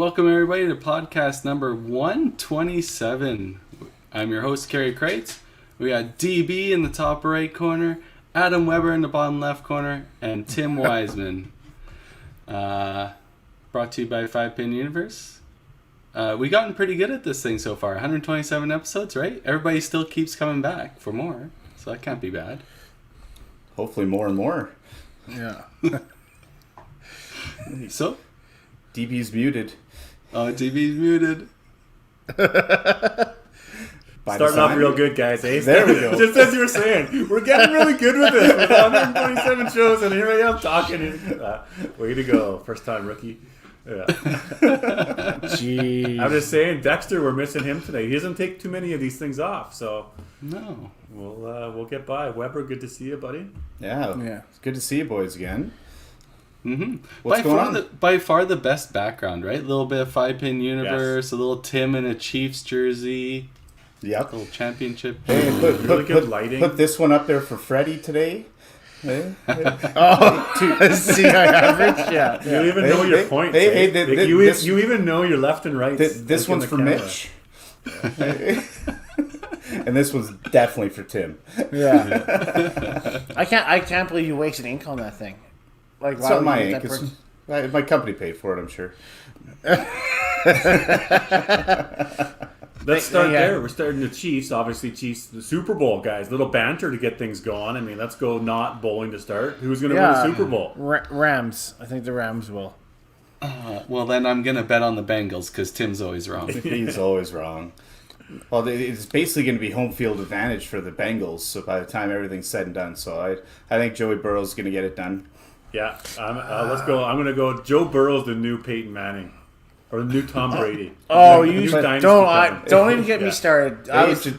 welcome everybody to podcast number 127. I'm your host, Kerry Kreitz. We got DB in the top right corner, Adam Weber in the bottom left corner, and Tim Wiseman. Brought to you by 5-Pin Universe. We gotten pretty good at this thing so far. 127 episodes, right? Everybody still keeps coming back for more, so that can't be bad. Hopefully more and more. Yeah. So? DB's muted. Oh, DB's muted. Starting off real good, guys. Eh? There we go. Just as you were saying, we're getting really good with this. With 127 shows, and here I am talking. Way to go. First time rookie. Yeah. Jeez. I'm just saying, Dexter, we're missing him today. He doesn't take too many of these things off, so No. we'll get by. Weber, good to see you, buddy. Yeah. It's good to see you boys again. Mm-hmm. What's going on? By far the best background, right? A little bit of 5-Pin Universe, yes. A little Tim in a Chiefs jersey. Yep. A little championship. Hey, really good lighting. Put this one up there for Freddie today. Hey? See our average? Yeah. You even know your points. You even know your left and right. This one's for camera. Mitch. And this one's definitely for Tim. Yeah. I can't believe you wasted ink on that thing. Like, why it's not my would you ink. get that My company paid for it, I'm sure. Let's start there. We're starting the Chiefs. Obviously, Chiefs, the Super Bowl, guys. Little banter to get things going. I mean, let's go not bowling to start. Who's going to win the Super Bowl? Rams. I think the Rams will. Well, then I'm going to bet on the Bengals because Tim's always wrong. He's always wrong. Well, it's basically going to be home field advantage for the Bengals. So by the time everything's said and done, so I think Joey Burrow's going to get it done. Yeah, let's go. I'm going to go. Joe Burrow's the new Peyton Manning, or the new Tom Brady. Oh, you don't even get me started.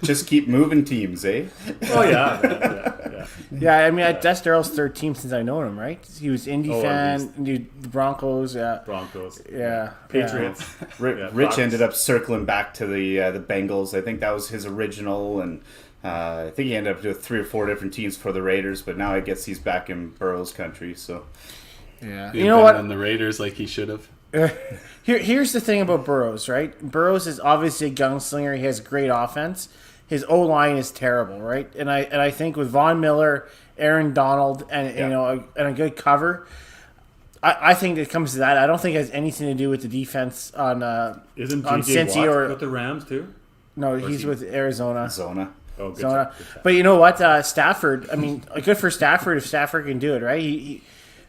Just keep moving teams, eh? Oh yeah. Yeah, I mean, that's Daryl's third team since I know him, right? He was Indy fan, the Broncos, Broncos, Patriots. Yeah. Rich ended up circling back to the Bengals. I think that was his original, and I think he ended up with 3 or 4 different teams for the Raiders. But now I guess he's back in Burrow's country. So yeah, you know what? On the Raiders, like he should have. Here's the thing about Burrows, right? Burrows is obviously a gunslinger. He has great offense. His O-line is terrible, right? And I think with Von Miller, Aaron Donald, and and a good cover, I think it comes to that. I don't think it has anything to do with the defense on Cincy or with the Rams too. No, he's with Arizona. Oh, good. Good. But you know what? Stafford. I mean, good for Stafford if Stafford can do it, right? He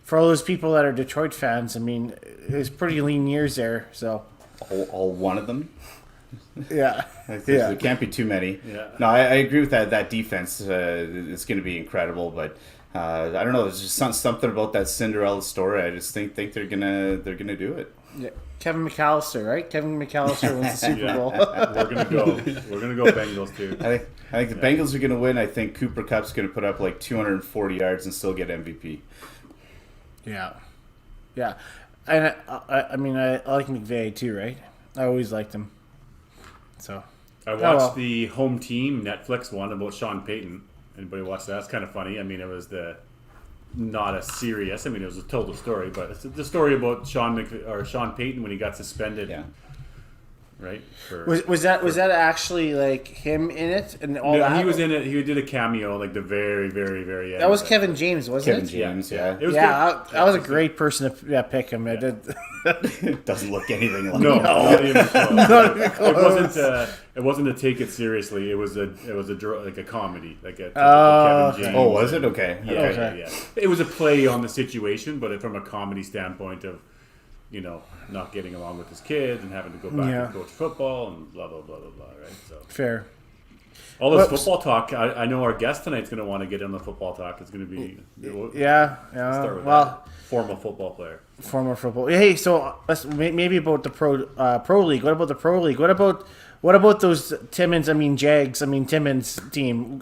for all those people that are Detroit fans, I mean, it's pretty lean years there. So all one of them. Yeah. There can't be too many. Yeah. No, I agree with that. That defense is going to be incredible, but I don't know. There's just something about that Cinderella story. I just think they're gonna do it. Yeah. Kevin McAllister, right? Kevin McAllister wins the Super Bowl. We're gonna go Bengals too. I think the Bengals are gonna win. I think Cooper Kupp's gonna put up like 240 yards and still get MVP. Yeah. And I mean, I like McVay too, right? I always liked him. So I watched the Home Team Netflix one about Sean Payton. Anybody watch that? It's kind of funny. I mean, it was not as serious. I mean, it was a total story, but it's the story about Sean Payton when he got suspended. Yeah. Right. Was that actually like him in it and all that? He was in it. He did a cameo like the very, very, very end. That was Kevin James, wasn't it? Kevin James, yeah. It was that was a great person to pick him. I did. It doesn't look anything like not even close. Not even close. It wasn't to take it seriously. It was like a comedy, like a Kevin James. Oh, was it? Okay. Yeah. It was a play on the situation, but from a comedy standpoint of, not getting along with his kids and having to go back and coach football and blah blah blah blah blah. Right. So fair. All this football talk. I know our guest tonight's going to want to get on the football talk. It's going to be Start with that. Former football player. Former football. Hey, so let's maybe about the pro league. What about the pro league? What about those Timmins team?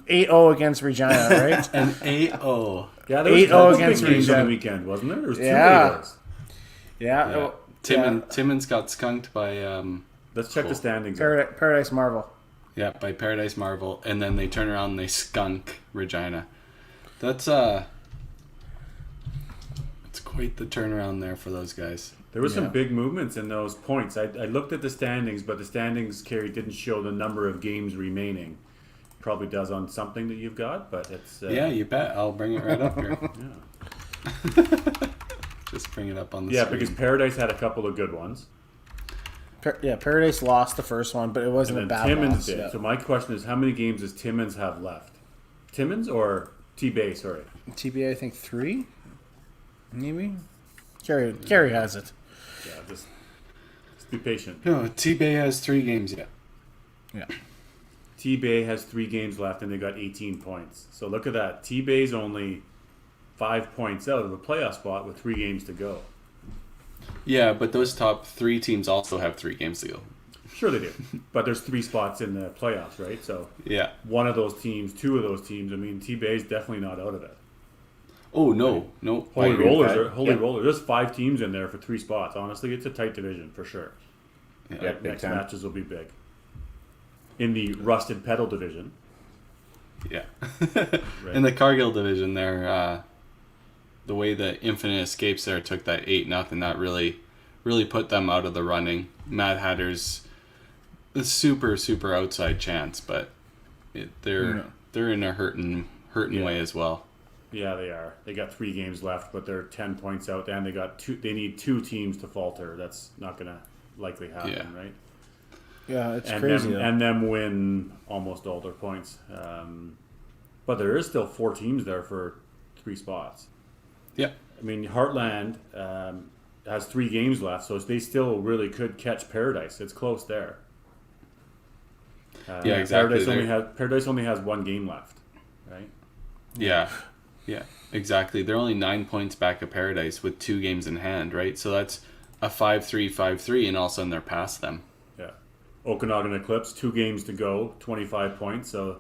8-0 against Regina, right? An 8-0. Yeah, there was 8-0 against Regina on the weekend, wasn't there? There was 2 8-0s. Yeah. Timmins got skunked by. Let's check the standings. Paradise Marvel. Yeah, by Paradise Marvel, and then they turn around and they skunk Regina. That's it's quite the turnaround there for those guys. There was some big movements in those points. I looked at the standings, but the standings, Kerry, didn't show the number of games remaining. Probably does on something that you've got, but it's... Yeah, you bet. I'll bring it right up here. Yeah. Just bring it up on the Yeah, screen. because Paradise had a couple of good ones. Paradise lost the first one, but it wasn't a And bad then Timmins loss. did. Yeah. So my question is, how many games does Timmins have left? Timmins or T-Bay, sorry. TBA, I think 3, maybe. Kerry has it. Yeah, just be patient. No, T-Bay has 3 games yet. Yeah. T-Bay has 3 games left, and they got 18 points. So look at that. T-Bay's only 5 points out of a playoff spot with 3 games to go. Yeah, but those top 3 teams also have 3 games to go. Sure they do. But there's 3 spots in the playoffs, right? So Yeah. one of those teams, 2 of those teams, I mean, T-Bay's definitely not out of it. Oh, no. No. Holy agree with Rollers, that. Holy Rollers. There's 5 teams in there for 3 spots. Honestly, it's a tight division for sure. Yeah, big Next time. matches will be big. In the Rusted Pedal division. Yeah. Right. In the Cargill division there, the way the Infinite Escapes there took that 8-0, that really put them out of the running. Mad Hatter's a super, super outside chance, but they're in a hurting way as well. Yeah, they are. They got 3 games left, but they're 10 points out, and they got 2. They need 2 teams to falter. That's not going to likely happen, Yeah. right? Yeah, it's And crazy. them win almost all their points. But there is still 4 teams there for 3 spots. Yeah. I mean, Heartland has 3 games left, so they still really could catch Paradise. It's close there. Yeah, exactly. Paradise only has 1 game left, right? Yeah, exactly. They're only 9 points back of Paradise with 2 games in hand, right? So that's a 5-3, 5-3, and all of a sudden they're past them. Yeah. Okanagan Eclipse, 2 games to go, 25 points, so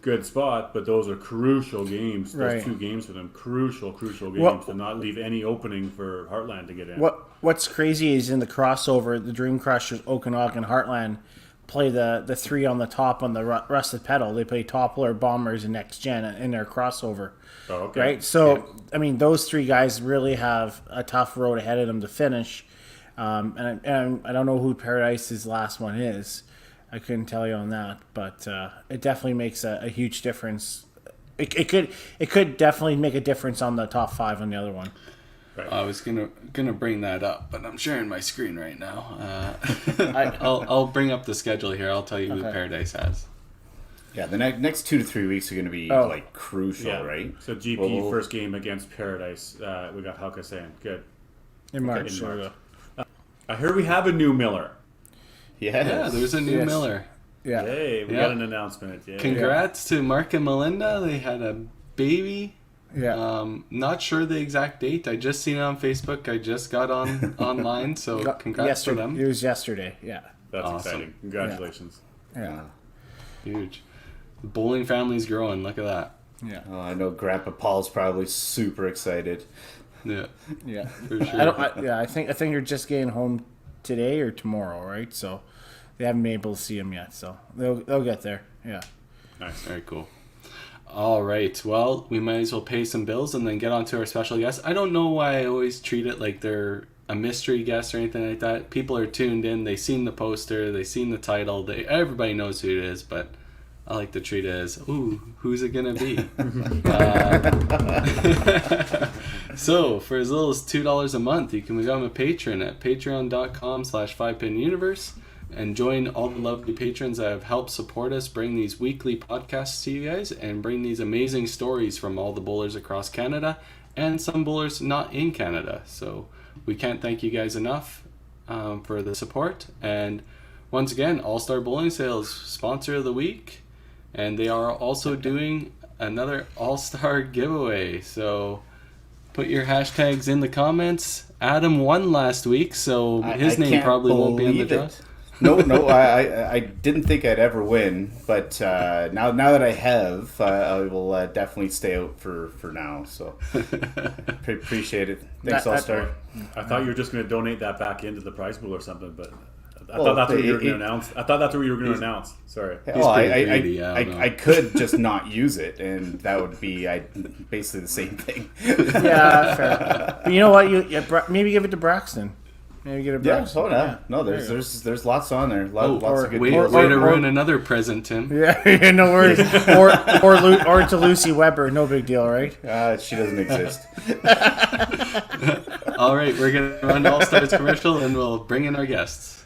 good spot, but those are crucial games. Those Right. 2 games for them, crucial games to not leave any opening for Heartland to get in. What's crazy is in the crossover, the Dream Crushers, Okanagan, Heartland play the 3 on the top on the Rusted Pedal. They play Toppler, Bombers, and Next Gen in their crossover. Oh, okay. Right? So, I mean, those 3 guys really have a tough road ahead of them to finish. And I don't know who Paradise's last one is. I couldn't tell you on that, but it definitely makes a huge difference. It could definitely make a difference on the top 5 on the other one. Right. I was gonna bring that up, but I'm sharing my screen right now. I'll bring up the schedule here. I'll tell you who Okay. Paradise has. Yeah, the next 2 to 3 weeks are going to be like crucial, Yeah. right? So GP Well- first game against Paradise. We got Halka saying good. In March. in there March. we go. I heard we have a new Miller. Yes. Yeah, there's a new Yes. Miller. Yeah. Hey, we Yeah. got an announcement. Yay. Congrats to Mark and Melinda. They had a baby. Yeah. Not sure the exact date. I just seen it on Facebook. I just got on online, so congrats to yesterday. them. It was yesterday. Yeah. That's Awesome. exciting. Congratulations. Yeah. Huge. The bowling family's growing. Look at that. Yeah. Oh, I know Grandpa Paul's probably super excited. Yeah, Yeah. for sure. I think you're just getting home today or tomorrow, right? So they haven't been able to see him yet. So they'll get there. Yeah. Nice. Very cool. All right. Well, we might as well pay some bills and then get on to our special guest. I don't know why I always treat it like they're a mystery guest or anything like that. People are tuned in. They've seen the poster. They've seen the title. Everybody knows who it is, but I like to treat it as, ooh, who's it going to be? So, for as little as $2 a month, you can become a patron at patreon.com/5pinuniverse and join all the lovely patrons that have helped support us bring these weekly podcasts to you guys and bring these amazing stories from all the bowlers across Canada and some bowlers not in Canada. So, we can't thank you guys enough for the support. And once again, All Star Bowling Sales, sponsor of the week. And they are also doing another All-Star giveaway. So put your hashtags in the comments. Adam won last week, so his name can't probably won't be in the believe draw. it. No, I didn't think I'd ever win, but now that I have, I will definitely stay out for now. So appreciate it. Thanks, All Star. I thought you were just going to donate that back into the prize pool or something, but I Well, thought that's what you were it- going to announce. I thought that's what you were going to announce. Sorry. Well, pretty greedy, I don't know. I could just not use it, and that would be basically the same thing. Yeah, fair. But you know what? Maybe give it to Braxton. Maybe get a Yeah, Brooks. oh yeah. No, there's lots on there. Lots of good way deals. to ruin another present, Tim. Yeah, no worries. or to Lucy Weber, no big deal, right? She doesn't exist. All right, we're going to run All Stars commercial and we'll bring in our guests.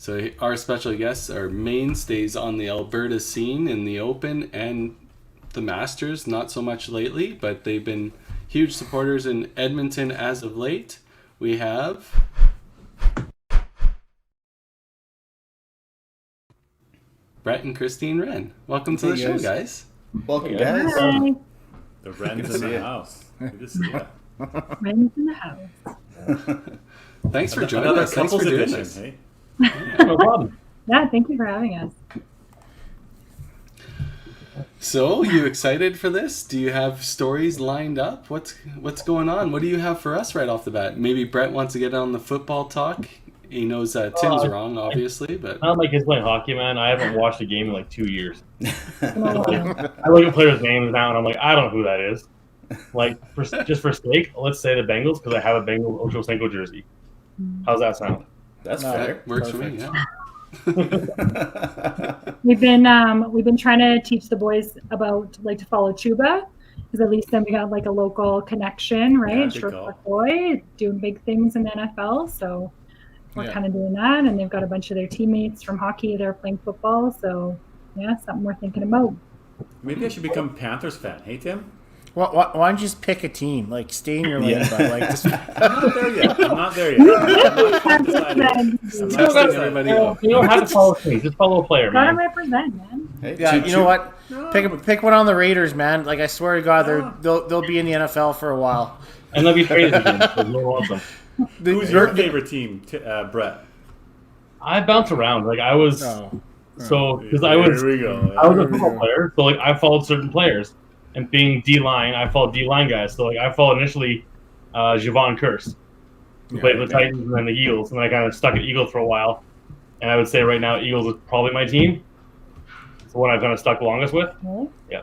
So our special guests are mainstays on the Alberta scene in the Open and the Masters, not so much lately, but they've been huge supporters in Edmonton as of late. We have Brett and Christine Wren. Welcome to the show, guys. Welcome, guys. Hi. The Wren's in the house. Good to see you. Wren's in the house. Thanks for joining Another us. Thanks for couples doing edition, this. hey? No problem. Yeah, thank you for having us. So, you excited for this? Do you have stories lined up? What's going on? What do you have for us right off the bat? Maybe Brett wants to get on the football talk. He knows Tim's wrong, obviously, but I don't like kids playing hockey, man. I haven't watched a game in like 2 years. It's been a while. I look at players' names now, and I'm like, I don't know who that is. Like, just for sake, let's say the Bengals because I have a Bengals Ochocinco jersey. How's that sound? That's No, fair. that works for me, yeah. We've been trying to teach the boys about like to follow Chuba because at least then we got like a local connection, right? Yeah, good Short call. Park boy doing big things in the NFL, so we're Yeah. kind of doing that, and they've got a bunch of their teammates from hockey that are playing football, so yeah, something we're thinking about. Maybe I should become Panthers fan. Hey, Tim? Why don't you just pick a team? Like, stay in your lane, Yeah. but like, just I'm not there yet. I'm not there yet. I'm not decided. Testing everybody out. You don't have to follow me. Just follow a player, Gotta man. represent, man. Hey, yeah, choo- you know what? Pick one on the Raiders, man. Like, I swear to God, they'll be in the NFL for a while. And they'll be traded again. So you'll want them. Who's your favorite team, Brett? I bounce around. Like I was, No. because I There was we go. I was a football player, so like I followed certain players, and being D line, I followed D line guys. So like I followed initially Javon Curse, who played for the Titans and then the Eagles, and then I kind of stuck at Eagles for a while. And I would say right now Eagles is probably my team. It's the one I've kind of stuck longest with. Really? Yeah.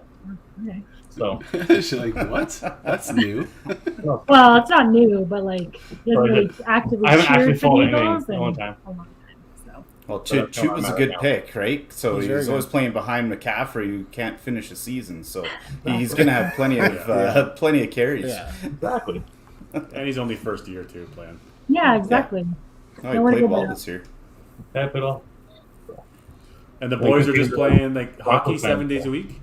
Okay. So She's like, what? That's new. Well, it's not new, but like he hasn't really actively I haven't actually cheered for followed the anything Eagles in a long time. a long time. So Well, But Chute that's how was a I'm good at pick, right? So He's very he's always good. playing behind McCaffrey, who can't finish a season. So he's going to have plenty of carries. Yeah. Exactly. And he's only first year, too, playing. yeah, exactly. Oh, he Nowhere to played go well now. this year. That put all. And the boys are just playing like hockey Broncos 7 fans. days a week?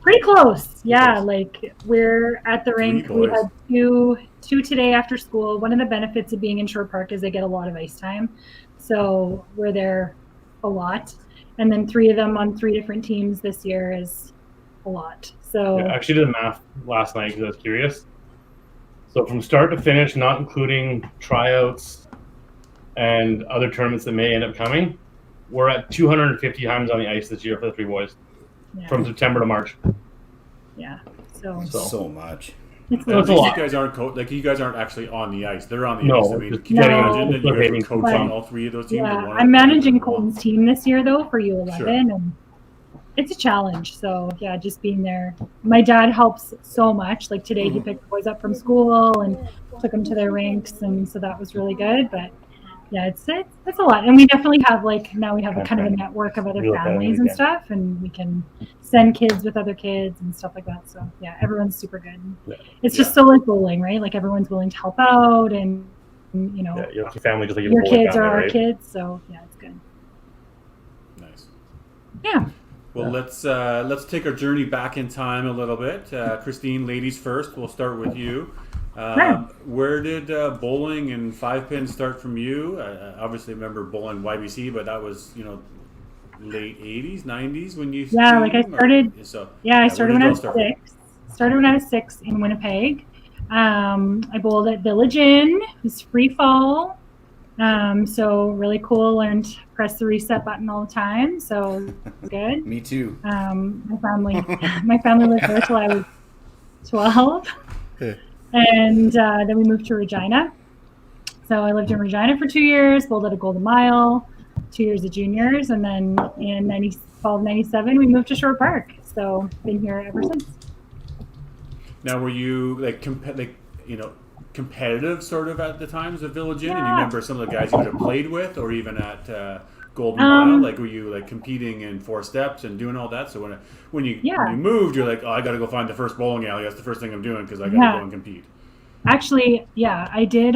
Pretty close. Yeah, close. like we're at the rink. We boys. had two today after school. One of the benefits of being in Short Park is they get a lot of ice time. So we're there a lot. And then 3 of them on 3 different teams this year is a lot. So Yeah, I actually did the math last night because I was curious. So from start to finish, not including tryouts and other tournaments that may end up coming, we're at 250 times on the ice this year for the 3 boys yeah, from September to March. yeah. So So much. it's No, At it's a least lot. you guys aren't actually on the ice. They're on the No, ice. I mean, just can you getting imagine that you guys rotating. were coaching But- all 3 of those teams? yeah, or one I'm of them? managing Colton's team this year though for U11, Sure. and it's a challenge. So yeah, just being there. My dad helps so much. Like today, he picked the boys up from school and took them to their rinks, and so that was really good. But yeah, it's a lot, and we definitely have now we have a kind of a network of other Real families families, and yeah. stuff, and we can send kids with other kids and stuff like that. So yeah, everyone's super good. Yeah. It's just so like bowling, right? Like everyone's willing to help out, and you know, Yeah, your family just like your bowling kids family, are our right? kids. So yeah, it's good. Nice. Yeah. Well, let's take our journey back in time a little bit. Christine, ladies first. We'll start with you. Sure. Where did bowling and 5-pin start from you? Obviously, remember bowling YBC, but that was late 80s, 90s when you Yeah, like I team, or- started- So Yeah, I where started did when it I all was start from? 6. Started when I was 6 in Winnipeg. I bowled at Village Inn. It was free fall. So really cool. Learned to press the reset button all the time. So it was good. Me too. My family lived there till I was 12. And then we moved to Regina. So I lived in Regina for 2 years, bowled at a Golden Mile, 2 years of juniors. And then in fall of 97, we moved to Shore Park. So been here ever since. Now, were you competitive sort of at the times of Village Inn? And you Yeah. remember some of the guys you would have played with, or even at Golden Mile? Like, were you like competing in 4 steps and doing all that? So when you moved, you're like, oh, I got to go find the first bowling alley. That's the first thing I'm doing because I got to go and compete. Actually, yeah, I did.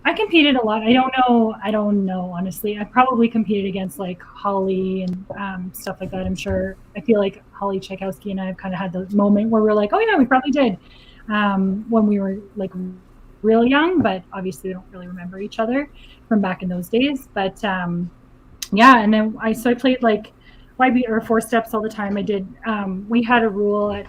I competed a lot. I don't know, honestly. I probably competed against like Holly and stuff like that. I'm sure. I feel like Holly Tchaikovsky and I have kind of had the moment where we're like, oh yeah, we probably did when we were like real young, but obviously we don't really remember each other from back in those days. But yeah, and then I played like YB or 4 steps all the time. I did. We had a rule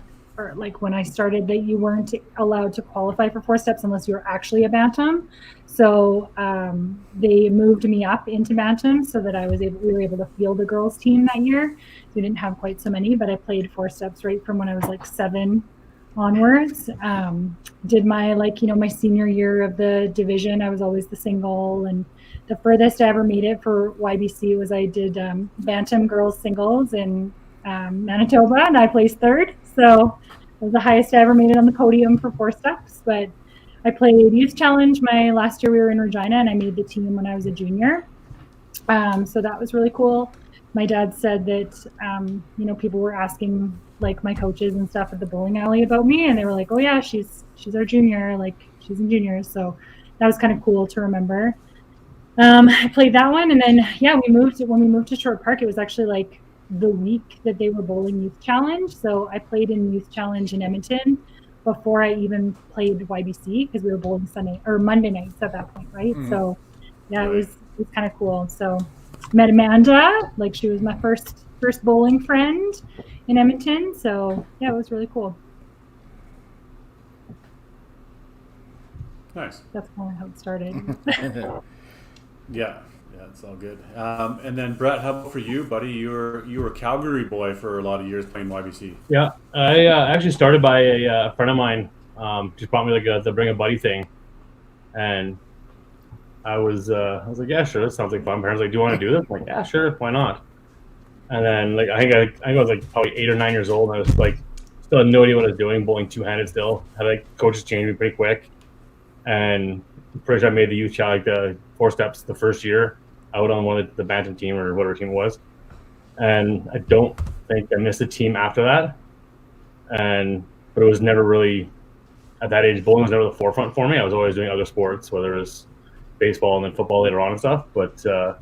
when I started that you weren't allowed to qualify for 4 steps unless you were actually a bantam. So they moved me up into bantam so that we were able to field the girls team that year. We didn't have quite so many, but I played 4 steps right from when I was like 7 onwards. Did my my senior year of the division. I was always the single, and the furthest I ever made it for YBC was I did bantam girls singles in Manitoba, and I placed 3rd. So it was the highest I ever made it on the podium for 4 steps. But I played Youth Challenge my last year we were in Regina, and I made the team when I was a junior. So that was really cool. My dad said that people were asking like my coaches and stuff at the bowling alley about me, and they were like, oh yeah, she's our junior, like she's in juniors. So that was kind of cool to remember. I played that one, and then when we moved to Short Park, it was actually like the week that they were bowling Youth Challenge. So I played in Youth Challenge in Edmonton before I even played YBC because we were bowling Monday nights at that point, right? Mm-hmm. So it was kind of cool. So met Amanda, like she was my first bowling friend in Edmonton. So yeah, it was really cool. Nice. That's kind of how it started. Yeah, it's all good. And then Brett, how about for you, buddy? You were a Calgary boy for a lot of years playing YBC. Yeah, I actually started by a friend of mine. Just brought me like the bring a buddy thing, and I was like, yeah, sure, that sounds like fun. Parents like, do you want to do this? I'm like, yeah, sure, why not? And then like I think I was like probably 8 or 9 years old, and I was like still had no idea what I was doing, bowling 2-handed still. Had like coaches change me pretty quick, and I'm pretty sure I made the youth challenge, like the 4 steps the first year out on one of the bantam team or whatever team it was. And I don't think I missed a team after that. But it was never really, at that age, bowling was never the forefront for me. I was always doing other sports, whether it was baseball and then football later on and stuff. But I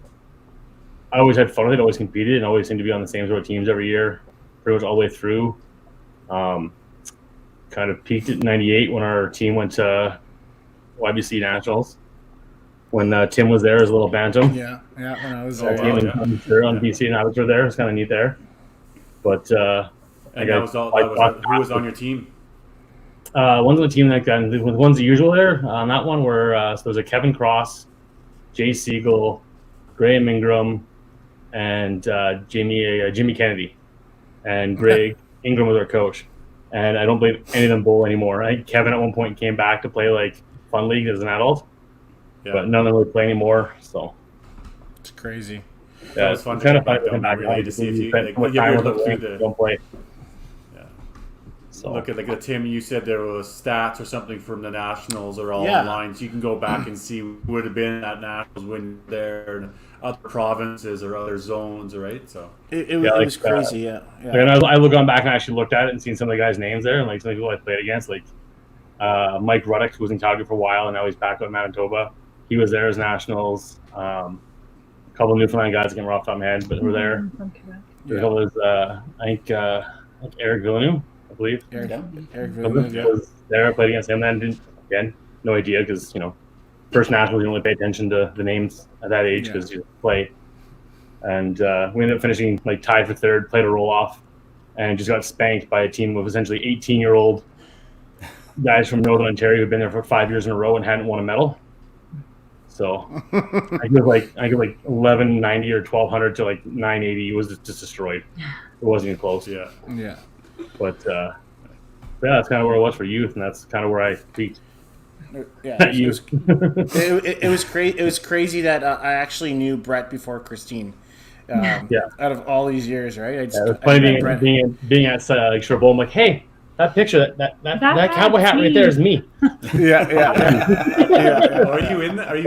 always had fun with it, always competed, and always seemed to be on the same sort of teams every year, pretty much all the way through. Kind of peaked at 98 when our team went to YBC Nationals. When Tim was there as a little bantam. Yeah, when I was there. On BC and I was there. It was kind of neat there. But who was on your team? One's on the team like that. The ones the usual there on that one were so there was a Kevin Cross, Jay Siegel, Graham Ingram, and Jimmy Kennedy, and Greg Ingram was our coach. And I don't believe any of them bowl anymore. I think Kevin at one point came back to play like Fun League as an adult. Yeah. But none of them really play anymore, so it's crazy. Yeah, it's fun. Kind of fun to come back really to see if you ever look through the don't play. Yeah. So look at like the Tim. You said there was stats or something from the Nationals or all online, so you can go back and see who would have been at Nationals when there and other provinces or other zones, right? So it was crazy. Yeah. And I look on back and I actually looked at it and seen some of the guys' names there, and like some of the people I played against, like Mike Ruddock, who was in Calgary for a while, and now he's back out in Manitoba. He was there as Nationals. A couple of Newfoundland guys, again, off the top of my head, but were there. There was, I think Eric Villeneuve, I believe. Eric Villeneuve, was there. I played against him then. Again, no idea because, first Nationals, you don't really pay attention to the names at that age because you play. And we ended up finishing like tied for 3rd, played a roll-off, and just got spanked by a team of essentially 18-year-old guys from Northern Ontario who've been there for 5 years in a row and hadn't won a medal. So I give like 1190 or 1200 to like 980. It was just destroyed. It wasn't even close. Yeah. Yeah. But yeah, that's kind of where I was for youth, and that's kind of where I peaked. Yeah. At youth. It was crazy. It was crazy that I actually knew Brett before Christine. Yeah. Out of all these years, right? It was funny being at like Sherbowl. I'm like, hey, that picture, that cowboy hat right there is me. Yeah. Are you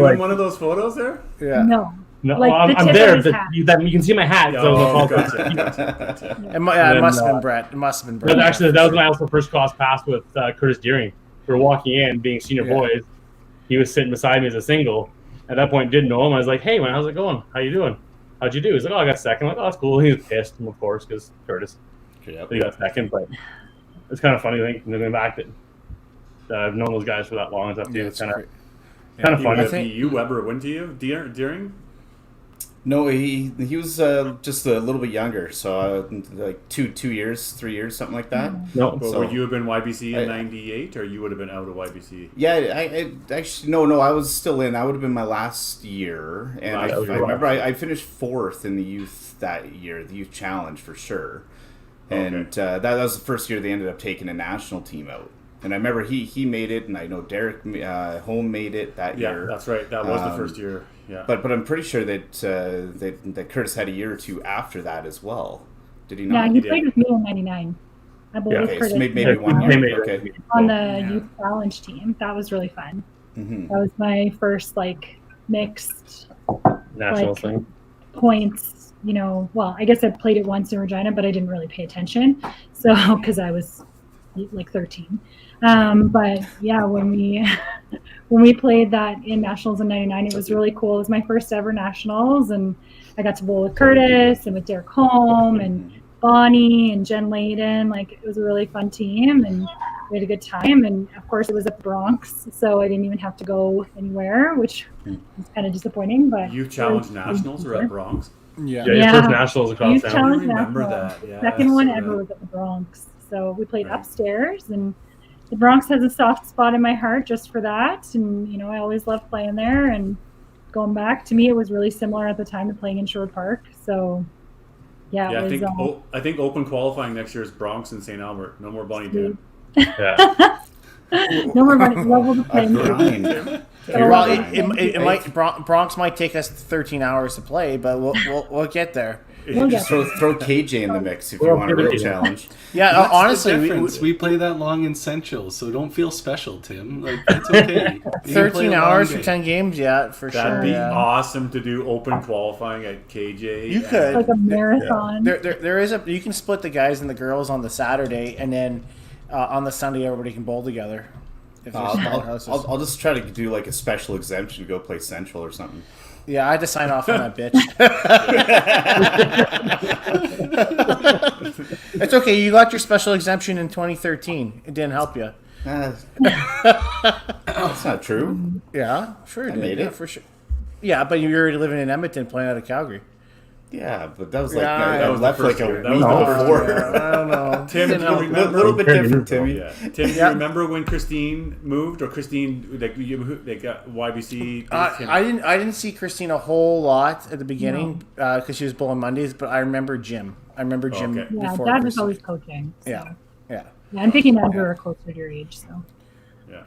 in one of those photos there? Yeah. No. No, Like I'm the tip there. of his hat. You can see my hat. Oh, gotcha. It must have been Brett. It must have been Brett. But actually, that was when I also first crossed paths with Curtis Deering. We were walking in, being senior boys. He was sitting beside me as a single. At that point, didn't know him. I was like, "Hey, man, how's it going? How you doing? How'd you do?" He's like, "Oh, I got second." I'm like, "Oh, that's cool." He was pissed, of course, because Curtis. Yep. He got second, but it's kind of funny looking back that I've known those guys for that long. And stuff, too. It's kind of funny. You Weber went to you Deering? No, he was just a little bit younger, so like 3 years, something like that. No, Well, So- would you have been YBC in '98, or you would have been out of YBC? Yeah, I actually no, I was still in. That would have been my last year, and I remember I finished 4th in the youth that year, the youth challenge for sure. And that was the first year they ended up taking a national team out. And I remember he made it, and I know Derek Home made it that year. Yeah, that's right. That was the first year. Yeah, But I'm pretty sure that Curtis had a year or two after that as well. Did he Yeah, not? he played with me in '99. I believe Okay, Curtis so maybe one They year. made it. Okay. on the youth challenge team. That was really fun. Mm-hmm. That was my first like mixed National like, thing. points. Well, I guess I played it once in Regina, but I didn't really pay attention. So because I was like 13. But yeah, when we played that in nationals in '99, it was really cool. It was my first ever nationals, and I got to bowl with Curtis and with Derek Holm and Bonnie and Jen Layden. Like, it was a really fun team, and we had a good time. And of course, it was at the Bronx, so I didn't even have to go anywhere, which was kind of disappointing. But you challenged nationals or at Bronx? Yeah, your first nationals across Youth town. challenge I remember nationals. that. Yeah, Second one so ever was at the Bronx. So we played Right. upstairs, and the Bronx has a soft spot in my heart just for that. And, I always loved playing there, and going back to me, it was really similar at the time to playing in Shore Park. So yeah, Yeah, it was, I think open qualifying next year is Bronx and St. Albert. No more Bonnie Dan. Yeah. no more money level to play. Grind. Well, it might Bronx might take us 13 hours to play, but we'll get there. We'll get Just throw KJ in the mix if you want a real challenge. Yeah, That's honestly, the difference. We play that long in Central, so don't feel special, Tim. Like, it's okay. You can play 13 a long hours for game. 10 games, yeah, for That'd sure. be Yeah. awesome to do open qualifying at KJ. You could. like a marathon. There is you can split the guys and the girls on the Saturday, and then on the Sunday everybody can bowl together. If there's small houses. I'll just try to do like a special exemption to go play Central or something. Yeah, I had to sign off on that bitch. It's okay. You got your special exemption in 2013. It didn't help you. That's not true. Yeah, sure it did. made Yeah, it. for sure. Yeah, but you were already living in Edmonton, playing out of Calgary. Yeah, but that was like Yeah, I that was left the first like a year. That week was the first before. year. I don't know. Tim, Didn't do you help. A remember? little bit different, Timmy. Yeah. Tim, do Yeah. you remember when Christine moved, or Christine they got YBC? I didn't see Christine a whole lot at the beginning because she was bowling Mondays, but I remember Jim. Okay. Yeah, before Dad was Christine. always coaching. So. Yeah. Yeah, I'm thinking that we're closer to your age, so Yeah.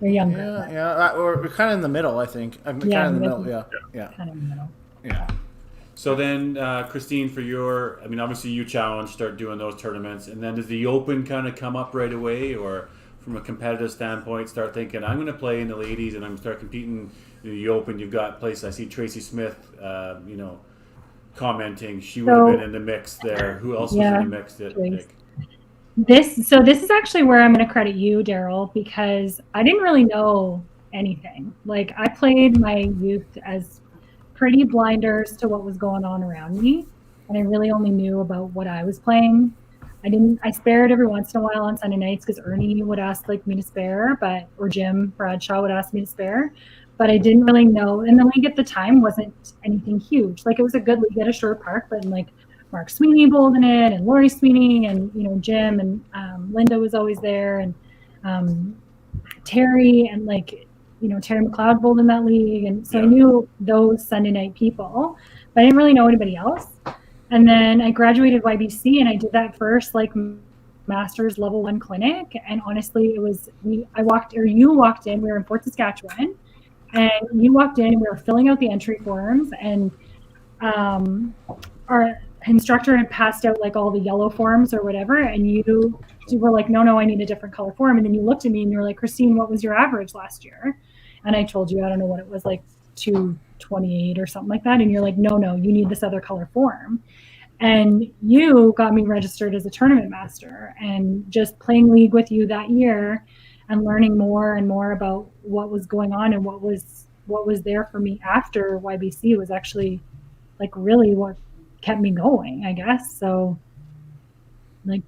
you're younger. Yeah. We're kind of in the middle, I think. I'm Yeah, kind of in the we middle. have Yeah. Kind of in the middle. Yeah. So then, Christine, obviously you challenge, start doing those tournaments, and then does the Open kind of come up right away, or from a competitive standpoint, start thinking, I'm going to play in the ladies, and I'm going to start competing in the Open. You've got places, I see Tracy Smith, commenting, she would have been in the mix there. Who else was in the mix? Trace. This is actually where I'm going to credit you, Daryl, because I didn't really know anything. Like, I played my youth as pretty blinders to what was going on around me, and I really only knew about what I was playing. I spared every once in a while on Sunday nights because Ernie would ask me to spare, or Jim Bradshaw would ask me to spare, but I didn't really know. And the league at the time wasn't anything huge. Like, it was a good league at a short park, but Mark Sweeney bowled in it, and Lori Sweeney, and Jim and Linda was always there, and Terry and Terry McLeod bowled in that league, and so I knew those Sunday night people, but I didn't really know anybody else. And then I graduated YBC, and I did that first master's level 1 clinic. And honestly, it was you walked in. We were in Fort Saskatchewan, and you walked in, and we were filling out the entry forms, and our instructor had passed out all the yellow forms or whatever, and you were like, no, I need a different color form. And then you looked at me and you were like, Christine, what was your average last year? And I told you, I don't know what it was, 228 or something like that. And you're like, no, you need this other color form. And you got me registered as a tournament master, and just playing league with you that year and learning more and more about what was going on and what was there for me after YBC was actually really what kept me going, I guess. So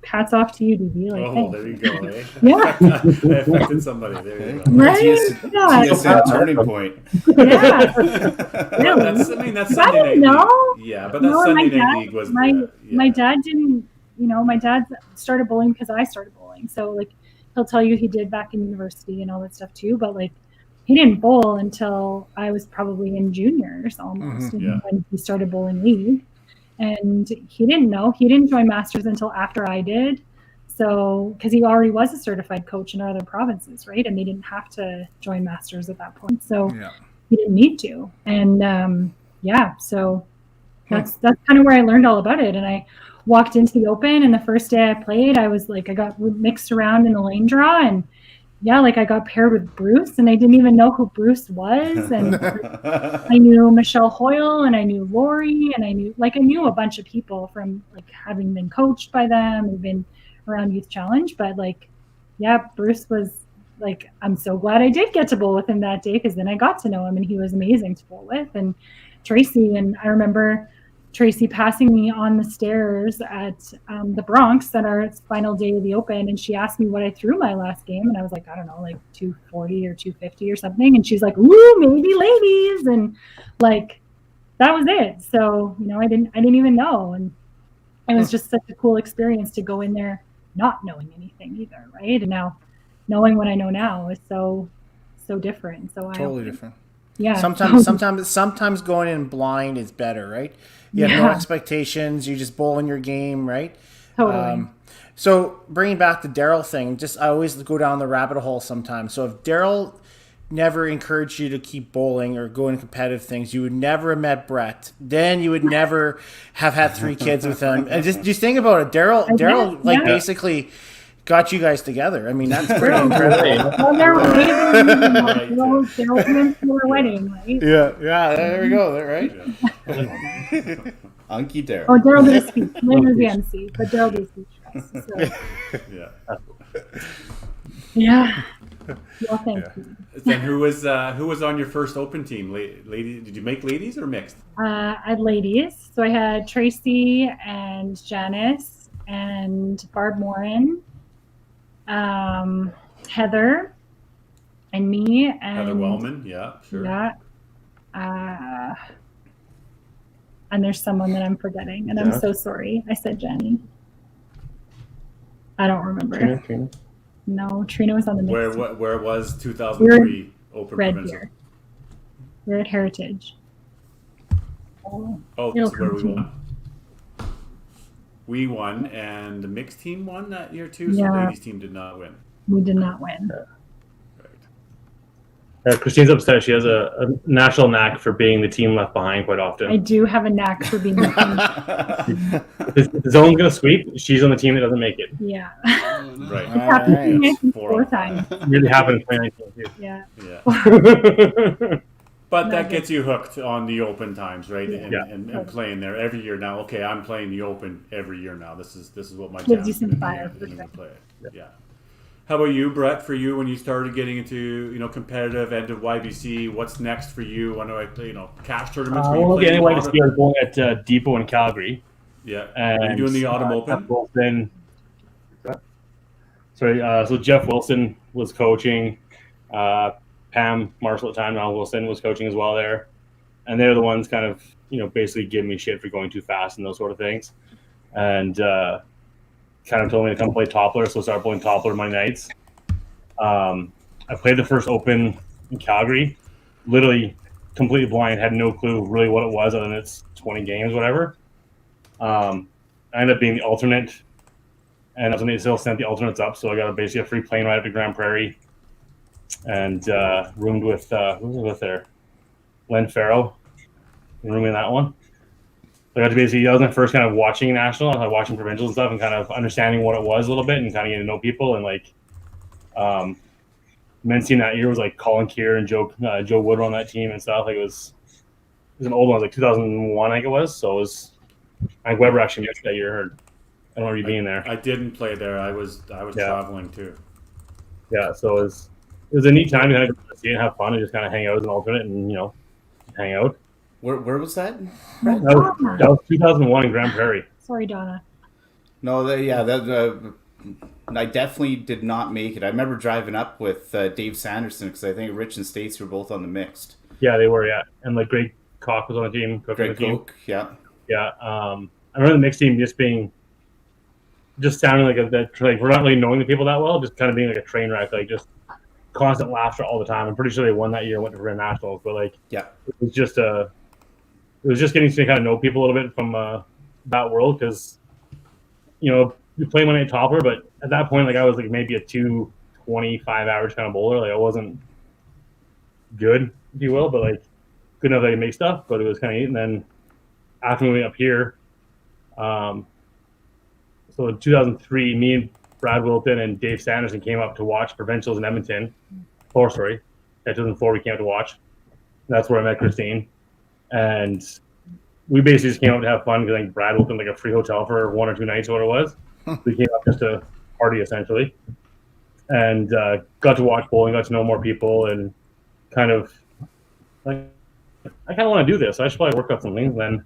hats off to you, DB. Thanks. There you go. Eh? Yeah. I affected somebody. There you go. Right? TSN turning point. Yeah. Really? That's Sunday night league. Yeah, but that Sunday night league was my dad didn't. My dad started bowling because I started bowling. So he'll tell you he did back in university and all that stuff too. But he didn't bowl until I was probably in juniors almost when he started bowling league. And he didn't know. He didn't join Masters until after I did. So, because he already was a certified coach in other provinces, right? And they didn't have to join Masters at that point. So he didn't need to. And so that's kind of where I learned all about it. And I walked into the Open, and the first day I played, I was I got mixed around in the lane draw, and I got paired with Bruce, and I didn't even know who Bruce was. And I knew Michelle Hoyle, and I knew Lori, and I knew a bunch of people from having been coached by them and been around Youth Challenge. But Bruce was I'm so glad I did get to bowl with him that day, because then I got to know him, and he was amazing to bowl with. And Tracy, and I remember Tracy passing me on the stairs at the Bronx at our final day of the Open, and she asked me what I threw my last game, and I was I don't know, 240 or 250 or something, and she's like, "Ooh, maybe ladies," and that was it. So I didn't even know, and it was just such a cool experience to go in there not knowing anything either, right? And now knowing what I know now is so different. So totally different. Yeah. Sometimes going in blind is better, right? You have no expectations. You just bowl in your game, right? Totally. So bringing back the Daryl thing, I always go down the rabbit hole sometimes. So if Daryl never encouraged you to keep bowling or go in competitive things, you would never have met Brett. Then you would never have had 3 kids with him. And just think about it. Daryl basically got you guys together. I mean, that's pretty incredible. Well, they're waiting. They're waiting for a wedding, right? Yeah. There we go. Right? Unky Daryl. Oh, Daryl did a speech. Lynn was the MC, but Daryl did a speech. So. Yeah. Well, thank you. Then who was on your first Open team? Lady, did you make ladies or mixed? I had ladies. So I had Tracy and Janice and Barb Morin, Heather, and me, and Heather Wellman. Yeah, sure. Yeah. And there's someone that I'm forgetting, and I'm so sorry. I said Jenny. I don't remember. Trina. No, Trina was on the mix. Where was 2003 Open Red Provincial? Deer. We're at Heritage. Oh, that's where we won. We won, and the mixed team won that year too. So the ladies team did not win. We did not win. Christine's upset. She has a natural knack for being the team left behind quite often. I do have a knack for being the team. If the zone's going to sweep, she's on the team that doesn't make it. Yeah. Right. It happened to me 4 times. It really happened in 2019 too. Yeah. But that gets you hooked on the Open times, right? And playing there every year now. Okay, I'm playing the Open every year now. This is what my gives you jam's some gonna fire. be. I'm gonna play it. Yeah. How about you, Brett? For you, when you started getting into competitive end of YBC, what's next for you? I know cash tournaments. Anyway, I was going at Depot in Calgary. Yeah. And are you doing the Autumn Open? So Jeff Wilson was coaching. Pam Marshall at the time, now Wilson, was coaching as well there. And they're the ones kind of, basically giving me shit for going too fast and those sort of things. And kind of told me to come play Toppler, so I started playing Toppler my nights. I played the first Open in Calgary, literally completely blind, had no clue really what it was other than it's 20 games, whatever. I ended up being the alternate, and they still sent the alternates up, so I got basically a free plane ride up to Grand Prairie, and roomed with who was I with there? Len Farrell, rooming in that one. So I got to basically, that was my first kind of watching national, watching provincials and stuff, and kind of understanding what it was a little bit, and kind of getting to know people, and like, men's team that year was like Colin Keir and Joe Wood were on that team and stuff. Like it was an old one, it was like 2001, I think it was. So it was. I think Weber actually missed that year. I don't remember you being there. I didn't play there. I was traveling too. Yeah, so it was a neat time to kind of go to see and have fun and just kind of hang out as an alternate and hang out. Where was that? That was 2001 in Grand Prairie. Sorry, Donna. No, I definitely did not make it. I remember driving up with Dave Sanderson because I think Rich and Stacy were both on the mixed. Yeah, they were. Yeah, and like Greg Koch was on the team. Greg Koch, yeah. Yeah, I remember the mixed team just sounding like we're not really knowing the people that well, just kind of being like a train wreck, like just constant laughter all the time. I'm pretty sure they won that year, went to Wren Nationals, but like yeah, it was just getting to kind of know people a little bit from that world because you play Monday at Toppler, but at that point like I was like maybe a 225 average kind of bowler, like I wasn't good, if you will, but like good enough that I could make stuff, but it was kind of neat. And then after moving up here, so in 2003, me and Brad Wilton and Dave Sanderson came up to watch provincials in Edmonton. 2004 we came up to watch. That's where I met Christine, and we basically just came up to have fun because I think Brad Wilton like a free hotel for 1 or 2 nights or what it was. We came up just to party essentially, and got to watch bowling, got to know more people, and kind of like I kind of want to do this. I should probably work out some things. Then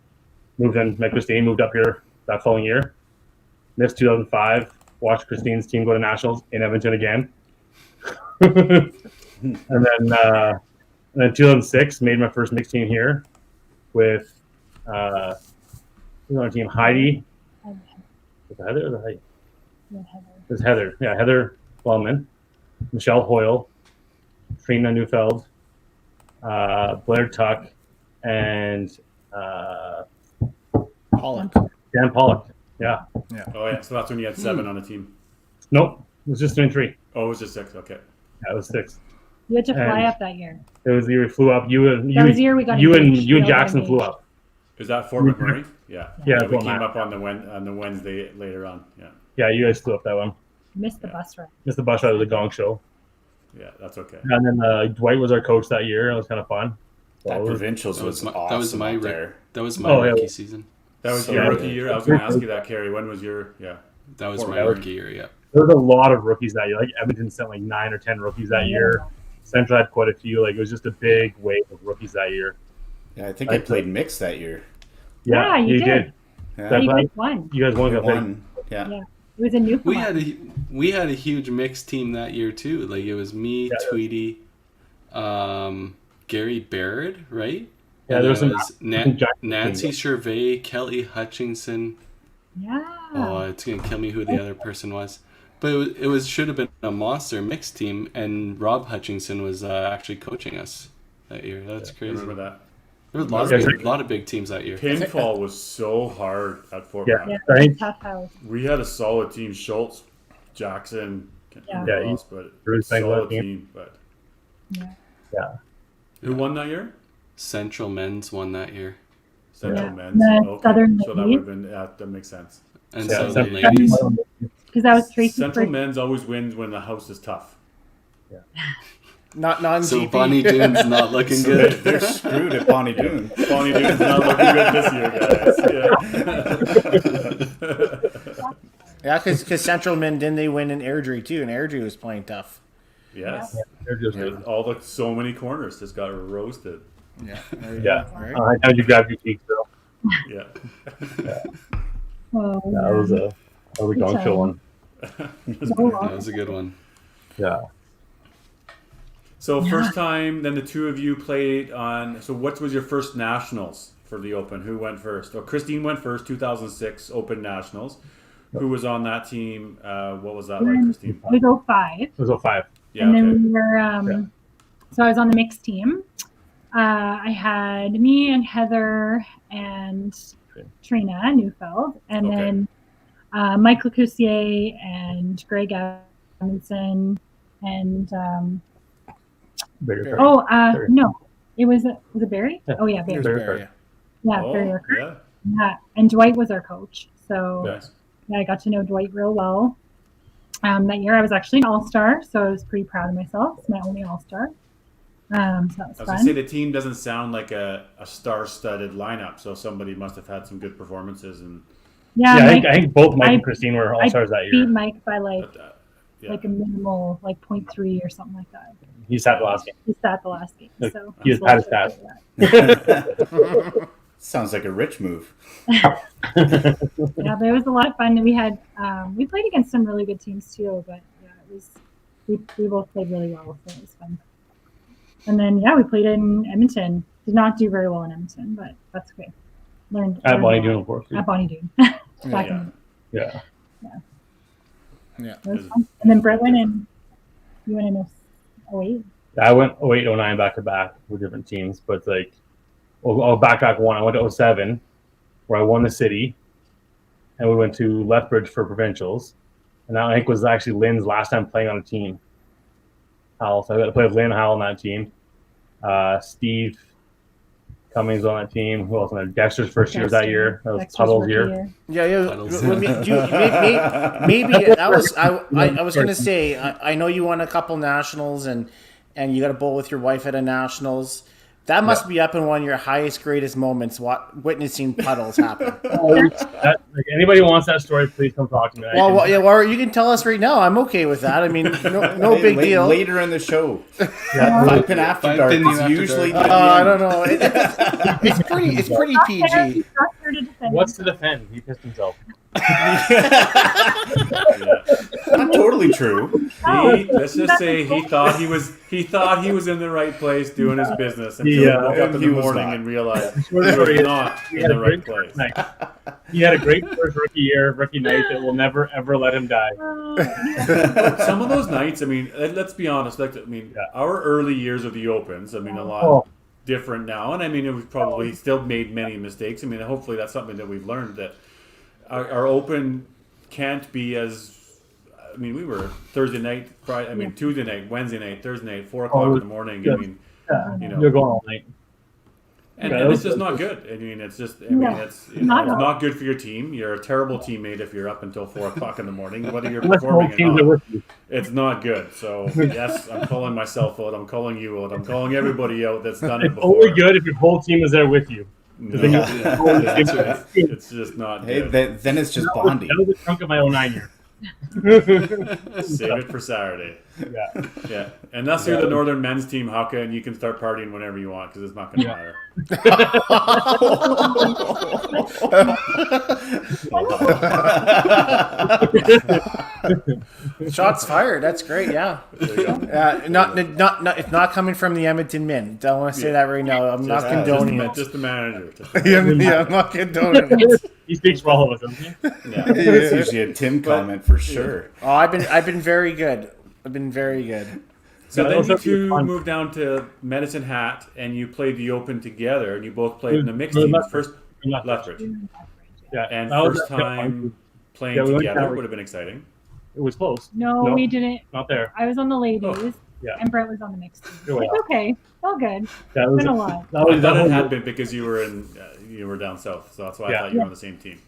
met Christine, moved up here that following year. Missed 2005. Watched Christine's team go to nationals in Edmonton again. and then 2006 made my first mixed team here with who's on our team? Heidi. Was it Heather or the Heidi? Yeah, Heather. It was Heather. Yeah, Heather Wellman, Michelle Hoyle, Trina Neufeld, Blair Tuck, and Pollock. Dan Pollock. Yeah. Oh yeah, so that's when you had 7 on the team. Nope. It was just doing 3. Oh, it was just 6. Okay. Yeah, it was 6. You had to fly And- up that year. It was the year we flew up. You That was the year we got engaged. you We and all got Jackson flew engaged. up. Is that Fort McMurray? Yeah. Yeah, we Fort came Mac. up on the Wednesday later on. Yeah. Yeah, you guys flew up that one. Missed the bus ride. Missed the bus ride of the Gong Show. Yeah, that's okay. And then Dwight was our coach that year. It was kind of fun. That So it was- provincials That was was my- awesome that was my up there. That was my Oh, yeah. rookie season. That was So your good. rookie year. I was going to ask you that, Carrie. When was your That was Fort my Mac. rookie year. Yeah. There was a lot of rookies that year. Like Edmonton sent like 9 or 10 rookies that year. Central had quite a few. Like it was just a big wave of rookies that year. Yeah, I think I played mixed that year. Yeah, you did. Yeah. That's You why- guys won. You guys won. We Got big. won. Yeah. Yeah. It was a new We had a huge mixed team that year too. Like it was me, Yeah. Tweedy, Gary Baird, right? Yeah, And there was then some- it some giant Nancy teams. Gervais, Kelly Hutchinson. Yeah. Oh, it's gonna kill me who the other person was. But should have been a monster mixed team, and Rob Hutchinson was actually coaching us that year. That's I crazy. remember that. There were a lot of big teams that year. Pinfall was so hard at Fort Yeah. Mac. Yeah, I think- tough house. We had a solid team. Schultz, Jackson, can't remember Yeah, who he- else, but Bruce Engel solid team. team. But Yeah. who won that year? Central Men's won that year, Central Yeah. Men's. The Okay. Southern So that Ladies. would have been that makes sense. and Yeah, Southern Central- Ladies. Because that was Tracy's Central first. Men's always wins when the house is tough. Not non-GP. So Bonnie Doon's not looking So good. they're screwed at Bonnie Doon. Bonnie Doon's not looking good this year, guys. Yeah, because Central Men, didn't they win in Airdrie too? And Airdrie was playing tough. Yes. They're just So many corners just got roasted. Yeah. Yeah. Right. How did you grab your cheeks, Bill? Yeah. Oh, That was a Gong Show one. That was a good one. Yeah. So first time, then the two of you played on. So what was your first nationals for the Open? Who went first? Oh, Christine went first, 2006 Open Nationals. Who was on that team? What was that like, Christine? It was 05. It was 05. Yeah, and then okay. we were. So I was on the mixed team. I had me and Heather and Trina Neufeld, and Okay. then Mike Lecoussier and Greg Amundsen and Bigger Barry. no, was it Barry? Yeah. Oh yeah, Here's Barry. Barry. Yeah, Oh, Barry Urquhart. yeah. Yeah, and Dwight was our coach. So Nice. yeah, I got to know Dwight real well. That year I was actually an all-star, so I was pretty proud of myself. It's my only all-star. So that was I was fun. gonna say the team doesn't sound like a star-studded lineup, so somebody must have had some good performances. And Yeah, Yeah, Mike, I think both Mike I- and Christine were all stars that beat year. Mike by like but, yeah. a minimal 0.3 or something like that. He sat the last game. He sat the last game, Like, so he was had his stats. Sounds like a rich move. Yeah, but it was a lot of fun. We had we played against some really good teams too, but yeah, it was we both played really well, so it was fun. And then we played in Edmonton. Did not do very well in Edmonton, but that's okay. Learned At Bonnie a lot. Doon, of course. At Bonnie Doon. Back in Yeah. it was fun. And then Brett went in. You went in 08? I went 08, 09 back to back with different teams, but like, I'll back one. I went to 07, where I won the city, and we went to Lethbridge for provincials, and that I think was actually Lynn's last time playing on a team. Hal, so I got to play with Lynn Howell on that team. Steve Cummings on that team. Who else on there? Dexter's first year that year. That was Dexter's Puddle's rookie year. Yeah. Puddles. Maybe that was. I was going to say. I know you won a couple nationals, and you got a bowl with your wife at a nationals. That must be up in one of your highest, greatest moments. Witnessing Puddles happen. Like, anybody who wants that story, please come talk to me. Well, you can tell us right now. I'm okay with that. I mean, no big deal. Later in the show. Yeah. Five Pin After Five Dark Pin is After usually. Dark. I don't know. It's pretty PG. What's to defend? He pissed himself. Not totally true. Let's just say he thought he was in the right place doing his business until he woke up in He the was morning not. and realized he Short was story is, not he in had the a right great place. night. He had a great first rookie night that will never ever let him die. Some of those nights, I mean, let's be honest. Our early years of the Opens, I mean, a lot Oh. different now, and I mean, we've probably still made many mistakes. I mean, hopefully that's something that we've learned, that our Open can't be as. I mean, we were Thursday night, Friday. I mean, Tuesday night, Wednesday night, Thursday night, 4:00 in the morning. I mean, you know, You're going all night. and Yeah, it's just not good. I mean, it's just. I mean, No, it's not at not good for your team. You're a terrible teammate if you're up until 4:00 in the morning, whether you're Unless performing both or teams are not. with you. It's not good. So yes, I'm calling myself out. I'm calling you out. I'm calling everybody out that's done it It's before. only good if your whole team is there with you. No, Yeah, that's right. it's just not Hey, good. then it's just That was bonding. the trunk of my 09 year. Save it for Saturday. Yeah. Yeah, unless you're the Northern men's team, Haka, and you can start partying whenever you want because it's not going to matter. Shots fired. That's great. Yeah. There you go. Not. It's not coming from the Edmonton men. Don't want to say that right now. I'm not condoning it. Just the manager. Yeah, I'm not condoning it. He speaks for all of us, doesn't he? Yeah. It's usually a Tim comment for sure. Oh, I've been very good. I've been very good. So Yeah, then those you are two fun. moved down to Medicine Hat, and you played the Open together, and you both played in the mixed No, team. Lethbridge. First Lethbridge. Lethbridge, Yeah. and That was first kind of time fun. playing Yeah, we went together down- would have been exciting. It was close. No, No. we didn't. Not there. I was on the ladies, Oh, yeah. and Brett was on the mixed team. You're It's right. okay. All good. That was Been a lot. That I was thought it that had whole, been because you were down south, so that's why I Yeah. thought you were on the same team.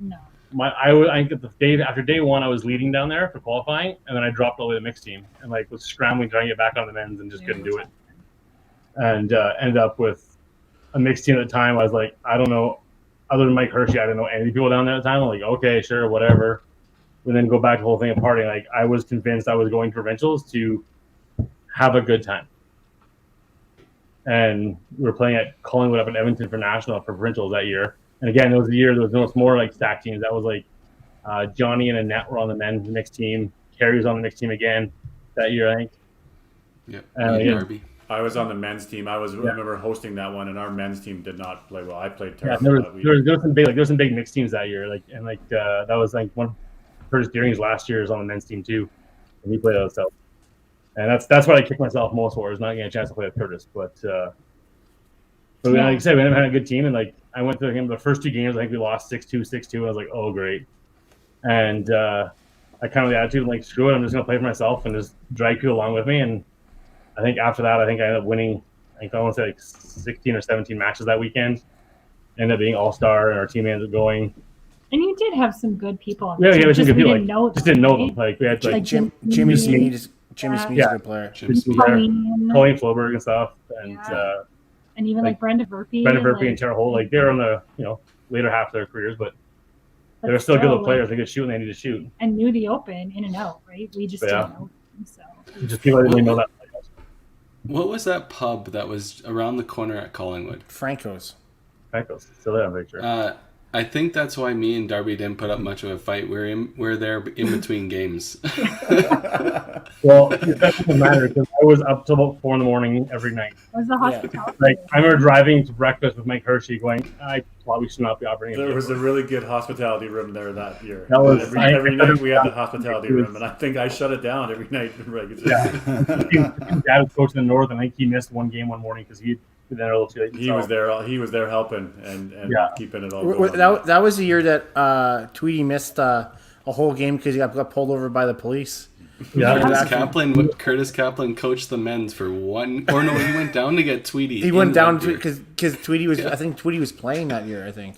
No. I think after day one I was leading down there for qualifying, and then I dropped all the way to the mixed team and like was scrambling trying to get back on the men's and just couldn't do it. And ended up with a mixed team at the time. I was like, I don't know, other than Mike Hershey, I didn't know any people down there at the time. I'm like, okay, sure, whatever. And then go back to the whole thing of partying. Like I was convinced I was going to provincials to have a good time. And we were playing at Collingwood up in Edmonton for national for provincials that year. And again, it was the year there was no more like stack teams. That was like Johnny and Annette were on the men's mixed team. Carrie was on the mixed team again that year, I think. Yep. Yeah. Darby. I was on the men's team. I remember hosting that one, and our men's team did not play well. I played Yeah, terrible. there was some big mixed teams that year. That was like one of Curtis Deering's last year was on the men's team too. And he played out south. And that's what I kicked myself most for, is not getting a chance to play with Curtis. But like I said, we ended up having a good team, and like I went through him the first 2 games. I think we lost 6-2, 6-2. And I was like, oh great. And I kind of the attitude like, screw it, I'm just gonna play for myself and just drag people along with me. And I think after that, I think I ended up winning. I want to say like 16 or 17 matches that weekend. Ended up being all-star, and our team ended up going. And you did have some good people on Yeah, the team. we had some good people. Just didn't know them. Like we had Like Jimmy Smead is a good player. Colleen Floberg and stuff, and and even like Brenda Verpy. And Tara Holt, like they're on the later half of their careers, but they're still good little players. They could shoot when they need to shoot. And knew the open in and out, right? We just didn't know them, so. Just people didn't know that. What was that pub that was around the corner at Collingwood? Franco's. Still there, I'm pretty sure. I think that's why me and Darby didn't put up much of a fight. We're there in between games. Well, that doesn't matter because I was up till about 4 a.m. every night. It was the hospitality. Like I remember driving to breakfast with Mike Hershey, going, "I probably should not be operating." There was a really good hospitality room there that year. That was every night we had the hospitality room, and I think I shut it down every night. Dad was coaching in the North, and I think he missed one game one morning because he'd been there a little too late. He was there helping and keeping it all going. That was the year that Tweedy missed a whole game because he got pulled over by the police. Yeah, Curtis Kaplan coached the men's for one. Or no, he went down to get Tweedy. He went down because Tweedy was. I think Tweedy was playing that year. I think.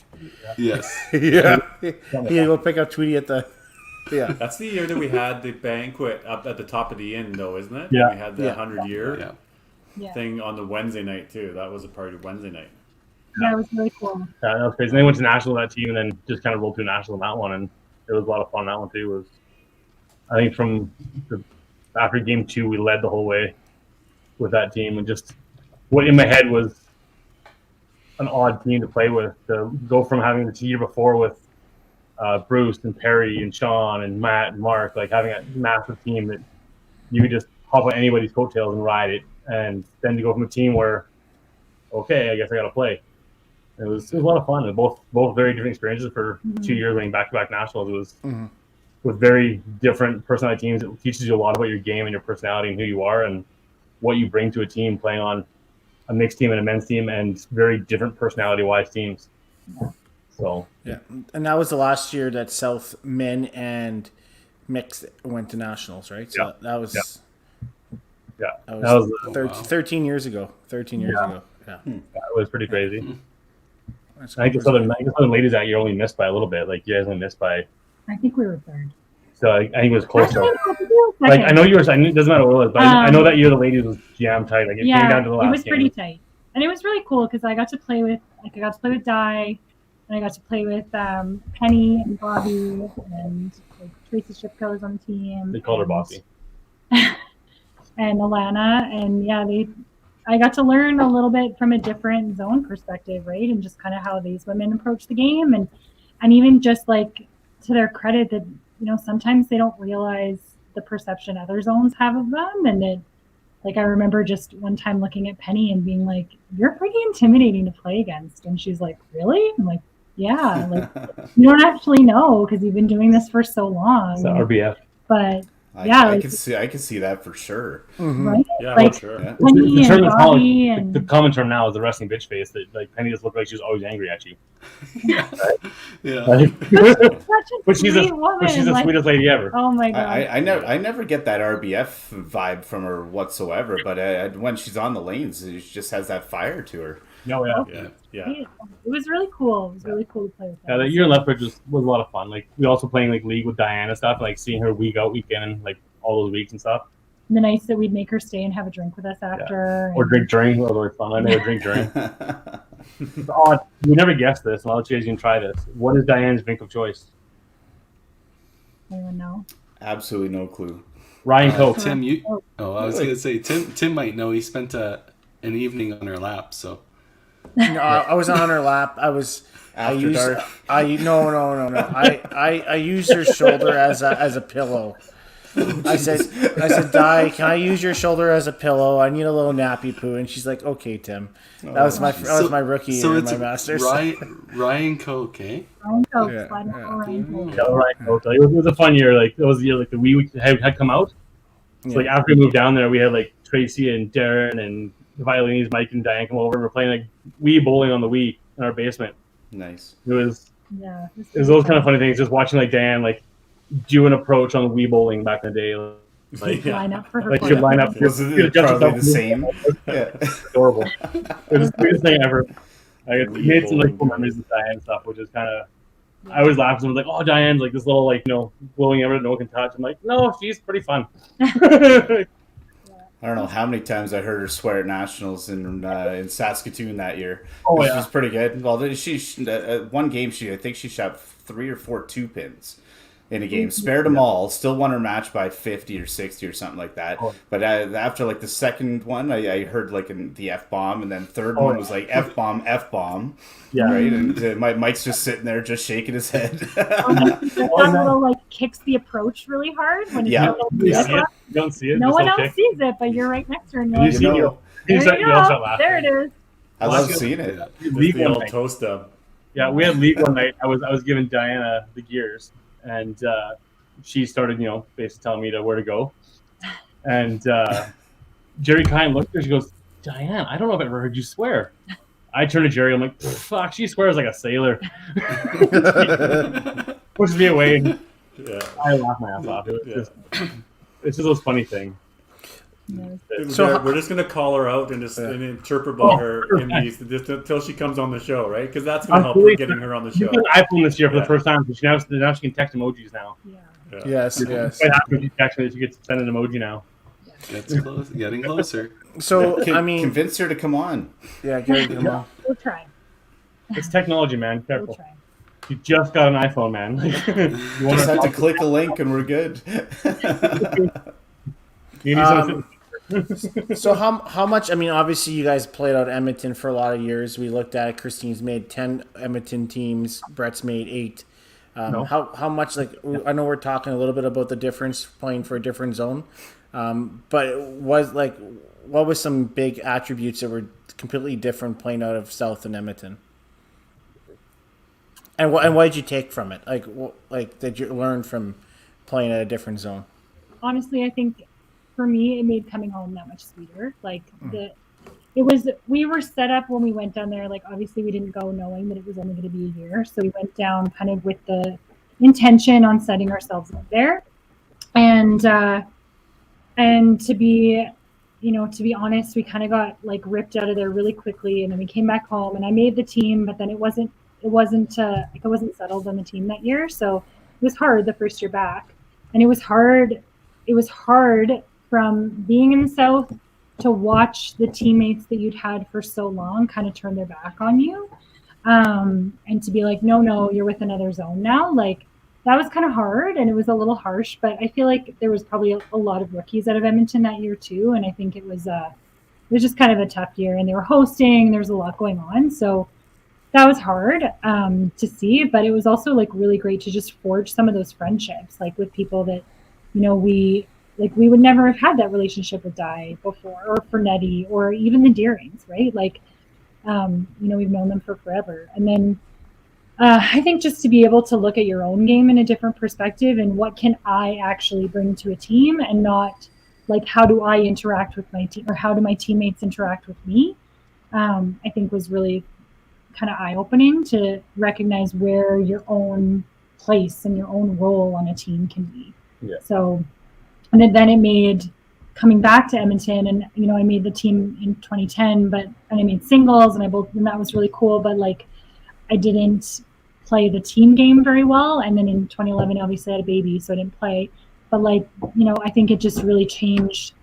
Yes. Yeah. He had to go pick up Tweedy at the. Yeah. That's the year that we had the banquet up at the top of the inn, though, isn't it? Yeah. We had the 100-year Yeah. thing on the Wednesday night too. That was a party Wednesday night. Yeah, it was really cool. Yeah, that was crazy. And they went to national that team, and then just kind of rolled through national on that one, and it was a lot of fun. That one too was. I think after game 2, we led the whole way with that team, and just what in my head was an odd team to play with. To go from having the year before with Bruce and Perry and Sean and Matt and Mark, like having a massive team that you could just hop on anybody's coattails and ride it, and then to go from a team where, okay, I guess I got to play. It was a lot of fun. And both very different experiences for 2 years winning back-to-back nationals. It was with very different personality teams. It teaches you a lot about your game and your personality and who you are and what you bring to a team playing on a mixed team and a men's team and very different personality-wise teams. So yeah, and that was the last year that South men and mixed went to nationals, right? So that was. Yeah, that was 13 years ago. 13 years ago. Yeah, it was pretty crazy. I think the Southern ladies that year only missed by a little bit. Like you guys only missed by. I think we were third. So I think it was close. Like I know you were. It doesn't matter what it was, but I know that year the ladies was jam tight. Like it came down to the last. It was pretty game. tight, and it was really cool because I got to play with Di, and I got to play with Penny and Bobby and like Tracy Shipko was on the team. They called her Bossy. And Alana, and I got to learn a little bit from a different zone perspective, right? And just kind of how these women approach the game, and even just like to their credit that sometimes they don't realize the perception other zones have of them, and it like I remember just one time looking at Penny and being like, "You're pretty intimidating to play against," and she's like, "Really?" I'm like, "Yeah, like you don't actually know because you've been doing this for so long." It's RBF, but. I can see that for sure. Right? Yeah, like, for sure. Yeah. Penny and Bobby and... The common term now is the wrestling bitch face. That like Penny just looked like she was always angry at you. Yeah. But she's the sweetest lady ever. Oh my god! I never get that RBF vibe from her whatsoever. But when she's on the lanes, she just has that fire to her. Oh Yeah. It was really cool. It was really cool to play with her. Yeah, the year in Lethbridge was a lot of fun. Like we also playing like league with Diane and stuff, like seeing her week out, week in, and like all those weeks and stuff. And the nights that we'd make her stay and have a drink with us after. Or drink during. It was really fun. I made her drink during. It's odd. We never guessed this, and I'll let you guys can try this. What is Diane's drink of choice? Anyone know? Absolutely no clue. Ryan Coke. Tim, I was gonna say Tim might know. He spent an evening on her lap, so. No, I wasn't on her lap. I used her shoulder as a pillow. I said, Di, can I use your shoulder as a pillow? I need a little nappy poo. And she's like, okay, Tim. That was my rookie year in my masters. Ryan Coke, eh? Ryan Coke. Ryan Coke. It was a fun year. Like it was the year like the Wii had come out. So like after we moved down there, we had like Tracy and Darren and the violinists, Mike and Diane come over. We're playing like Wii bowling on the Wii in our basement. Nice. It was Yeah. those kind of funny things. Just watching like Diane like do an approach on the Wii bowling back in the day. Like Line up for her. like she'd line up. Was it probably the same? Yeah. Adorable. It was the weirdest thing ever. I made some like bowling. memories with Diane stuff, which is kind of. I always laugh. I was like, "Oh, Diane's like this little like bowling ever that no one can touch." I'm like, "No, she's pretty fun." I don't know how many times I heard her swear at nationals in Saskatoon that year. Oh, Which yeah. was pretty good. Well, one game I think she shot 3 or 4 2-pins in a game. Spared them all. Still won her match by 50 or 60 or something like that. Oh. But after like the second one, I heard like the F bomb, and then third one was like F bomb. Yeah. Right, and Mike's just sitting there, just shaking his head. That little like kicks the approach really hard when Yeah. You see it? You don't see it. no Just one little else kick. sees it, but you're right next to her. And you're You like, see know, you there start you laughing. go. There it is. I love seeing it. League The one old night. toe stub. Yeah, we had league one night. I was giving Diana the gears, and she started, basically telling me where to go. And Jerry kind looked at her. She goes, "Diane, I don't know if I've ever heard you swear." I turned to Jerry. I'm like, "Fuck, she swears like a sailor." Pushes me away, and Yeah. I laugh my ass off. It's just those funny things. So- We're just gonna call her out and just and interpret about her in these just until she comes on the show, right? Because that's gonna help with getting her on the She show. got an iPhone this year for Yeah. the first time, so now she can text emojis now. Yeah. Yeah. Yes, yes. Right after she texts me, she gets to send an emoji now. It's close, getting closer. So I mean, Convince her to come on. yeah, Gary, come on. We'll try. It's technology, man. We'll Careful. try. You just got an iPhone, man. You want Just have to to click a link and we're good. you need something. So how much? I mean, obviously you guys played out Edmonton for a lot of years. We looked at it. Christine's made 10 Edmonton teams. Brett's made 8. No. How much? Like I know we're talking a little bit about the difference playing for a different zone, but what was some big attributes that were completely different playing out of South and Edmonton? And what did you take from it? Like did you learn from playing at a different zone? Honestly, I think for me, it made coming home that much sweeter. We were set up when we went down there. Like, obviously, we didn't go knowing that it was only going to be a year. So we went down kind of with the intention on setting ourselves up there. And to be honest, we kind of got like ripped out of there really quickly. And then we came back home and I made the team, but then I wasn't settled on the team that year. So it was hard the first year back. And it was hard from being in the South to watch the teammates that you'd had for so long kind of turn their back on you. And to be like, no, you're with another zone now. Like, that was kind of hard and it was a little harsh, but I feel like there was probably a lot of rookies out of Edmonton that year too. And I think it was just kind of a tough year and they were hosting, there was a lot going on. So that was hard to see, but it was also like really great to just forge some of those friendships, like with people that, we would never have had that relationship with Di before, or for Nettie, or even the Deerings, right? Like, we've known them for forever. And then I think just to be able to look at your own game in a different perspective and what can I actually bring to a team and not like, how do I interact with my team or how do my teammates interact with me? I think was really kind of eye-opening to recognize where your own place and your own role on a team can be. Yeah. So, and then it made coming back to Edmonton, and I made the team in 2010, and I made singles, and that was really cool. But like, I didn't play the team game very well, and then in 2011, obviously I had a baby, so I didn't play. But like, I think it just really changed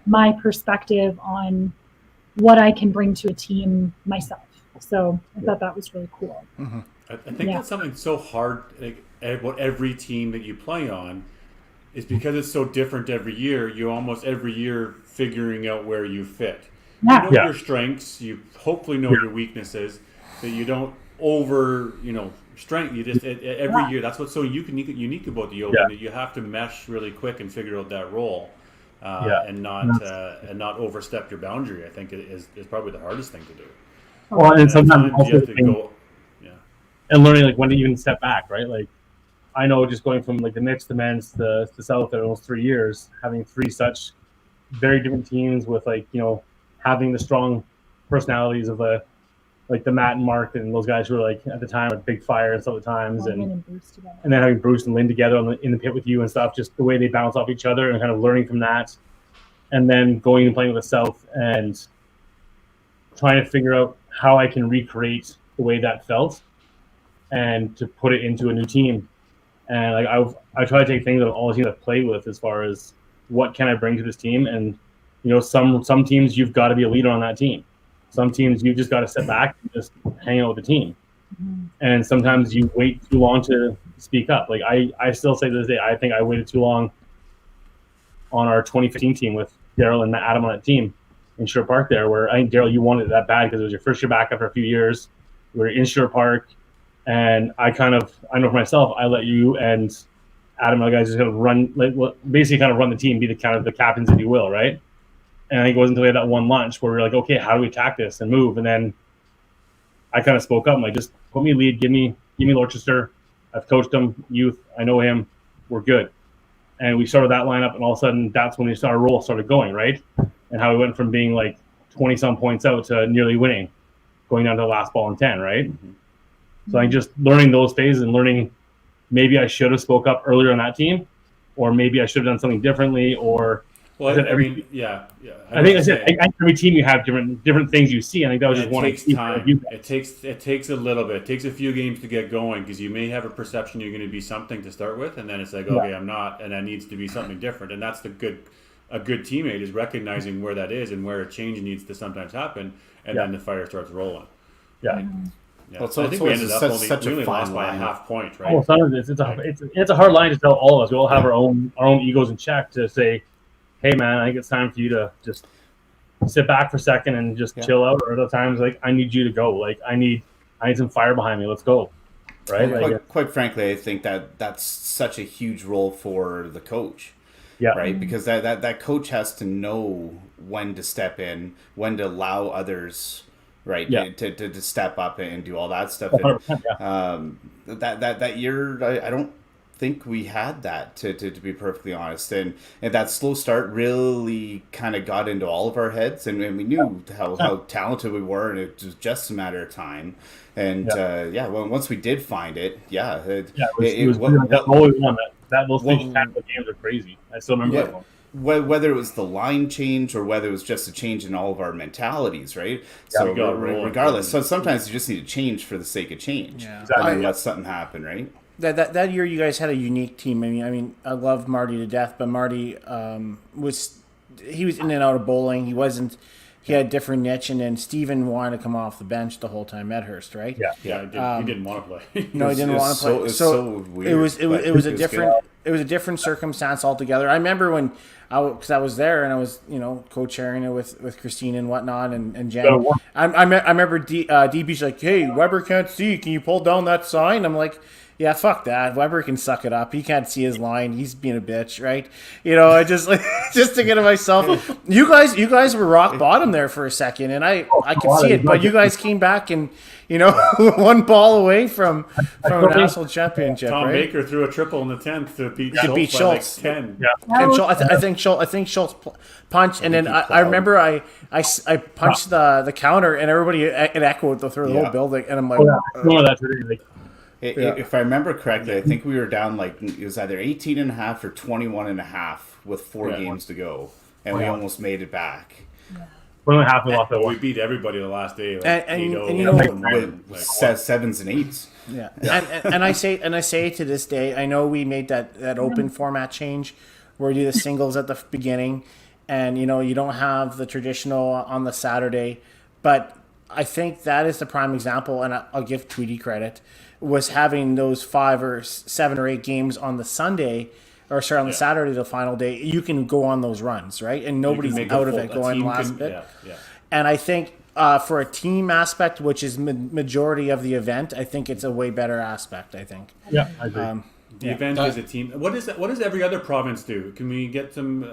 my perspective on what I can bring to a team myself. So I thought that was really cool. Mm-hmm. I think that's something so hard about every team that you play on is because it's so different every year. You almost every year figuring out where you fit. Yeah. You know your strengths. You hopefully know your weaknesses. That you don't strength. You just every year. That's what's so unique about the Open. That you have to mesh really quick and figure out that role, and not overstep your boundary. I think it is probably the hardest thing to do. Well, and sometimes you have to go. and learning like when to even step back, right? Like I know just going from like the mixed, the men's, the South in almost 3 years, having three such very different teams with like, having the strong personalities of like the Matt and Mark and those guys who were like at the time with Big Fire and stuff at times, Wren and and Bruce together. then having Bruce and Lynn together in the pit with you and stuff, just the way they bounce off each other and kind of learning from that, and then going and playing with the South and trying to figure out how I can recreate the way that felt and to put it into a new team. And like I try to take things that all the teams I've played with as far as what can I bring to this team, and some teams you've got to be a leader on that team. Some teams you just got to sit back and just hang out with the team. And sometimes you wait too long to speak up. Like I still say to this day, I think I waited too long on our 2015 team with Daryl and Adam on that team in Sherwood Park there, where I think, Daryl, you wanted it that bad because it was your first year back after a few years. We were in Sherwood Park, and I know for myself, I let you and Adam and the guys just kind of run the team, be the kind of the captains, if you will, right? And I think it wasn't until we had that one lunch where we were like, okay, how do we attack this and move? And then I kind of spoke up. I'm like, just put me lead, give me Lorchester. I've coached him, youth. I know him. We're good. And we started that lineup, and all of a sudden, that's when our roll started going, right? And how we went from being like 20-some points out to nearly winning, going down to the last ball in 10, right? So I just learning those phases and learning maybe I should have spoke up earlier on that team, or maybe I should have done something differently, or Well, I think I said every team you have different things you see. I think that was just one. It takes time. It takes a little bit. It takes a few games to get going because you may have a perception you're going to be something to start with, and then it's like, okay, I'm not, and that needs to be something different. And that's a good teammate is recognizing where that is and where a change needs to sometimes happen, and then the fire starts rolling. Yeah. Yeah. Well, so I think we ended up such only a fine lost by a line. half point, right? Well, sometimes it's a hard line to tell all of us. We all have our own egos in check to say, hey man, I think it's time for you to just sit back for a second and just chill out. Or other times, like, I need you to go. Like, I need some fire behind me. Let's go. Right? Like, quite frankly, I think that's such a huge role for the coach. Yeah. Right? Because that coach has to know when to step in, when to allow others, right, to step up and do all that stuff. And, that year, I don't think we had that, to be perfectly honest, and that slow start really kind of got into all of our heads, and we knew how talented we were, and it was just a matter of time. And well, once we did find it, it was always one that those games are crazy. I still remember that one. Whether it was the line change or whether it was just a change in all of our mentalities, right? So regardless, so sometimes you just need to change for the sake of change, and then let something happen, right? That year you guys had a unique team. I mean, I loved Marty to death, but Marty was in and out of bowling. He had a different niche, and then Steven wanted to come off the bench the whole time, Medhurst, right? Yeah. He didn't want to play. No, he didn't want to play. So weird, it was a different circumstance altogether. I remember when because I was there and I was co-chairing it with Christine and whatnot and Jen. I remember DB's like, hey, Weber can't see. Can you pull down that sign? I'm like, yeah, fuck that. Weber can suck it up. He can't see his line. He's being a bitch, right? I just just thinking to myself, you guys were rock bottom there for a second, and I could see it, but you guys came back and one ball away from a national championship. Tom right? Baker threw a triple in the 10th to beat Schultz by like 10. Yeah, and I think Schultz punched, and then I remember I punched the counter, and everybody it echoed through the whole building, and I'm like, If I remember correctly, I think we were down like it was either 18 and a half or 21 and a half with 4 games to go, and we almost made it back. We're only halfway off that one. We beat everybody the last day, like and sevens and eights. Yeah, and I say to this day, I know we made that open format change where you do the singles at the beginning, and you don't have the traditional on the Saturday, but I think that is the prime example, and I'll give Tweedy credit, was having those 5 or 7 or 8 games on the Sunday, or sorry, on the Saturday, the final day. You can go on those runs, right? And nobody's out of it going last bit. And I think for a team aspect, which is majority of the event, I think it's a way better aspect, I think. Yeah, I agree. The event is a team. What does every other province do? Can we get some...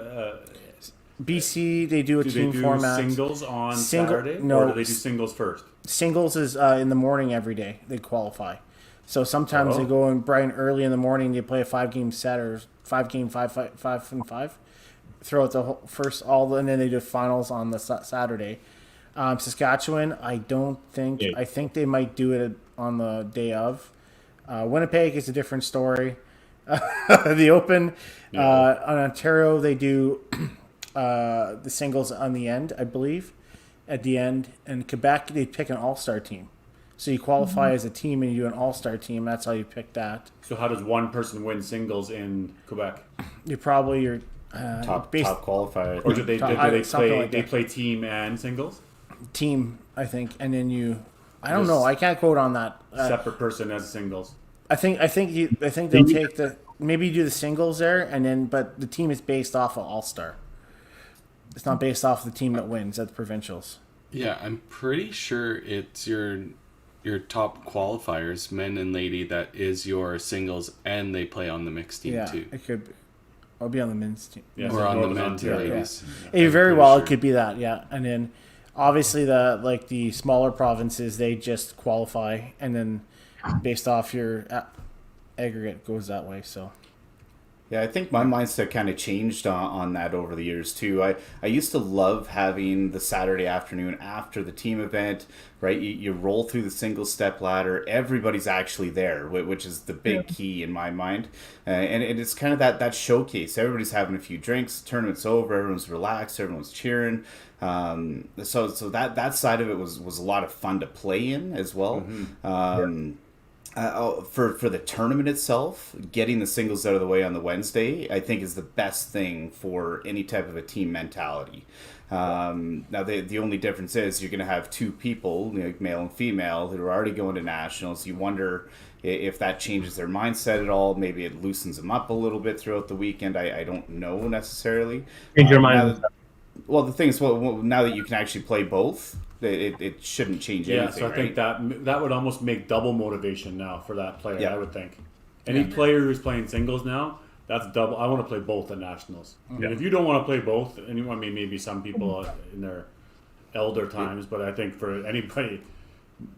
BC, they do a team format. Singles on Saturday? No. Or do they do singles first? Singles is in the morning every day. They qualify. So sometimes they go in bright and early in the morning. They play a 5-game set or 5-game 5 throughout the whole and then they do finals on the Saturday. Saskatchewan, I don't think. Yeah. I think they might do it on the day of. Winnipeg is a different story. The Open on Ontario, they do the singles on the end, I believe, at the end. And Quebec, they pick an all-star team. So you qualify as a team and you do an all-star team. That's how you pick that. So how does one person win singles in Quebec? You probably your Top qualifier. Or do they play team and singles? team, I think, and then I don't know. I can't quote on that. Separate person as singles. I think they'll take maybe you do the singles there, and then but the team is based off of all-star. It's not based off the team that wins at the provincials. Yeah, I'm pretty sure it's your top qualifiers, men and lady, that is your singles, and they play on the mixed team too. It could be. I'll be on the men's team. Yeah, Or on the men's or ladies. Yeah. Very well, it could be that, yeah. And then obviously the smaller provinces, they just qualify, and then based off your aggregate goes that way. So yeah, I think my mindset kind of changed on that over the years too. I used to love having the Saturday afternoon after the team event, right? You roll through the single step ladder. Everybody's actually there, which is the big key in my mind. And it's kind of that showcase. Everybody's having a few drinks, tournament's over, everyone's relaxed, everyone's cheering. So that side of it was a lot of fun to play in as well. For the tournament itself, getting the singles out of the way on the Wednesday, I think is the best thing for any type of a team mentality. Now, the only difference is you're going to have two people, like male and female, who are already going to nationals. You wonder if that changes their mindset at all. Maybe it loosens them up a little bit throughout the weekend. I don't know necessarily. Change your mind. Well, the thing is, now that you can actually play both, it shouldn't change anything. Yeah, so I think that would almost make double motivation now for that player. Yeah. I would think. Any player who's playing singles now, that's double. I want to play both at nationals. Yeah. If you don't want to play both, maybe some people in their elder times, but I think for anybody,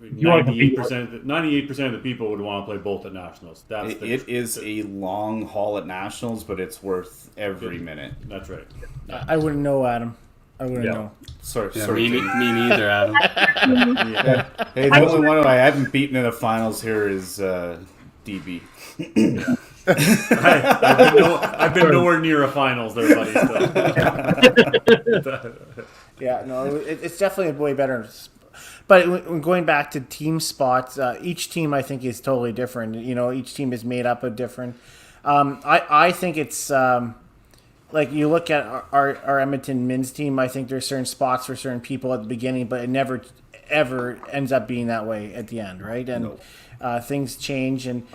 98% of the people would want to play both at nationals. It is a long haul at nationals, but it's worth every minute. That's right. I wouldn't know, Adam. I wouldn't know. Sorry, Me neither, Adam. Hey, the only one I haven't beaten in the finals here is DB. I've been nowhere near a finals there, buddy. Still. Yeah, no, it's definitely way better. But going back to team spots, each team I think is totally different. Each team is made up of different. I think it's like you look at our Edmonton men's team. I think there's certain spots for certain people at the beginning, but it never ever ends up being that way at the end, right? And things change, and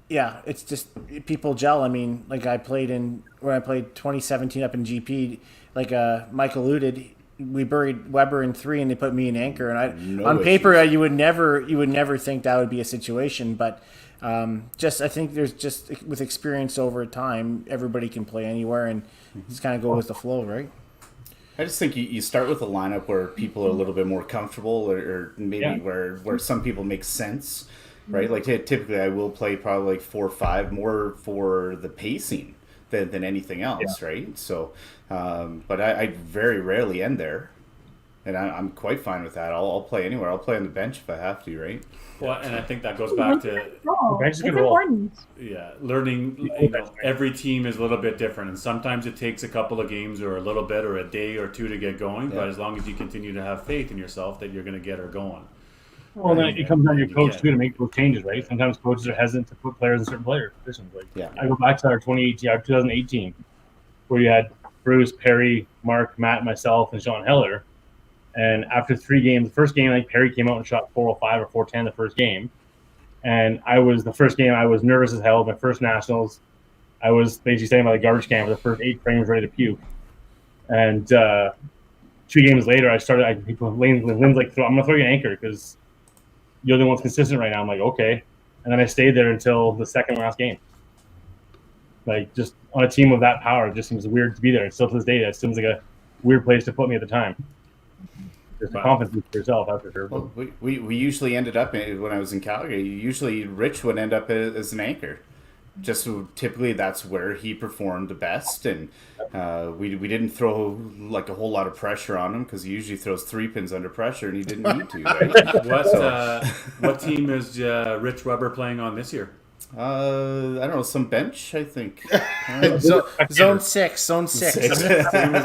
it's just people gel. I mean, like when I played 2017 up in GP, like Mike alluded. We buried Weber in 3, and they put me in anchor. And on paper, you would never think that would be a situation. But I think there's just with experience over time, everybody can play anywhere, and just kind of go with the flow, right? I just think you start with a lineup where people are a little bit more comfortable, or maybe where some people make sense, right? Like typically, I will play probably like 4 or 5 more for the pacing than anything else, right? So, but I very rarely end there, and I'm quite fine with that. I'll play anywhere. I'll play on the bench if I have to, right? Well, and I think that goes back to It's important. learning. Every team is a little bit different, and sometimes it takes a couple of games or a little bit or a day or two to get going. But as long as you continue to have faith in yourself that you're going to get her going. Well, then it comes down to your coach too to make those changes, right? Sometimes coaches are hesitant to put players in certain positions. I go back to our 2018, where you had Bruce, Perry, Mark, Matt, myself, and Sean Heller. And after 3 games, the first game, Perry came out and shot 405 or 410 the first game. And I was nervous as hell. My first nationals, I was basically staying by the garbage can for the first 8 frames, ready to puke. And 2 games later, Lynn's like, I'm going to throw you an anchor because you're the one that's consistent right now. I'm like, okay. And then I stayed there until the second last game. Like, just on a team of that power, it just seems weird to be there. And still to this day, that seems like a weird place to put me at the time. Just confidence for yourself, that's for sure. Well, we usually ended up when I was in Calgary. Usually, Rich would end up as an anchor. Just so typically, that's where he performed the best, and we didn't throw like a whole lot of pressure on him because he usually throws 3 pins under pressure, and he didn't need to. Right? What team is Rich Weber playing on this year? I don't know, some bench, I think. Zone 6. Same as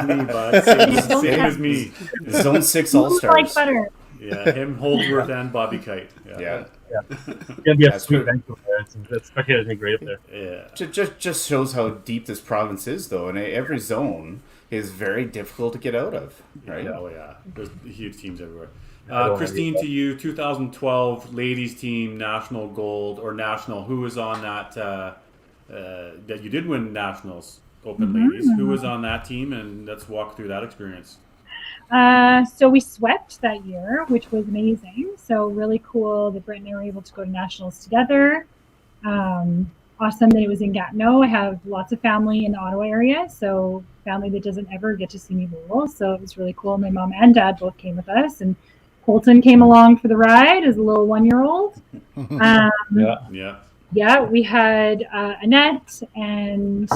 me, bud. Same as me. Zone 6 Like All-Stars. butter. Yeah, him, Holdsworth, and Bobby Kite. Yeah. It's gonna be a That's sweet true. bank up there. It's spectators be great up there. Yeah. Just shows how deep this province is, though, and every zone is very difficult to get out of, right? Oh, yeah. There's huge teams everywhere. don't Christine, to you, 2012 ladies team, national gold, or national, who was on that, that you did win nationals, open ladies? Who was on that team? And let's walk through that experience. So we swept that year, which was amazing. So really cool that Brent and I were able to go to nationals together. Awesome that it was in Gatineau. I have lots of family in the Ottawa area, so family that doesn't ever get to see me bowl. So it was really cool. My mom and dad both came with us, and Colton came along for the ride as a little 1-year-old. Yeah, we had Annette and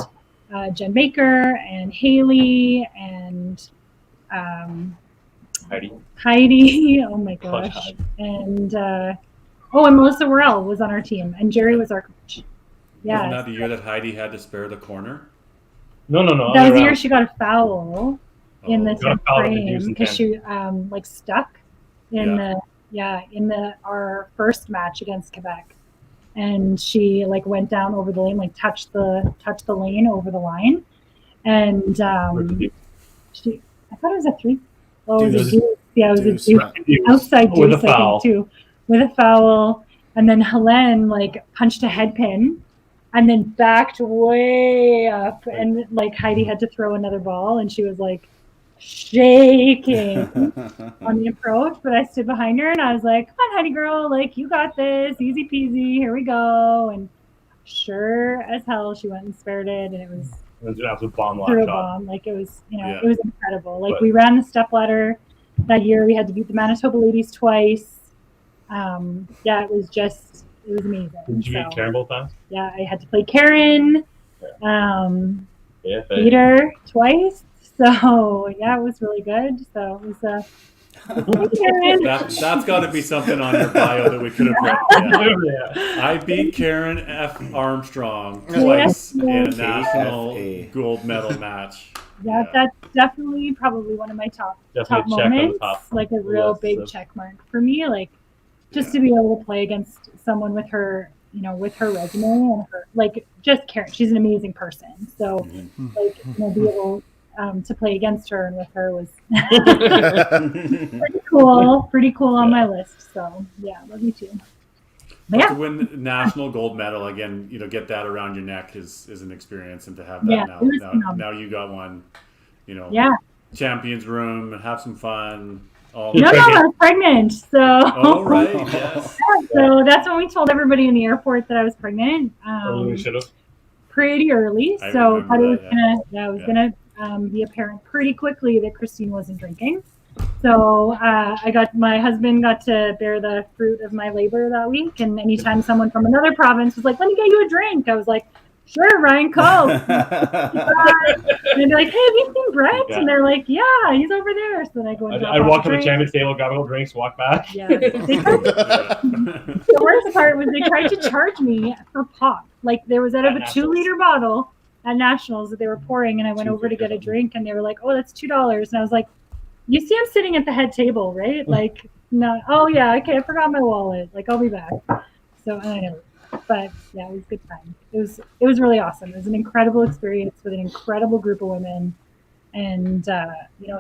Jen Baker and Haley and Heidi. Oh my gosh. And and Melissa Worrell was on our team, and Jerry was our coach. Yeah. Wasn't that the year that Heidi had to spare the corner? No. That was the year she got a foul in the got a foul in the frame juice because she like stuck in our first match against Quebec, and she like went down over the lane, like touched the lane over the line, and she. I thought it was a 3. Oh, it was a deuce. Yeah, it was a deuce. Outside deuce, with a foul. I think, too. With a foul. And then Helene, like, punched a head pin and then backed way up. And, like, Heidi had to throw another ball. And she was, like, shaking on the approach. But I stood behind her and I was like, come on, Heidi girl. Like, you got this. Easy peasy. Here we go. And sure as hell, she went and spared it. And it was... It was an absolute bomb through a shot. bomb. Like, it was, it was incredible. Like, we ran the step ladder that year. We had to beat the Manitoba ladies twice. It was amazing. Did you beat Karen both times? Yeah, I had to play Karen. Beat her twice. So, yeah, it was really good. So, it was That's got to be something on your bio that we could have put. Yeah. I beat Karen F. Armstrong twice in a national gold medal match. Yeah, that's definitely probably one of my top moments. Like a real big check mark for me. Like just to be able to play against someone with her, with her resume and her, like just Karen. She's an amazing person. So be able to play against her and with her was pretty cool on my list. So yeah, love me too. But to win the national gold medal again, get that around your neck is an experience, and to have that now you got one, champions room, have some fun. No, I was pregnant. So oh right, yes. So that's when we told everybody in the airport that I was pregnant. Pretty early. So I was gonna be apparent pretty quickly that Christine wasn't drinking. So my husband got to bear the fruit of my labor that week. And anytime someone from another province was like, let me get you a drink, I was like, sure, Ryan, call. And they'd be like, hey, have you seen Brett? Yeah. And they're like, yeah, he's over there. So then I go and I'd walk to the champions table, grab a couple drinks, walk back. Yeah. The worst part was they tried to charge me for pop. Like there was out of a 2-liter bottle at Nationals that they were pouring, and I went over to get a drink, and they were like, oh, that's $2. And I was like, you see I'm sitting at the head table, right? Like, no, oh yeah, okay, I forgot my wallet. Like, I'll be back. So, I know. But yeah, it was a good time. It was really awesome. It was an incredible experience with an incredible group of women, and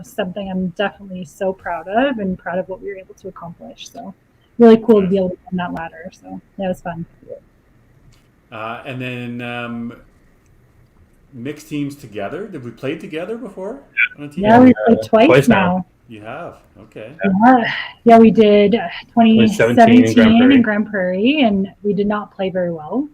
something I'm definitely so proud of, and proud of what we were able to accomplish. So really cool to be able to climb that ladder. So that was fun. And then mixed teams together. Did we play together before on a team? Yeah, we played twice now. You have? Okay. Yeah, we did 2017 in Grand Prairie, and we did not play very well.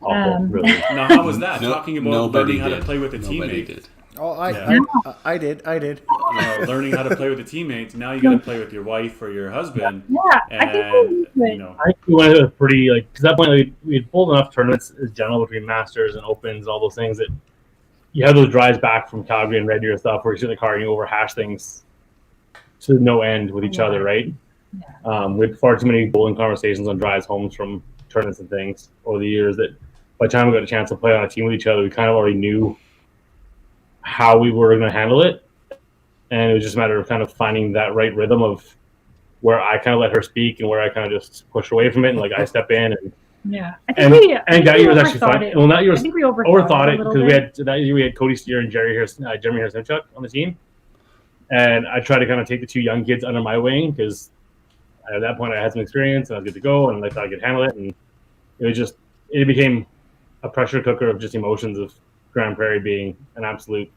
Awful, really. Now, how was that? Talking about learning how to play with a teammate. Did. Oh, Yeah. I did. Learning how to play with the teammates. Now you got to play with your wife or your husband. Yeah, I think we And, I think we went a pretty because at that point we had pulled enough tournaments as general between Masters and Opens, all those things that you have those drives back from Calgary and Red Deer stuff where you sit in the car and you overhash things to no end with each other, right? We had far too many golden conversations on drives home from tournaments and things over the years that by the time we got a chance to play on a team with each other, we kind of already knew how we were going to handle it. And it was just a matter of kind of finding that right rhythm of where I kind of let her speak and where I kind of just push away from it. And like I step in and I think that year was actually fun. it. Well, that year I was think we overthought it because we had that year we had Cody Steer and Jeremy Harris-Nimchuk on the team, and I tried to kind of take the two young kids under my wing because at that point I had some experience and I was good to go and I thought I could handle it, and it became a pressure cooker of just emotions of Grand Prairie being an absolute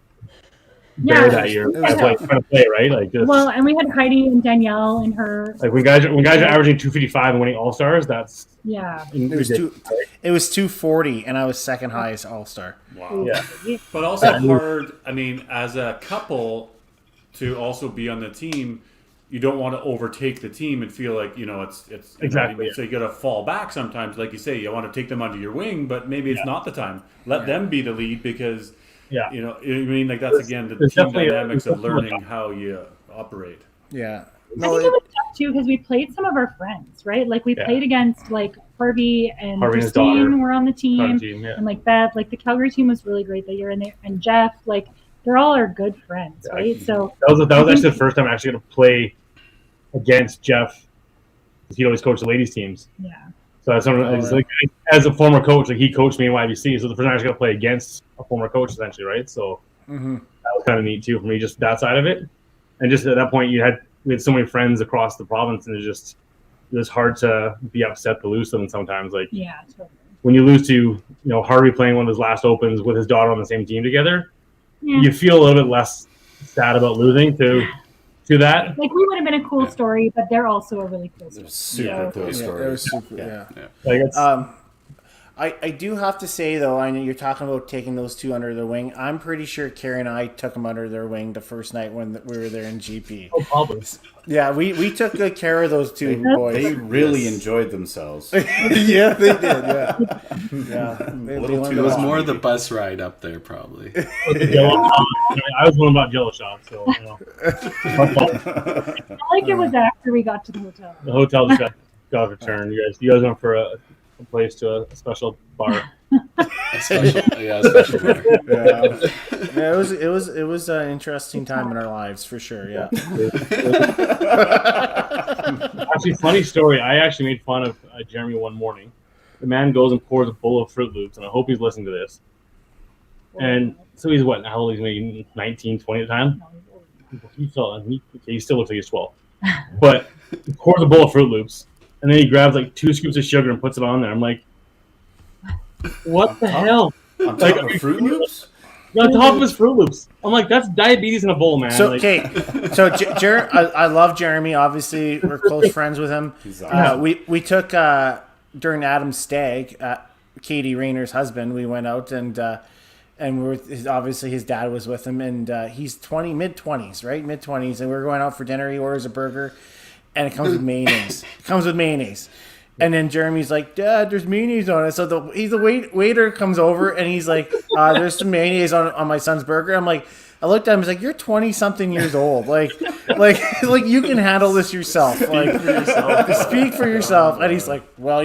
bear that year. Trying to play right, like just, well, and we had Heidi and Danielle and her. like when guys are averaging 255 and winning All Stars, that's It was 240, and I was second highest All-Star. wow. Yeah. But also hard, I mean, as a couple to also be on the team, you don't want to overtake the team and feel like, it's Exactly. So you got to fall back sometimes. Like you say, you want to take them under your wing, but maybe it's not the time. Let them be the lead because, I mean, like that's again the team dynamics of learning how you operate. Yeah. I think it was tough too because we played some of our friends, right? Like we played against like Harvey and Christine were on the team, and like Beth. Like the Calgary team was really great that year, and Jeff. Like they're all our good friends, right? So that was actually the first time I'm actually going to play against Jeff. He'd always coach the ladies teams. Yeah. So that's like, as a former coach, like he coached me in YBC. So the first time I was going to play against a former coach, essentially, right? So that was kind of neat too for me, just that side of it. And just at that point, we had so many friends across the province, and it was hard to be upset to lose them sometimes. Like totally. When you lose to Harvey playing one of his last Opens with his daughter on the same team together, you feel a little bit less sad about losing to that. Like we would have been a cool story, but they're also a really cool story. Super cool story. It was super. Like it's, I do have to say, though, I know you're talking about taking those two under their wing. I'm pretty sure Carrie and I took them under their wing the first night when we were there in GP. no problems. Yeah, we took good care of those two boys. They really enjoyed themselves. Yeah, they did. Yeah. It was more the bus ride up there, probably. I was one about Jello shots, so I like it was after we got to the hotel. the hotel just got returned. You guys went for a place to a special bar. A special bar. Yeah, it was an interesting time in our lives for sure. Yeah. Actually, funny story. I actually made fun of Jeremy one morning. The man goes and pours a bowl of Fruit Loops, and I hope he's listening to this. And so he's what? How old? He's maybe 19, 20 at the time. He still looks like he's 12. But he pours a bowl of Fruit Loops, and then he grabs like 2 scoops of sugar and puts it on there. I'm like, what the hell? On top of Fruit Loops? On top of his Fruit Loops. I'm like, that's diabetes in a bowl, man. So like, I love Jeremy. Obviously, we're close friends with him. He's awesome. We took during Adam's stag, Katie Rayner's husband. We went out and we were obviously his dad was with him, and he's mid 20s, right? Mid 20s, and we were going out for dinner. He orders a burger, and it comes with mayonnaise. And then Jeremy's like, Dad, there's mayonnaise on it. So the waiter comes over and he's like, there's some mayonnaise on my son's burger. I'm like, I looked at him. I was like, you're 20-something years old. Like you can handle this yourself. Like, speak for yourself. And he's like, well,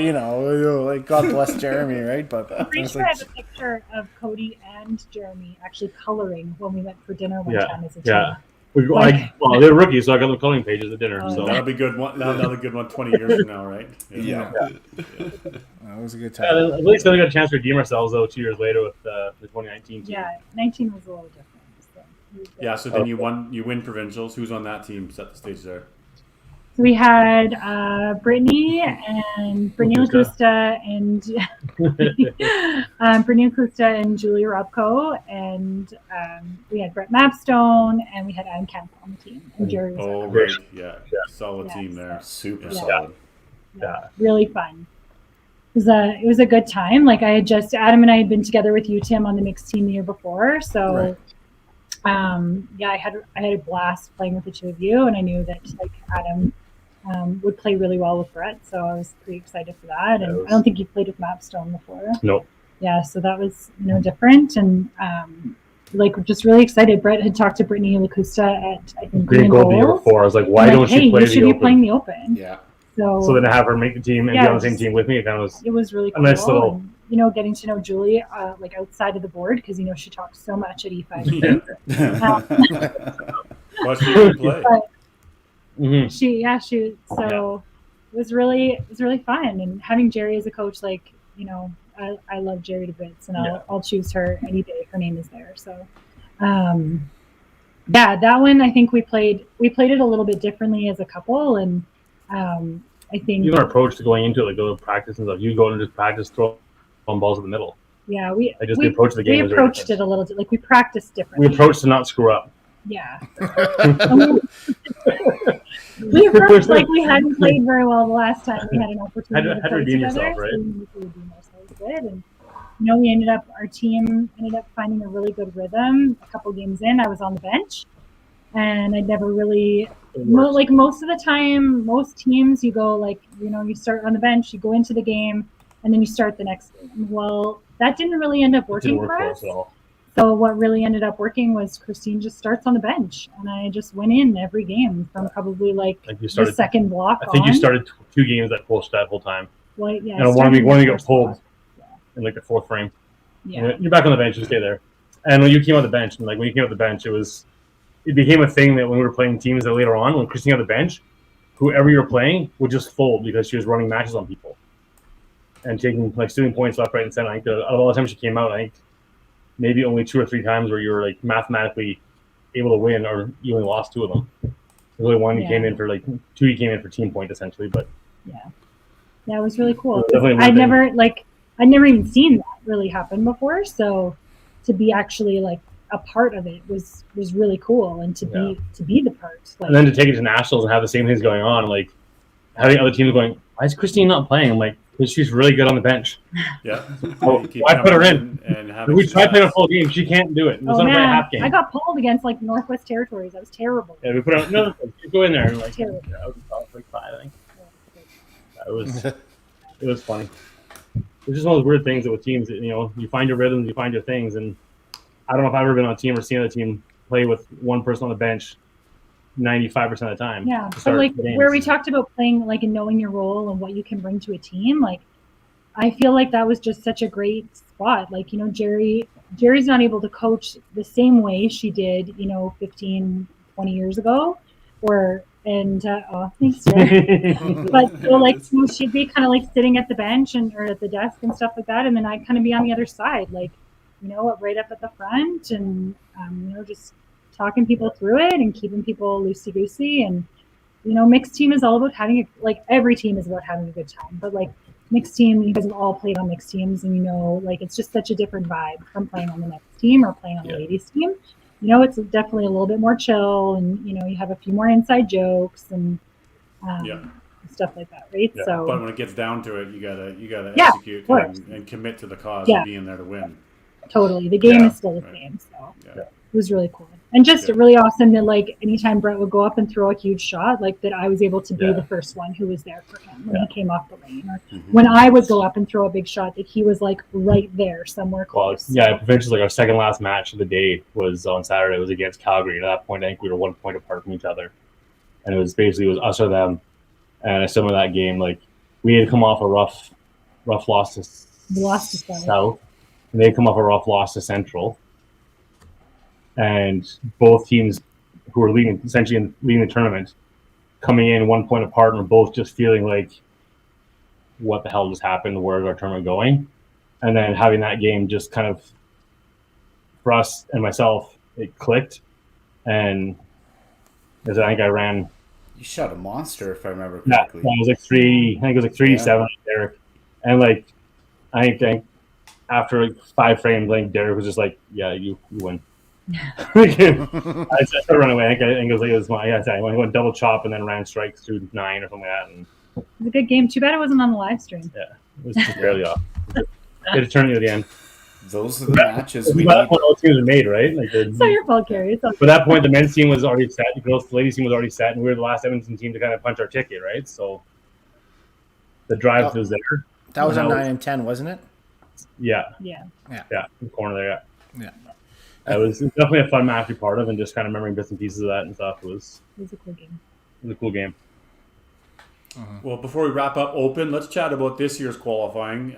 like God bless Jeremy, right? But I'm pretty sure I have a picture of Cody and Jeremy actually coloring when we went for dinner one time as a team. Yeah. They're rookies, so I got the coloring pages at dinner. So That'll be good. Another good one 20 years from now, right? Yeah. That was a good time. at least we got a chance to redeem ourselves, though, 2 years later with the 2019 team. Yeah, 19 was a little different. So So then you win provincials. Who's on that team? Set the stage there. So we had Brittany Lacusta and Brittany Lacusta and Julia Robko, and we had Brett Mapstone, and we had Adam Kemp on the team, and Jerry was Oh, right. Yeah. Solid team there. Super Yeah. solid. Yeah. really fun. It was a good time. Like Adam and I had been together with you, Tim, on the mixed team the year before, so yeah, I had a blast playing with the two of you, and I knew that like Adam would play really well with Brett, so I was pretty excited for that. Yeah, And I don't think you played with Mapstone before. No. Yeah, so that was different, and like just really excited. Brett had talked to Brittany Lacusta at I think Green Gold the year before. I was like, why like, don't hey, you play you the should Open? be playing the Open. Yeah. So then to have her make the team and be on the same team with me, it kind of was really cool. a nice little. And, getting to know Julie like outside of the board because she talks so much at E5. Watch you play. Mm-hmm. She so it was really fun, and having Jerry as a coach, like I love Jerry to bits, and I'll choose her any day. Her name is there, so that one I think we played it a little bit differently as a couple, and I think our approach to going into it, like go to practice and stuff. You go and just practice throwing balls in the middle. Yeah, the approach of the game. We approached it a little bit like we practiced differently. We approached to not screw up. Yeah. We approached like we hadn't played very well the last time we had an opportunity to play together. Yourself, right? So we needed to redeem ourselves good, and our team ended up finding a really good rhythm. A couple games in, I was on the bench, and I'd never really like most of the time. Most teams, you go like you start on the bench, you go into the game, and then you start the next game. Well, that didn't really end up working for us. At all. So what really ended up working was Christine just starts on the bench, and I just went in every game from probably like the second block. I think you started 2 games at full that whole time. Well, yeah. And one of you got pulled in like the 4th frame. Yeah. You're back on the bench. You stay there. And when you came on the bench, and like when you came on the bench, it became a thing that when we were playing teams that later on, when Christine on the bench, whoever you were playing would just fold because she was running matches on people and stealing points left, right, and center. I think out of all the times she came out, I think maybe only 2 or 3 times where you were like mathematically able to win, or you only lost 2 of them. There's only one you came in for 2. You came in for team point essentially, but it was really cool. I'd never even seen that really happen before. So to be actually like a part of it was really cool, and to be the part. Like, and then to take it to nationals and have the same things going on, like having other teams going, why is Christine not playing? I'm like, because she's really good on the bench. Yeah. Why put her in? And we tried playing a full game. She can't do it. Oh, man. A half game. I got pulled against like Northwest Territories. I was terrible. Yeah, we put out go in there. And, like, terrible. I was like 5, I think. It was funny. It's just one of those weird things that with teams, you find your rhythms, you find your things, and I don't know if I've ever been on a team or seen a team play with one person on the bench 95% of the time. Yeah, but like where we talked about playing like and knowing your role and what you can bring to a team, like I feel like that was just such a great spot. Like, Jerry's not able to coach the same way she did, 15, 20 years ago, thanks, Jerry. But she'd be kind of like sitting at the bench or at the desk and stuff like that, and then I'd kind of be on the other side, like, right up at the front, and just talking people through it and keeping people loosey-goosey. And mixed team is all about having every team is about having a good time, but like mixed team, you guys have all played on mixed teams, and it's just such a different vibe from playing on the next team or playing on the ladies team. It's definitely a little bit more chill, and you have a few more inside jokes and stuff like that, right? Yeah. So, but when it gets down to it, you gotta execute and commit to the cause of being there to win. Totally, the game is still the same. So it was really cool, and just really awesome that like anytime Brett would go up and throw a huge shot, like that I was able to be the first one who was there for him when he came off the lane, or when I would go up and throw a big shot, that he was like right there somewhere close. Well, provincially, like our second last match of the day was on Saturday. It was against Calgary. At that point, I think we were 1 point apart from each other, and it was us or them. And I still remember that game. Like we had come off a rough loss to South. And they come off a rough loss to Central, and both teams who were leading the tournament coming in 1 point apart, and we're both just feeling like, what the hell just happened? Where's our tournament going? And then having that game just kind of, for us and myself, it clicked, and I think I ran. You shot a monster, if I remember correctly. Yeah, it was like 3. I think it was like 3-7 Derek, and like I think. After 5 frames, like Derek was just like, "Yeah, you win." I tried to run away. I think it was my. I went double chop and then ran strikes through 9 or something like that. And it was a good game. Too bad it wasn't on the live stream. Yeah, it was just barely off. They had to turn you at the end. those are the matches we By that need. point, all teams are made, right? Like It's not your fault, Carrie. It's not by that point, the men's team was already set. The ladies team was already set, and we were the last Edmonton team to kind of punch our ticket, right? So the drive was there. That was on Now- 9 and 10, wasn't it? Yeah, yeah. in the corner there. Yeah. It was definitely a fun match to be part of, and just kind of remembering bits and pieces of that and stuff was It was a cool game. a cool game. Well, before we wrap up Open, let's chat about this year's qualifying.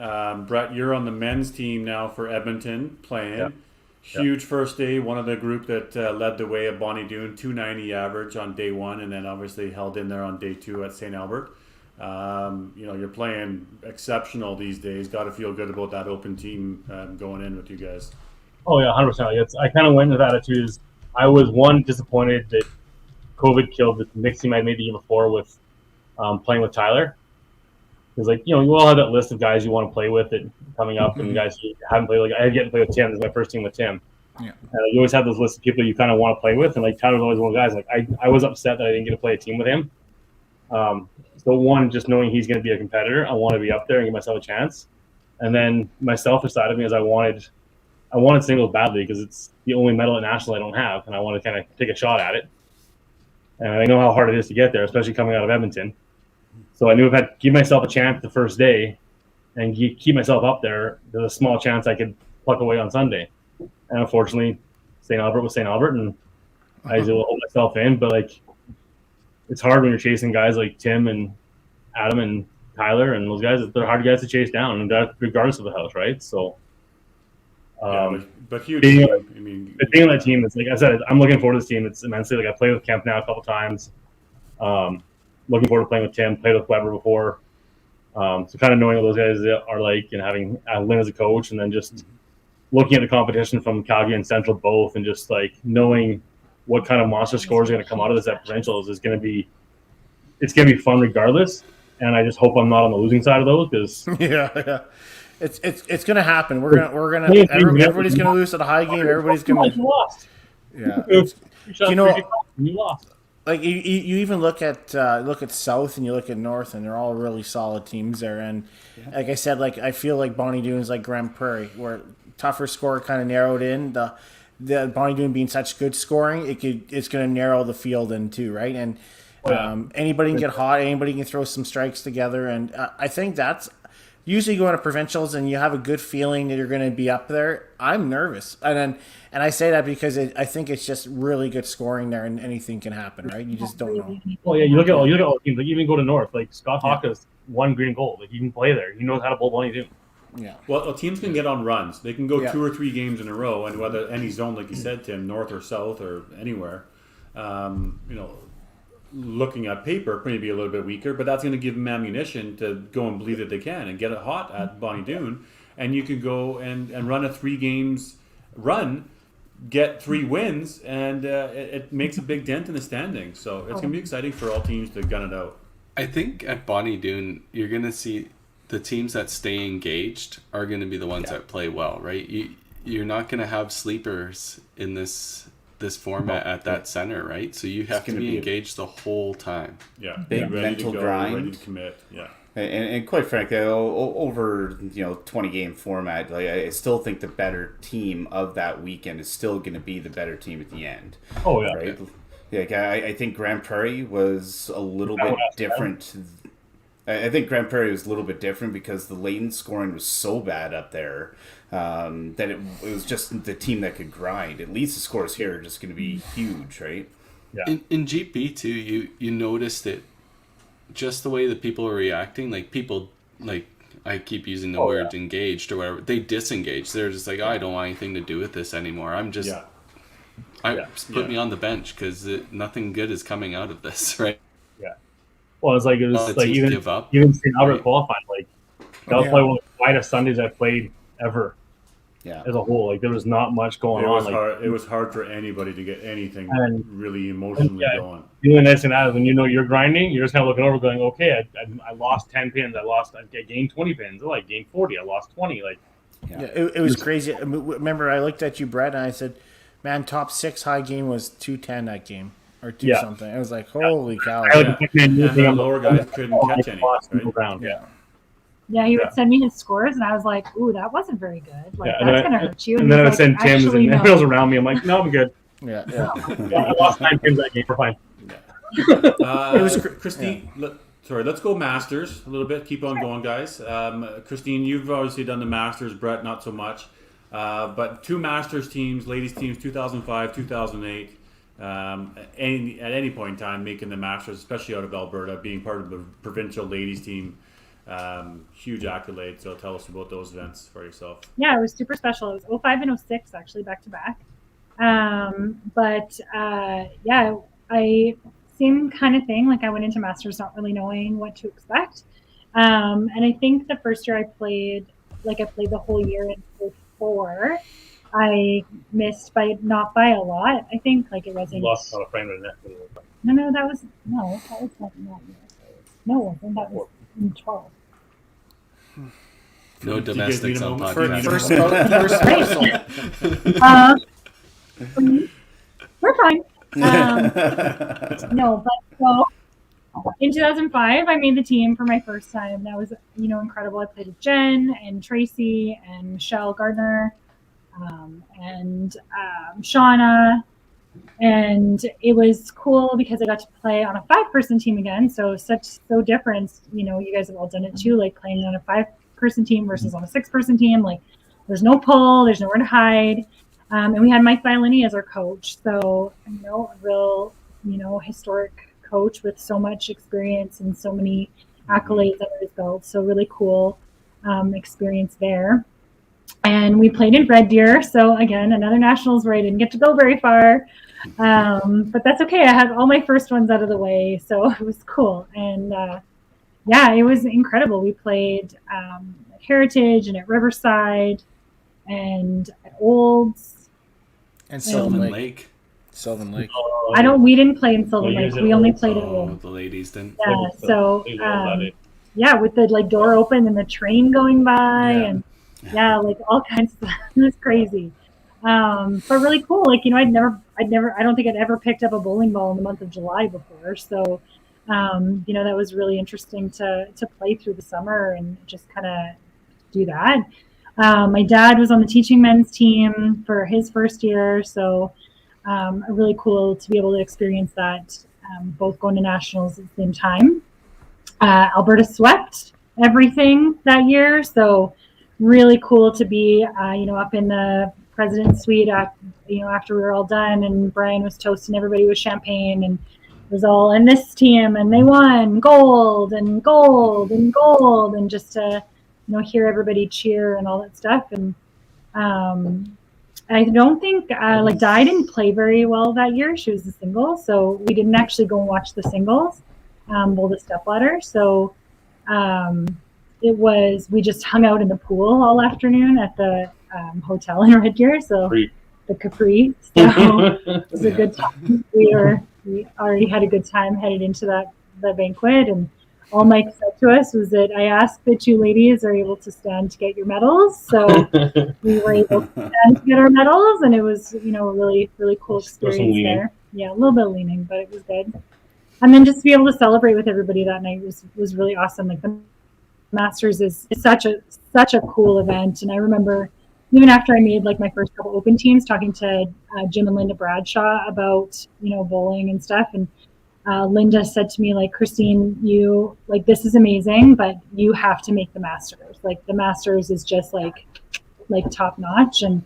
Brett, you're on the men's team now for Edmonton playing. Yep. Huge first day, one of the group that led the way at Bonnie Doon, 290 average on day one, and then obviously held in there on day two at St. Albert. You're playing exceptional these days. Got to feel good about that Open team going in with you guys. Oh yeah, 100%. I kind of went with attitude. I was disappointed that COVID killed the mixed team I made the year before with playing with Tyler. Because you all have that list of guys you want to play with that coming up, and guys you haven't played. Like I had yet to play with Tim. This is my first team with Tim. Yeah. You always have those lists of people you kind of want to play with, and like Tyler's always one of the guys. Like I was upset that I didn't get to play a team with him. So one, just knowing he's going to be a competitor, I want to be up there and give myself a chance. And then my selfish side of me is I wanted singles badly because it's the only medal at national I don't have, and I want to kind of take a shot at it. And I know how hard it is to get there, especially coming out of Edmonton. So I knew if I give myself a chance the first day and keep myself up there, there's a small chance I could pluck away on Sunday. And unfortunately, St. Albert was St. Albert, and I was able to hold myself in. But it's hard when you're chasing guys like Tim and Adam and Tyler and those guys. They're hard guys to chase down, and that regardless of the house, right? So, but huge. being team. being on that team, it's like I said, I'm looking forward to this team. It's immensely. I played with Kemp now a couple times. Looking forward to playing with Tim. Played with Weber before. So kind of knowing what those guys are like, and having Lynn as a coach, and then just looking at the competition from Calgary and Central both, and just knowing what kind of monster scores are going to come out of this at provincials is going to be. It's going to be fun regardless, and I just hope I'm not on the losing side of those because yeah. It's gonna happen. Everybody's gonna lose at a high game. Everybody's gonna. You lost. Yeah. You lost. Like you even look at South and you look at North, and they're all really solid teams there. And like I said, I feel like Bonnie Doon is like Grand Prairie, where tougher score kind of narrowed in. The Bonnie Doon being such good scoring, it's going to narrow the field in too, right? And anybody can get hot, anybody can throw some strikes together, and I think that's usually going to provincials and you have a good feeling that you're going to be up there. I'm nervous, and I say that because I think it's just really good scoring there, and anything can happen, right? You just don't know. Well, yeah, you look at all the teams. Like even go to North, like Scott Hawka's won green and gold. Like he can play there. He knows how to bowl Bonnie Doon. Yeah. Well, teams can get on runs. They can go 2 or 3 games in a row, and whether any zone, like you said, Tim, North or South or anywhere, looking at paper, maybe a little bit weaker, but that's going to give them ammunition to go and believe that they can and get it hot at Bonnie Doon. And you can go and run a 3 games run, get 3 wins, and it makes a big dent in the standings. So it's going to be exciting for all teams to gun it out. I think at Bonnie Doon, you're going to see the teams that stay engaged are going to be the ones that play well, right? You're not going to have sleepers in this format at that center, right? So you have to be engaged the whole time. Yeah, Big ready mental to go, grind. ready to commit. Yeah, and quite frankly, over 20-game format, I still think the better team of that weekend is still going to be the better team at the end. Oh yeah, right. Yeah, I think Grand Prairie was a little bit different. I think Grand Prairie was a little bit different because the latent scoring was so bad up there that it was just the team that could grind. At least the scores here are just going to be huge, right? Yeah. In GP too, you noticed it, just the way that people are reacting. Like people, like I keep using the word engaged or whatever. They disengage. They're just like, I don't want anything to do with this anymore. I'm just, put me on the bench because nothing good is coming out of this, right? Well, it was like even St. Albert qualified. Like that was probably one of the quietest Sundays I played ever. Yeah. As a whole, like there was not much going on. It was hard for anybody to get anything really emotionally going. Doing this and that, when you're grinding, you're just kind of looking over, going, "Okay, I lost 10 pins. I gained 20 pins. Oh, I gained 40. I lost 20." Like, it was crazy. Remember, I looked at you, Brett, and I said, "Man, top 6 high game was 210 that game." Or 2 something. I was like, holy cow. And the lower guys couldn't catch any. Right? Ground. Yeah. Yeah, he would send me his scores, and I was like, "Ooh, that wasn't very good. Like, Yeah, and that's then gonna hurt you." And then I he's would send like, Tim's "Actually, and no." everyone was around me. I'm like, no, I'm good. Yeah. I lost 9 Tim's that game. We're fine. It was Christine. Let's go Masters a little bit. Keep on going, guys. Christine, you've obviously done the Masters. Brett, not so much. But 2 Masters teams, ladies teams, 2005, 2008. At any point in time, making the Masters, especially out of Alberta, being part of the provincial ladies team, huge accolade. So tell us about those events for yourself. Yeah, it was super special. It was 05 and 06 actually, back to back. Yeah, I same kind of thing. Like I went into Masters not really knowing what to expect. And I think the first year I played the whole year in 04. I missed not by a lot. I think like it wasn't. Lost on a frame in that. That was not that year. No, it wasn't. That was in 12. No domestics on podcast. We're fine. No, but so in 2005, I made the team for my first time. That was, incredible. I played with Jen and Tracy and Michelle Gardner and Shauna. And it was cool because I got to play on a 5-person team again. So different. You guys have all done it too, like playing on a 5-person team versus on a 6-person team. Like there's no pull, there's nowhere to hide. And we had Mike Violini as our coach. So, a real, historic coach with so much experience and so many accolades under his belt. So really cool experience there. And we played in Red Deer. So again, another nationals where I didn't get to go very far. But that's okay. I had all my first ones out of the way. So it was cool. And it was incredible. We played at Heritage and at Riverside and at Olds. And Sylvan Lake. We didn't play in Sylvan Lake. We only played at Olds. The ladies didn't. Yeah. So, with the door open and the train going by and all kinds of stuff. It was crazy. But really cool. Like, I don't think I'd ever picked up a bowling ball in the month of July before. So, that was really interesting to play through the summer and just kind of do that. My dad was on the teaching men's team for his first year. So, really cool to be able to experience that, both going to nationals at the same time. Alberta swept everything that year. So, really cool to be, up in the president's suite, after we were all done and Brian was toasting everybody with champagne and it was all in this team and they won gold and gold and gold and just to, hear everybody cheer and all that stuff. And I don't think, Di didn't play very well that year. She was a single. So we didn't actually go and watch the singles, bowl the stepladder. So, we just hung out in the pool all afternoon at the hotel in Red Deer. So the Capri. So it was a good time. We already had a good time headed into the banquet. And all Mike said to us was that I asked that you ladies are able to stand to get your medals. So we were able to stand to get our medals. And it was, a really, really cool experience there. Yeah, a little bit of leaning, but it was good. And then just to be able to celebrate with everybody that night was really awesome. Like the Masters is such a cool event. And I remember even after I made my first couple open teams, talking to Jim and Linda Bradshaw about, bowling and stuff. And Linda said to me, Christine, you this is amazing, but you have to make the Masters. The Masters is just like top notch. And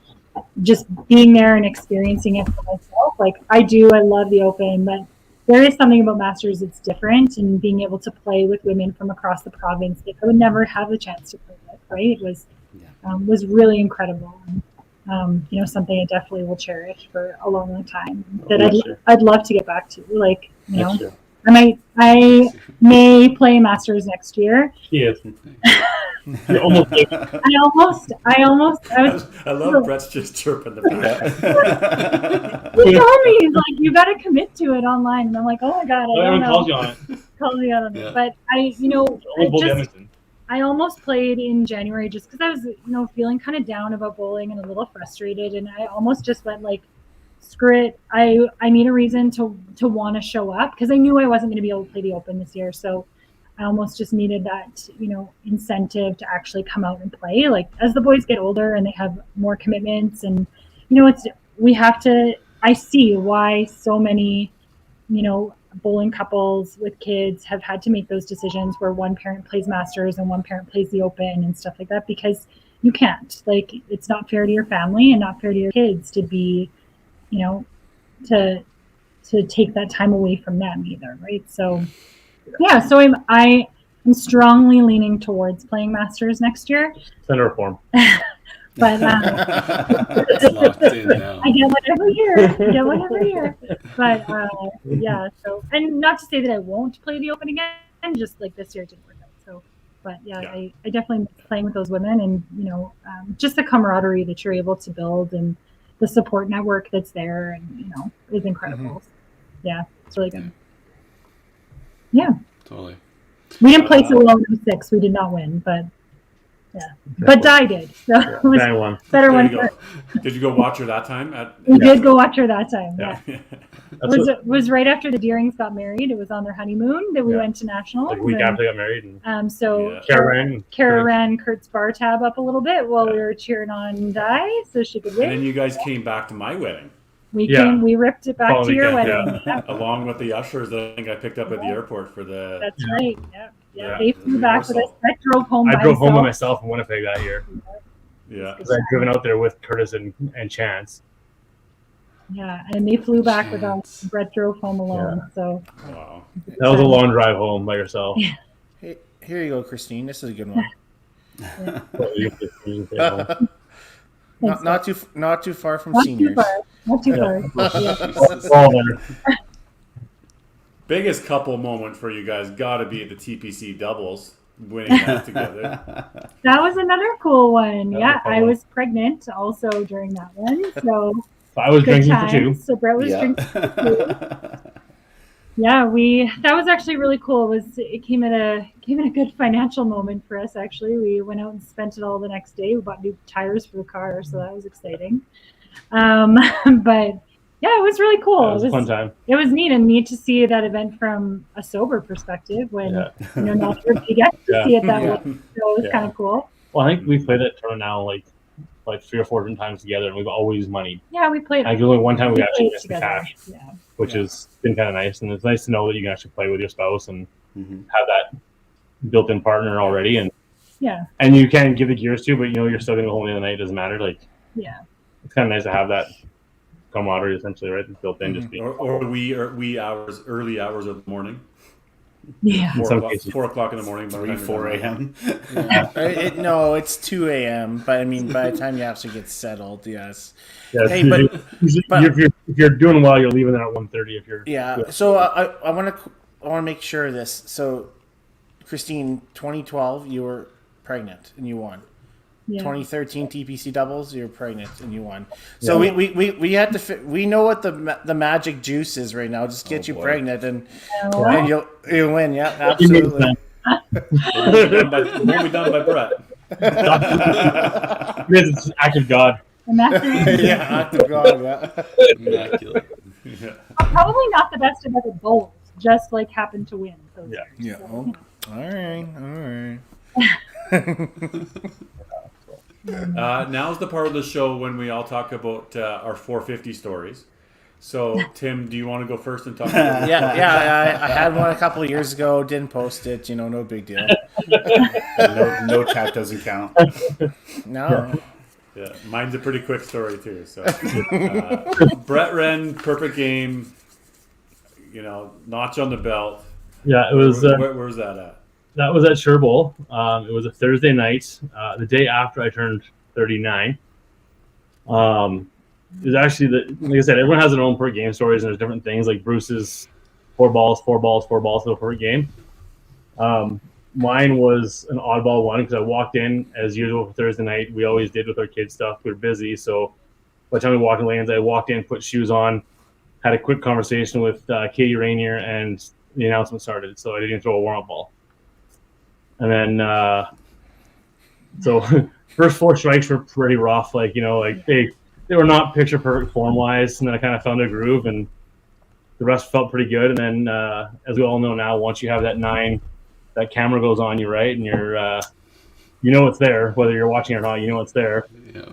just being there and experiencing it for myself. I love the Open, but there is something about Masters that's different, and being able to play with women from across the province that I would never have the chance to play with, right? It was really incredible. And, something I definitely will cherish for a long, long time that I'd love to get back to. I may play Masters next year. Yes. You're almost like, I love Brett's just chirping the back. He told me, he's like, you got to commit to it online. And I'm like, oh my God, I don't know. calls you on it. Calls me out on it. But I almost played in January just because I was, feeling kind of down about bowling and a little frustrated. And I almost just went screw it. I need a reason to want to show up because I knew I wasn't going to be able to play the Open this year. So I almost just needed that, incentive to actually come out and play. Like as the boys get older and they have more commitments, and I see why so many, bowling couples with kids have had to make those decisions where one parent plays Masters and one parent plays the Open and stuff like that, because you can't. Like, it's not fair to your family and not fair to your kids to be, to take that time away from them either, right? So yeah, so I'm strongly leaning towards playing Masters next year. Center form. But It's locked in now. I get one every year. But yeah, so, and not to say that I won't play the Open again, just like this year it didn't work out. So, but yeah. I definitely miss playing with those women, and just the camaraderie that you're able to build and the support network that's there, and is incredible. Mm-hmm. Yeah, it's really good. Yeah. Totally. We didn't play so well in 06. We did not win, but yeah. But Di did. So it was Di won. better There one. you go. Did you go watch her that time? We did go watch her that time. Yeah. That's Was right after the Deerings got married. It was on their honeymoon that we went to nationals. like a week after they got married. And So Yeah. Kara ran Kurt's bar tab up a little bit while we were cheering on Di so she could And then win. you guys came back to my wedding, We ripped it back to Following your weekend, wedding. Yeah. along with the ushers that I think I picked up at the airport for the. That's right. Yeah. Yeah. They flew back with us. Brett drove home I by drove home by himself. myself in Winnipeg that year Yeah. because I'd driven out there with Curtis and Chance. Yeah, and they flew back with us. Chance. Brett drove home alone. So Wow. That was a long drive home by yourself. Hey, here you go, Christine. This is a good one. Not too far from not seniors. too far. Not too far. Yeah. All there. Biggest couple moment for you guys got to be at the TPC doubles, winning that together. That was another cool one. That was Yeah, a fun I one. was pregnant also during that one. So So I was good drinking for two. times. So Brett was drinking for two. Yeah, that was actually really cool. It came at a good financial moment for us. Actually, we went out and spent it all the next day. We bought new tires for the car, so that was exciting. But yeah, it was really cool. It was a fun time. It was neat to see that event from a sober perspective when not everybody gets to see it that way. So it was kind of cool. Well, I think we've played that tournament now like 3 or 4 different times together, and we've always moneyed. Yeah, we played. I think only one time we actually played missed the together. cash, Yeah. which has been kind of nice. And it's nice to know that you can actually play with your spouse and Mhm. have that built-in partner already, and Yeah. you can give the gears to, but you're still going to go home the other night. It doesn't matter. Like, Yeah. it's kind of nice to have that camaraderie essentially, right? It's built in, just being. Or early hours of the morning. Yeah. In some cases. 4 o'clock in the morning. by the 3, time 4 you're done. a.m. No, it's 2 a.m. But I mean, by the time you actually get settled, yes. Yeah, Hey, usually- but- but- if you're doing well, you're leaving there at 1:30. If you're Yeah. So I want to make sure of this. So, Christine, 2012, you were pregnant and you won. Yeah. 2013 TPC doubles, you're pregnant and you won. So we had to we know what the magic juice is right now. Just get you boy. pregnant and Well, you'll win. Yeah, absolutely. Won't be done by Brett. It's an act of God. and that's Yeah, act of God. Yeah. Immaculate. probably not the best of ever bowls, just like happened to win. Those Yeah. years. Yeah. So, All right. Now's the part of the show when we all talk about our 450 stories. So, Tim, do you want to go first and talk about Yeah. I had one a couple of years ago. Didn't post it. No big deal. No tap doesn't count. No. Yeah, mine's a pretty quick story too. So, Brett Wren, perfect game. Notch on the belt. Yeah, it was. Where's that at? That was at Sure Bowl. It was a Thursday night, the day after I turned 39. It was actually like I said, everyone has their own per game stories, and there's different things. Like Bruce's 4 balls for the per game. Mine was an oddball one because I walked in as usual for Thursday night. We always did with our kids stuff. We were busy, so by the time we walked in lanes, I walked in, put shoes on, had a quick conversation with Katie Rainier, and the announcement started. So I didn't even throw a warm-up ball. And then, so first 4 strikes were pretty rough. Like they were not picture perfect form wise, and then I kind of found a groove, and the rest felt pretty good. And then, as we all know now, once you have that 9 that camera goes on you, right? And you're, it's there, whether you're watching it or not, it's there. Yeah.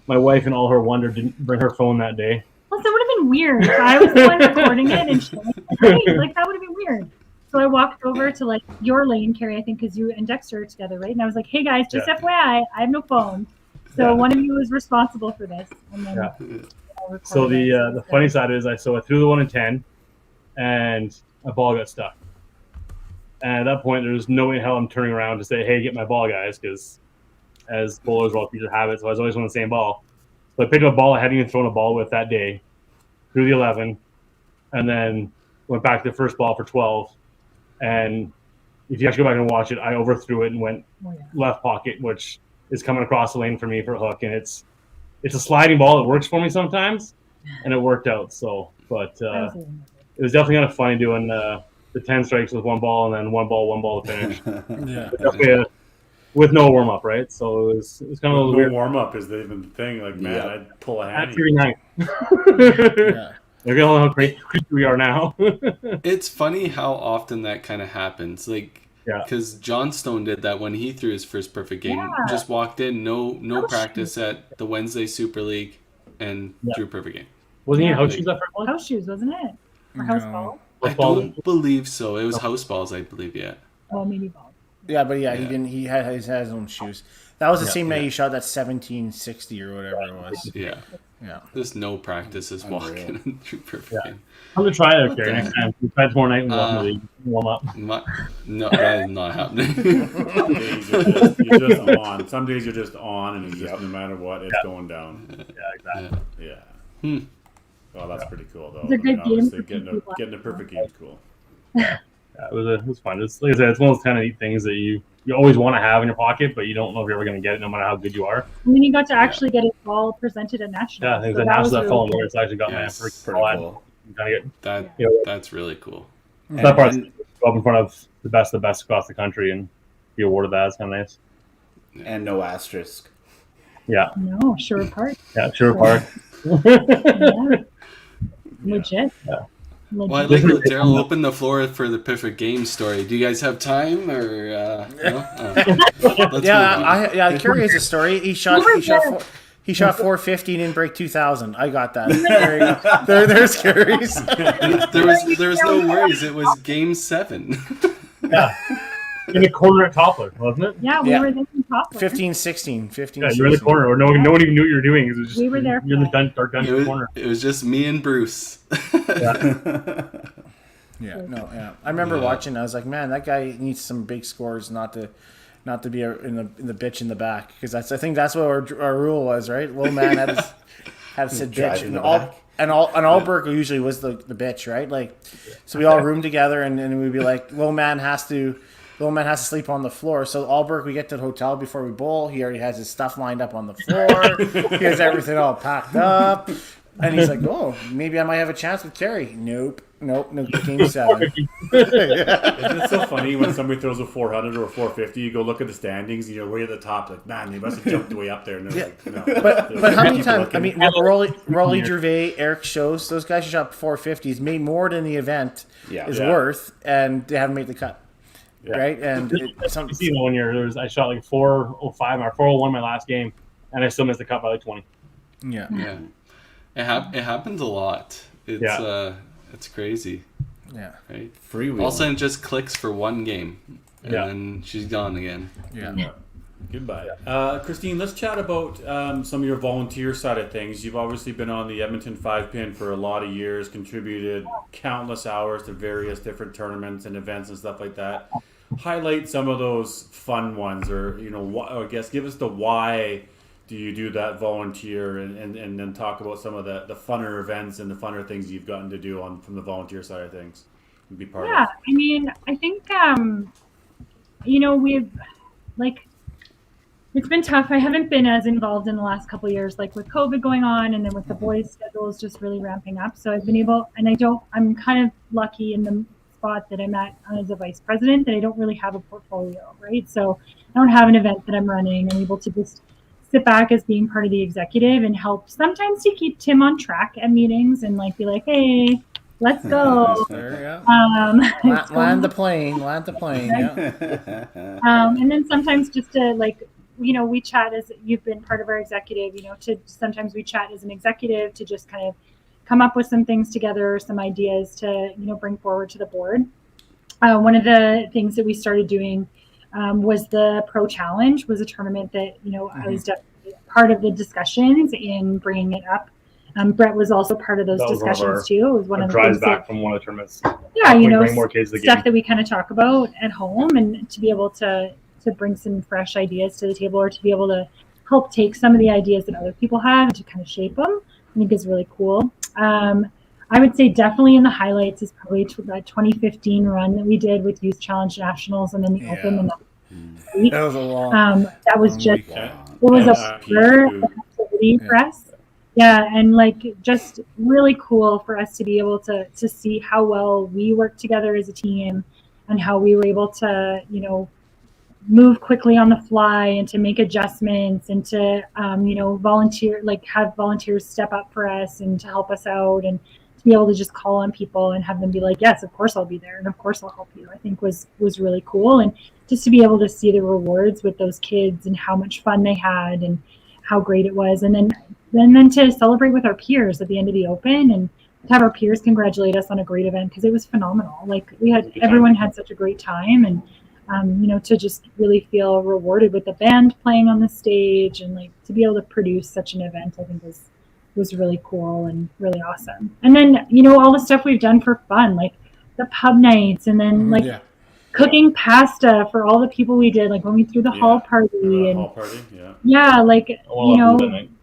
My wife, in all her wonder, didn't bring her phone that day. Well, that would have been weird if I was the one recording it and showing it. Hey, like, that would have been weird. So I walked over to like your lane, Carrie, I think, because you and Dexter are together, right? And I was like, hey guys, just FYI, I have no phone. So one of you is responsible for this. And then So the funny side is I threw the 1 in 10 and a ball got stuck. And at that point, there's no way in hell I'm turning around to say, hey, get my ball, guys, because as bowlers, we're all creatures of habit, so I was always on the same ball. So I picked up a ball I hadn't even thrown a ball with that day, threw the 11, and then went back to the first ball for 12. And if you actually go back and watch it, I overthrew it and went left pocket, which is coming across the lane for me for a hook. And it's a sliding ball that works for me sometimes, and it worked out. So, but it was definitely kind of funny doing the 10 strikes with one ball and then one ball to finish. Definitely with no warm up, right? So it was kind of a weird. Warm up is even the thing. Like, man, I'd pull a hand. That's pretty nice. Look at how crazy we are now. It's funny how often that kind of happens. Like, because Johnstone did that when he threw his first perfect game. Just walked in, no practice at the Wednesday Super League, and threw perfect game. Wasn't he house shoes that first one? House shoes, wasn't it? Or house ball? I don't believe so. It was house balls, I believe. Yeah. Oh, maybe ball. Yeah, but he didn't. He had his own shoes. That was the same night he shot that 1760 or whatever it was. Yeah. Just no practice is walking and through perfect game. I'm gonna try it again next time. We try tomorrow night and warm up. No, that is not happening. Some days you're just on. Some days you're just on, and it's just no matter what, it's going down. Yeah, exactly. Yeah. Oh, that's pretty cool though. It's a good game. Obviously, getting a perfect game is cool. Yeah, it was fun. It's like I said, it's one of those kind of neat things that you always want to have in your pocket, but you don't know if you're ever going to get it, no matter how good you are. And then you got to actually get it all presented at nationals. Yeah, I think the nationals that following year, it's actually got my first cool. That's really cool. That part's go up in front of the best across the country and be awarded that. It's kind of nice. And no asterisk. Yeah. No, Sherwood Park. Yeah, Sherwood Park. Legit. Yeah. Well, I'd like to Daryl open the floor for the perfect game story. Do you guys have time, or no? Kerry has a story. He shot 450 and didn't break 2,000. I got that. There you go. There's Kerry's. there was no worries. It was game 7. Yeah. In the corner at Toppler, wasn't it? Yeah, we were there in Toppler. 15-16. Yeah, you were in the corner, or no one even knew what you were doing. It was just, we were there. You're in the dark dungeon corner. It was just me and Bruce. I remember watching. I was like, man, that guy needs some big scores, not to be in the bitch in the back, because I think that's what our rule was, right? Little man had said bitch, and Alberg usually was the bitch, right? Like, so we all roomed together, and we'd be like, little man has to sleep on the floor. So Alberg, we get to the hotel before we bowl. He already has his stuff lined up on the floor. He has everything all packed up. And he's like, oh, maybe I might have a chance with Kerry. Nope, game 7. Isn't it so funny when somebody throws a 400 or a 450, you go look at the standings, and you're way at the top, like, man, they must have jumped way up there. And like, no. But how many times, I mean, Rolly Gervais, Eric Shows, those guys who shot 450s made more than the event is worth, and they haven't made the cut. Yeah. Right, and one year I shot like 405 or 401 my last game, and I still missed the cut by like 20. Yeah. It happens a lot. It's crazy. Yeah. Right. Freewheel. All of a sudden, it just clicks for one game, and then she's gone again. Yeah. Goodbye. Christine, let's chat about some of your volunteer side of things. You've obviously been on the Edmonton 5-pin for a lot of years, contributed countless hours to various different tournaments and events and stuff like that. Highlight some of those fun ones, or I guess give us the why do you do that volunteer, and then talk about some of the funner events and the funner things you've gotten to do from the volunteer side of things and be part of. Yeah, I mean, I think we've it's been tough. I haven't been as involved in the last couple of years, like with COVID going on, and then with the boys' schedules just really ramping up. So I've been able, and I'm kind of lucky in the spot that I'm at as a vice president that I don't really have a portfolio, right? So I don't have an event that I'm running. I'm able to just sit back as being part of the executive and help sometimes to keep Tim on track at meetings and like be like, hey, Let's go. There, Land the plane. Yeah. And then sometimes just to we chat as you've been part of our executive, sometimes we chat as an executive to just kind of come up with some things together, some ideas to, bring forward to the board. One of the things that we started doing was the Pro Challenge, was a tournament that, I was definitely part of the discussions in bringing it up. Brett was also part of those discussions too. It was one of the drives things back from one of the tournaments. Yeah, bring more kids to the stuff game. that we kind of talk about at home, and to be able to bring some fresh ideas to the table, or to be able to help take some of the ideas that other people have and to kind of shape them, I think is really cool. I would say definitely in the highlights is probably that 2015 run that we did with Youth Challenge Nationals and then the Open. And that was a long. That was just weekend. It was a pure activity for us. Yeah, and just really cool for us to be able to see how well we work together as a team, and how we were able to move quickly on the fly and to make adjustments, and to volunteer, have volunteers step up for us and to help us out, and to be able to just call on people and have them be like, yes, of course I'll be there, and of course I'll help you, I think was really cool. And just to be able to see the rewards with those kids and how much fun they had and how great it was. And then to celebrate with our peers at the end of the Open, and to have our peers congratulate us on a great event, because it was phenomenal. Everyone had such a great time, and to just really feel rewarded with the band playing on the stage, and to be able to produce such an event, I think was really cool and really awesome. And then all the stuff we've done for fun, like the pub nights, and then cooking pasta for all the people we did, when we threw the hall party, and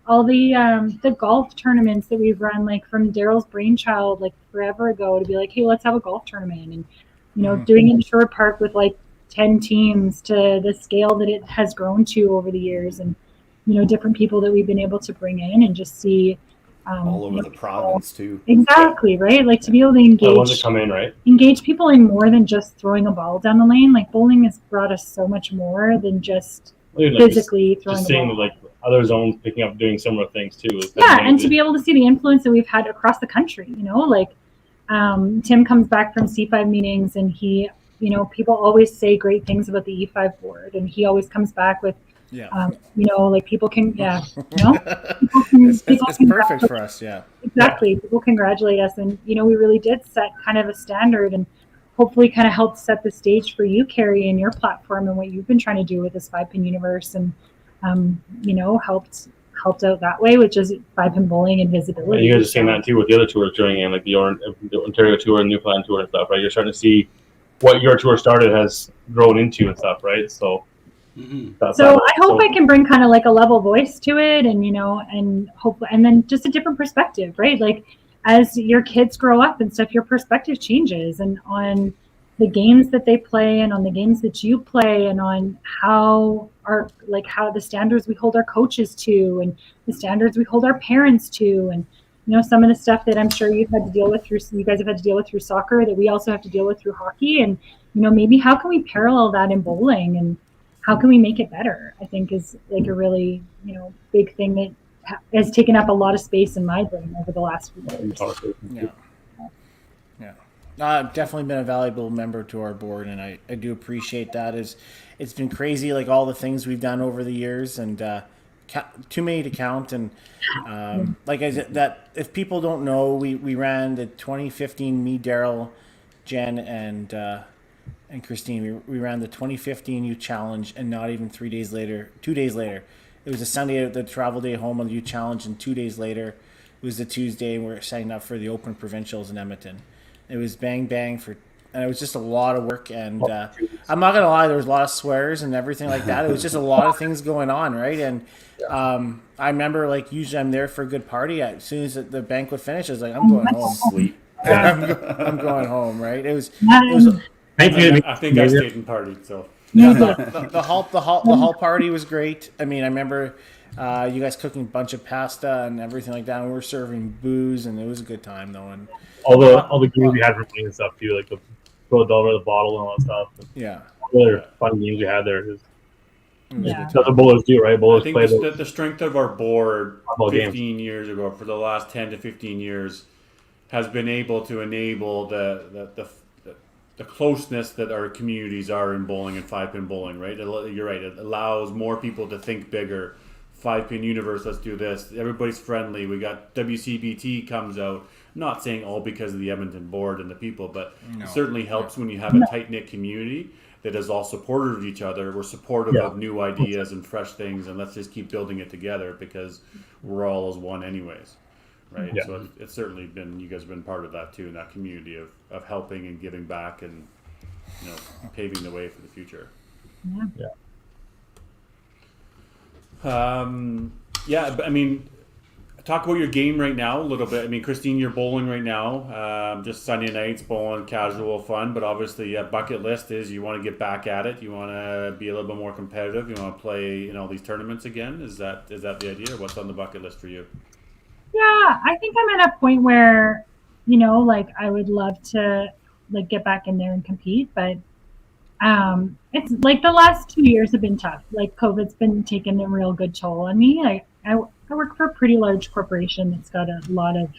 all the golf tournaments that we've run, from Daryl's brainchild, forever ago, to be like, hey, let's have a golf tournament, and doing it in Sherwood Park with 10 teams, to the scale that it has grown to over the years, and different people that we've been able to bring in and just see all over the province too. Exactly, right? To be able to engage people in more than just throwing a ball down the lane. Bowling has brought us so much more than just physically throwing just a ball. seeing other zones picking up doing similar things too. And to be able to see the influence that we've had across the country, Tim comes back from C5 meetings, and he, people always say great things about the E5 board, and he always comes back with, people can, it's perfect for us. Yeah, exactly. People congratulate us, and we really did set kind of a standard, and hopefully kind of helped set the stage for you, Carrie, and your platform, and what you've been trying to do with this 5-pin universe, and helped out that way, which is 5-pin bowling and visibility. And you guys are seeing that too with the other tours joining in, the Ontario tour and Newfoundland tour and stuff, right? You're starting to see what your tour started has grown into and stuff, right? So, I hope I can bring kind of a level voice to it, and and hopefully, and then just a different perspective, right? As your kids grow up and stuff, your perspective changes, and on the games that they play, and on the games that you play, and on how the standards we hold our coaches to, and the standards we hold our parents to, and some of the stuff that I'm sure you guys have had to deal with through soccer, that we also have to deal with through hockey, and maybe how can we parallel that in bowling, and how can we make it better, I think is a really big thing that has taken up a lot of space in my brain over the last few years. I've definitely been a valuable member to our board, and I do appreciate that. It's been crazy, all the things we've done over the years, and too many to count. And like I said, that if people don't know, we ran the 2015, me, Daryl, Jen, and Christine. We ran the 2015 Youth Challenge, and not even 2 days later, it was a Sunday at the travel day home on the Youth Challenge, and 2 days later, it was the Tuesday, and we were setting up for the Open Provincials in Edmonton. It was bang and it was just a lot of work, and I'm not gonna lie, there was a lot of swears and everything like that. It was just a lot of things going on, right? And I remember, usually I'm there for a good party. As soon as the banquet finishes, I'm going home. Sleep. I'm going home, right? It was. I think I stayed and partied. So the hall party was great. I mean, I remember you guys cooking a bunch of pasta and everything like that, and we were serving booze, and it was a good time though. And all the games we had for playing and stuff too, the $12 the bottle and all that stuff. Yeah, other fun games we had there. Yeah. That's what bowlers do, right? Bowlers I think the strength of our board 15 years ago, for the last 10 to 15 years, has been able to enable the closeness that our communities are in bowling and 5-pin bowling, right? You're right. It allows more people to think bigger. 5-pin universe, let's do this. Everybody's friendly. We got WCBT comes out. I'm not saying all because of the Edmonton board and the people, but it certainly helps when you have a tight-knit community that is all supportive of each other. We're supportive of new ideas and fresh things, and let's just keep building it together because we're all as one anyways. Right, so it's certainly been, you guys have been part of that too, in that community of helping and giving back and, you know, paving the way for the future. But I mean, talk about your game right now a little bit. I mean, Christine, you're bowling right now, just Sunday nights, bowling, casual fun, but obviously bucket list is you want to get back at it. You want to be a little bit more competitive. You want to play in all these tournaments again. Is that the idea, or what's on the bucket list for you? Yeah, I think I'm at a point where, you know, like I would love to like get back in there and compete, but it's like the last 2 years have been tough. Like COVID's been taking a real good toll on me. I work for a pretty large corporation that's got a lot of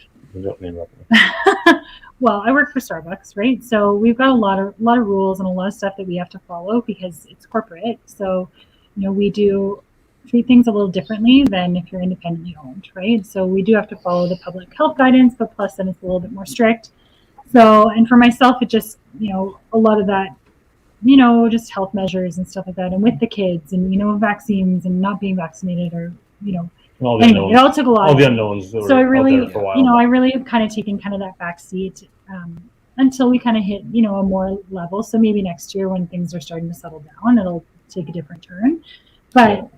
well, I work for Starbucks, right? So we've got a lot of rules and a lot of stuff that we have to follow because it's corporate. So, you know, we do treat things a little differently than if you're independently owned, right? So we do have to follow the public health guidance, but plus then it's a little bit more strict. So, and for myself, it just, you know, a lot of that, you know, just health measures and stuff like that. And with the kids and, you know, vaccines and not being vaccinated or, you know, anyway, it all took a lot. All the unknowns. So I really, you know, I really have kind of taken kind of that back seat until we kind of hit, you know, a more level. So maybe next year when things are starting to settle down, it'll take a different turn. But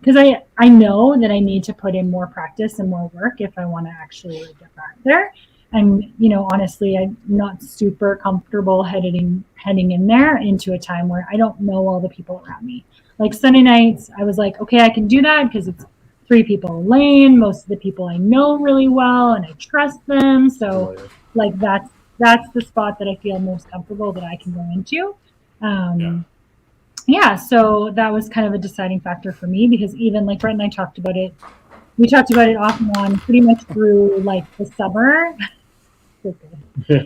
because I know that I need to put in more practice and more work if I want to actually get back there. And, you know, honestly, I'm not super comfortable heading in there into a time where I don't know all the people around me. Like Sunday nights, I was like, okay, I can do that because it's 3 people a lane. Most of the people I know really well and I trust them. So like that's the spot that I feel most comfortable that I can go into. Yeah, so that was kind of a deciding factor for me because even like Brett and I talked about it. We talked about it off and on pretty much through like the summer.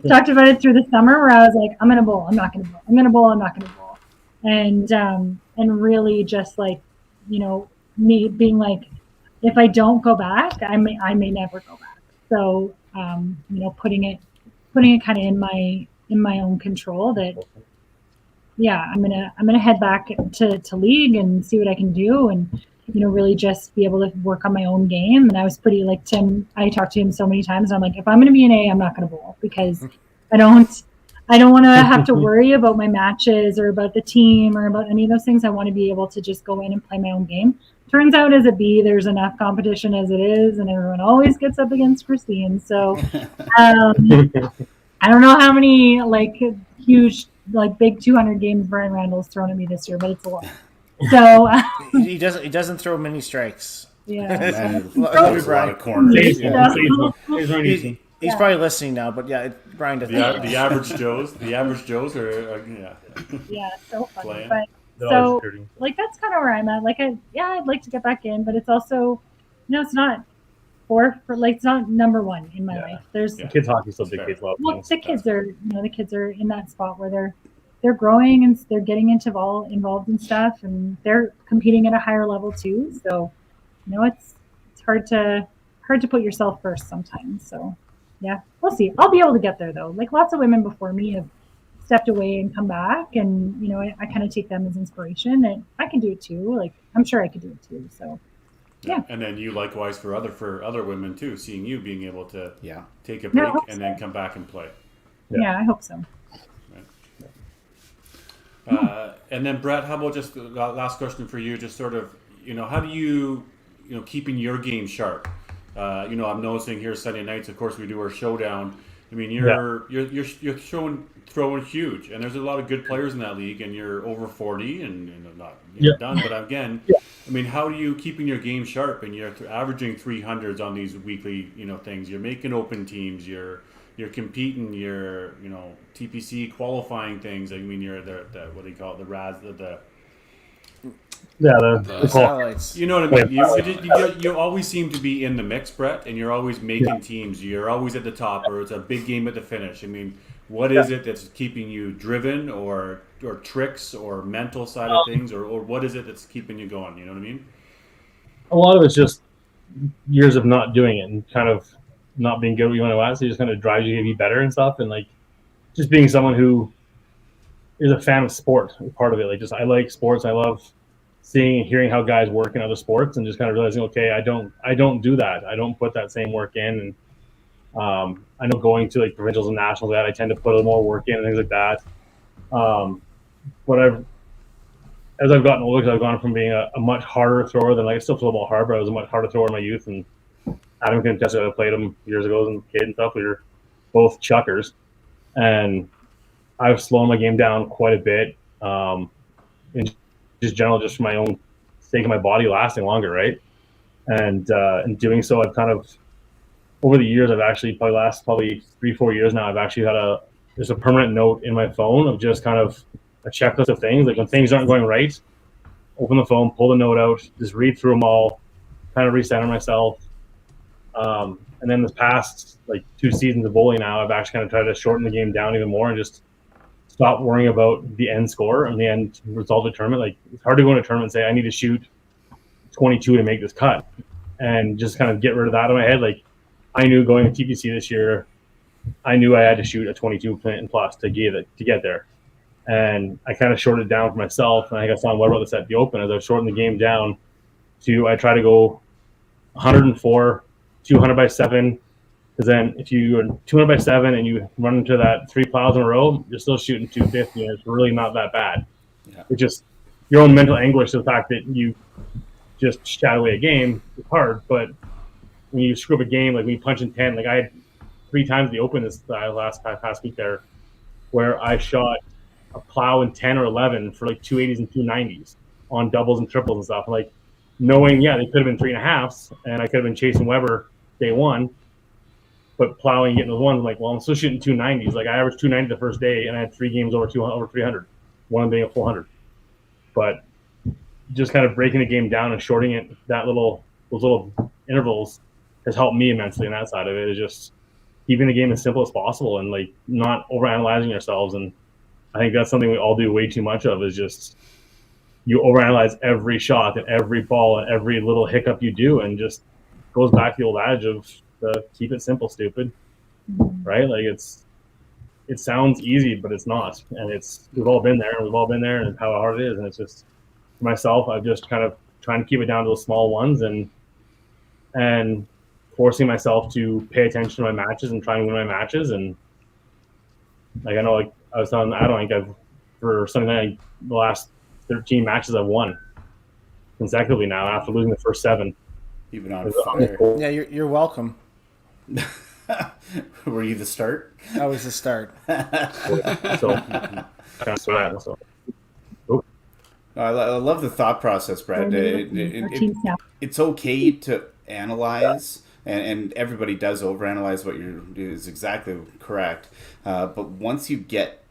Talked about it through the summer where I was like, I'm gonna bowl, I'm not gonna bowl, I'm gonna bowl, I'm not gonna bowl, and really just like, you know, me being like, if I don't go back, I may never go back. So you know, putting it kind of in my own control that. Yeah, I'm gonna head back to league and see what I can do, and you know, really just be able to work on my own game. And I was pretty like Tim. I talked to him so many times. And I'm like, if I'm gonna be an A, I'm not gonna bowl because I don't want to have to worry about my matches or about the team or about any of those things. I want to be able to just go in and play my own game. Turns out as a B, there's enough competition as it is, and everyone always gets up against Christine. So I don't know how many like huge. Like big 200 games Brian Randall's thrown at me this year, but it's a lot. So he doesn't throw many strikes. Yeah, and a lot of corners. He's probably listening now, but yeah, Brian doesn't. The average Joes are yeah, so funny. Playing. But so like that's kind of where I'm at. Like I'd like to get back in, but it's also, you know, it's not for like it's not number one in my life. There's kids hockey still dictates a lot. Well, the kids are in that spot where they're growing and they're getting involved in stuff and they're competing at a higher level too. So, you know, it's hard to put yourself first sometimes. So, yeah, we'll see. I'll be able to get there though. Like lots of women before me have stepped away and come back, and you know, I kind of take them as inspiration, and I can do it too. Like I'm sure I could do it too. So. Yeah. And then you likewise for other women too, seeing you being able to take a break and then come back and play. Yeah, I hope so. Right. And then Brett, how about just last question for you? Just sort of, you know, how do you know, keeping your game sharp? You know, I'm noticing here Sunday nights, of course, we do our showdown. I mean, you're throwing huge, and there's a lot of good players in that league, and you're over 40 and not done. But again, I mean, how do you keeping your game sharp and you're averaging 300s on these weekly, you know, things? You're making open teams. You're competing. You're, you know, TPC qualifying things. I mean, you're the what do you call it? The RAS, Yeah, the The call. Satellites. You know what I mean? You always seem to be in the mix, Brett, and you're always making teams. You're always at the top, or it's a big game at the finish. I mean, what is it that's keeping you driven, or tricks, or mental side of things, or what is it that's keeping you going? You know what I mean? A lot of it's just years of not doing it and kind of not being good at what you want to ask. So it just kind of drives you to be better and stuff. And like just being someone who is a fan of sport, part of it. Like just I like sports. I love seeing and hearing how guys work in other sports, and just kind of realizing, okay, I don't do that. I don't put that same work in. And I know going to like provincials and nationals, that I tend to put a little more work in and things like that. But as I've gotten older, because I've gone from being a much harder thrower than, like, I still feel a little hard, but I was a much harder thrower in my youth. And Adam can attest to it. I played him years ago as a kid and stuff. We were both chuckers, and I've slowed my game down quite a bit. In just general, just for my own sake of my body lasting longer, right? And in doing so, I've kind of over the years, I've actually probably 3-4 years now, I've actually had there's a permanent note in my phone of just kind of a checklist of things. Like when things aren't going right, open the phone, pull the note out, just read through them all, kind of recenter myself. And then this past like 2 seasons of bowling now, I've actually kind of tried to shorten the game down even more and just stop worrying about the end score and the end result of the tournament. Like it's hard to go in a tournament and say I need to shoot 22 to make this cut, and just kind of get rid of that in my head. Like I knew going to TPC this year, I knew I had to shoot a 22 and plus to get there. And I kind of shorted it down for myself. And I think I saw Weber this at the Open as I shortened the game down to, I try to go 104, 200 by 7. Because then if you are 200 by 7 and you run into that 3 plows in a row, you're still shooting 250, and it's really not that bad. Yeah. It's just your own mental anguish to the fact that you just shot away a game. It's hard, but when you screw up a game, like when you punch in 10, like I had 3 times the Open this past week there, where I shot a plow in 10 or 11 for like 280s and 290s on doubles and triples and stuff. Like knowing, they could have been 3.5s, and I could have been chasing Weber day one, but plowing, getting those ones, I'm like, well, I'm still shooting 290s. Like I averaged 290 the first day, and I had 3 games over 300, one being a 400. But just kind of breaking the game down and shorting it, those little intervals has helped me immensely. And that side of it is just keeping the game as simple as possible and like not overanalyzing yourselves. And I think that's something we all do way too much of, is just you overanalyze every shot and every ball and every little hiccup you do, and just goes back to the old adage of keep it simple, stupid, right? Like it sounds easy, but it's not. And we've all been there, and how hard it is. And it's just, for myself, I've just kind of trying to keep it down to those small ones and forcing myself to pay attention to my matches and try and win my matches. And like, I know, like I was telling Adam, I think for something like the last 13 matches I've won consecutively now after losing the first 7. You've been on fire. Yeah, you're welcome. Were you the start? That was the start. I love the thought process, Brad. It's okay to analyze, and everybody does overanalyze what you're doing, is exactly correct. But once you get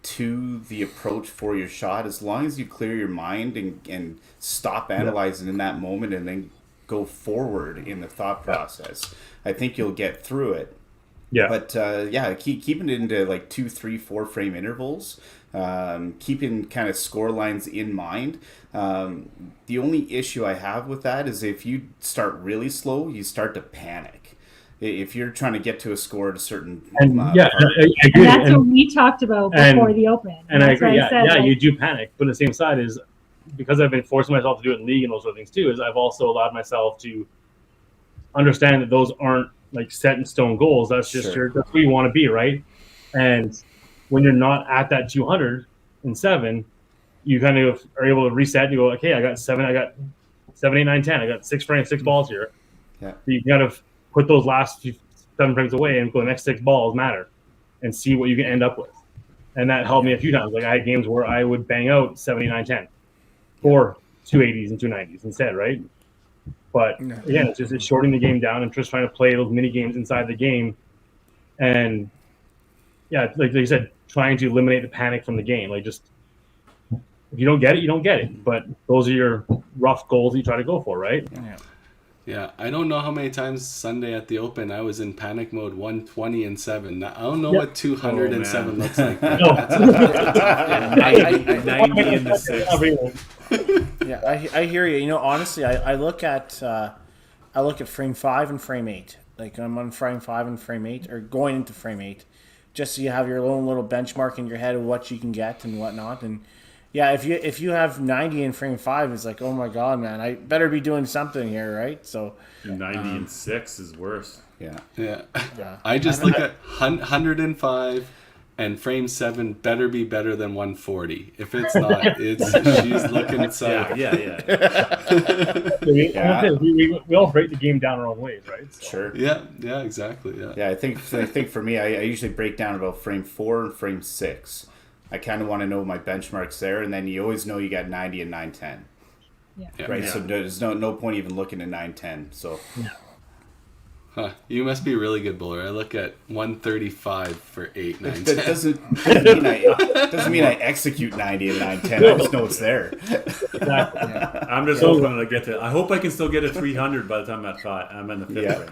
to the approach for your shot, as long as you clear your mind and stop analyzing in that moment and then go forward in the thought process, I think you'll get through it. Yeah. But keeping it into like 2, 3, 4 frame intervals, keeping kind of score lines in mind. The only issue I have with that is if you start really slow, you start to panic. If you're trying to get to a score at a certain I agree. And that's what we talked about before the Open. And I agree. You do panic, but on the same side is, because I've been forcing myself to do it in league and those sort of things too, is I've also allowed myself to understand that those aren't like set in stone goals. That's just that's where you want to be, right? And when you're not at that 207, you kind of are able to reset and you go, okay, I got 7, 8, 9, 10. I got 6 balls here. Yeah. So you kind of put those last 7 frames away and go, the next 6 balls matter, and see what you can end up with. And that helped me a few times. Like I had games where I would bang out 7, 8, 9, 10 or 280s and 290s instead, right? But again, it's shorting the game down and just trying to play those mini games inside the game. And like you said, trying to eliminate the panic from the game. Like just If you don't get it, you don't get it. But those are your rough goals that you try to go for, right? Yeah, I don't know how many times Sunday at the Open I was in panic mode 120 and 7. I don't know what 207 looks like. No. That's a 90 in the sixth. Yeah, I hear you. You know, honestly, I look at frame 5 and frame 8. Like I'm on frame 5 and frame 8, or going into frame 8, just so you have your own little benchmark in your head of what you can get and whatnot. And yeah, if you have 90 in frame 5, it's like, oh my god, man, I better be doing something here, right? So 90 and 6 is worse. Yeah. Yeah. yeah, I just look at 105 and frame 7 better be better than 140. If it's not, she's looking south. Yeah. We all break the game down our own ways, right? So. Sure. Yeah, exactly. Yeah. Yeah, I think for me, I usually break down about frame 4 and frame 6. I kind of want to know my benchmarks there, and then you always know you got 90 and 910. Yeah. Right, Yeah. so there's no point even looking at 910. So Huh. You must be a really good bowler. I look at 135 for 8, 9, 10. that doesn't mean I execute 90 and 910. I just know it's there. Exactly. I'm just hoping to get to. I hope I can still get a 300 by the time I'm in the fifth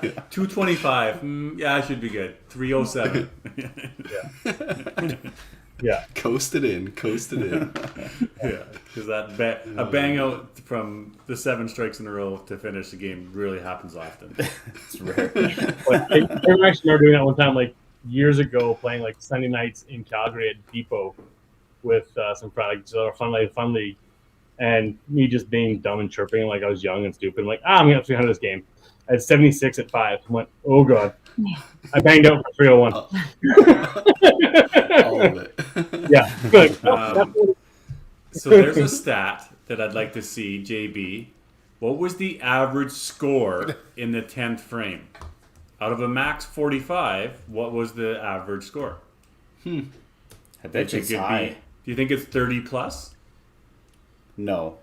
frame. 225. Yeah, I should be good. 307. Yeah. Coasted in. Yeah, because a bang out from the 7 strikes in a row to finish the game really happens often. It's rare. But I actually remember doing that one time, like years ago, playing like Sunday nights in Calgary at Depot with some friends, like fun league, and me just being dumb and chirping like I was young and stupid. I'm like, I'm gonna have 300 this game. I had 76 at 5. I went, oh god. I banged out for 301. All of it. Yeah, good. So there's a stat that I'd like to see, JB. What was the average score in the 10th frame? Out of a max 45, what was the average score? I bet you it's high. Do you think it's 30 plus? No.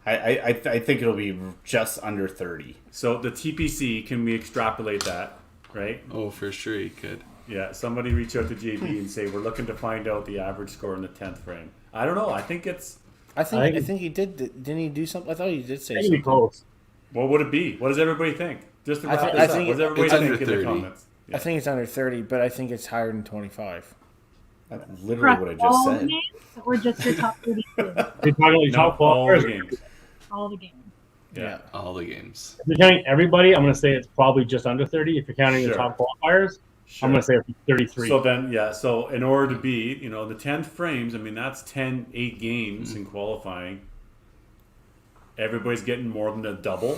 I think it'll be just under 30. So the TPC, can we extrapolate that, right? Oh, for sure you could. Yeah, somebody reach out to JB and say, we're looking to find out the average score in the 10th frame. I don't know. I think it's... I think he did. Didn't he do something? I thought he did say Maybe something. close. What would it be? What does everybody think? Just to wrap I this up, think what does everybody it's think under in the 30. comments? I think it's under 30, but I think it's higher than 25. That's literally what I just all said. games, or just your top 32? You're talking about your top all qualifiers. the games. All the games. Yeah. All the games. If you're counting everybody, I'm going to say it's probably just under 30. If you're counting Sure. the top qualifiers, Sure. I'm going to say it's 33. So then, so in order to be, the 10th frames, I mean, that's 8 games in qualifying. Everybody's getting more than a double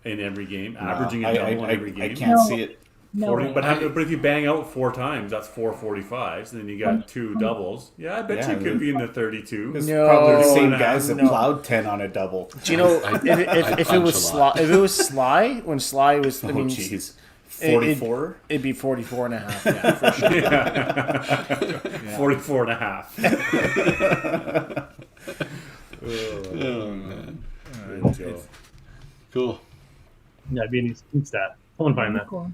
in every game, averaging a double in every game. I can't see it. No 40, way. but if you bang out 4 times, that's 4 45s, and then you got 2 doubles. Yeah, I bet Yeah, you could be in the 32. It's No, probably the same no, guys that no. plowed 10 on a double. Do you know I'd if it was punch a lot. Sly? If it was Sly, when Sly was, I Oh, mean, jeez. 44? it'd be 44 and a half. Yeah, for sure. 44 and a half. Oh, man. Good job. Cool. Yeah, it'd be a neat stat. Someone find that. Cool.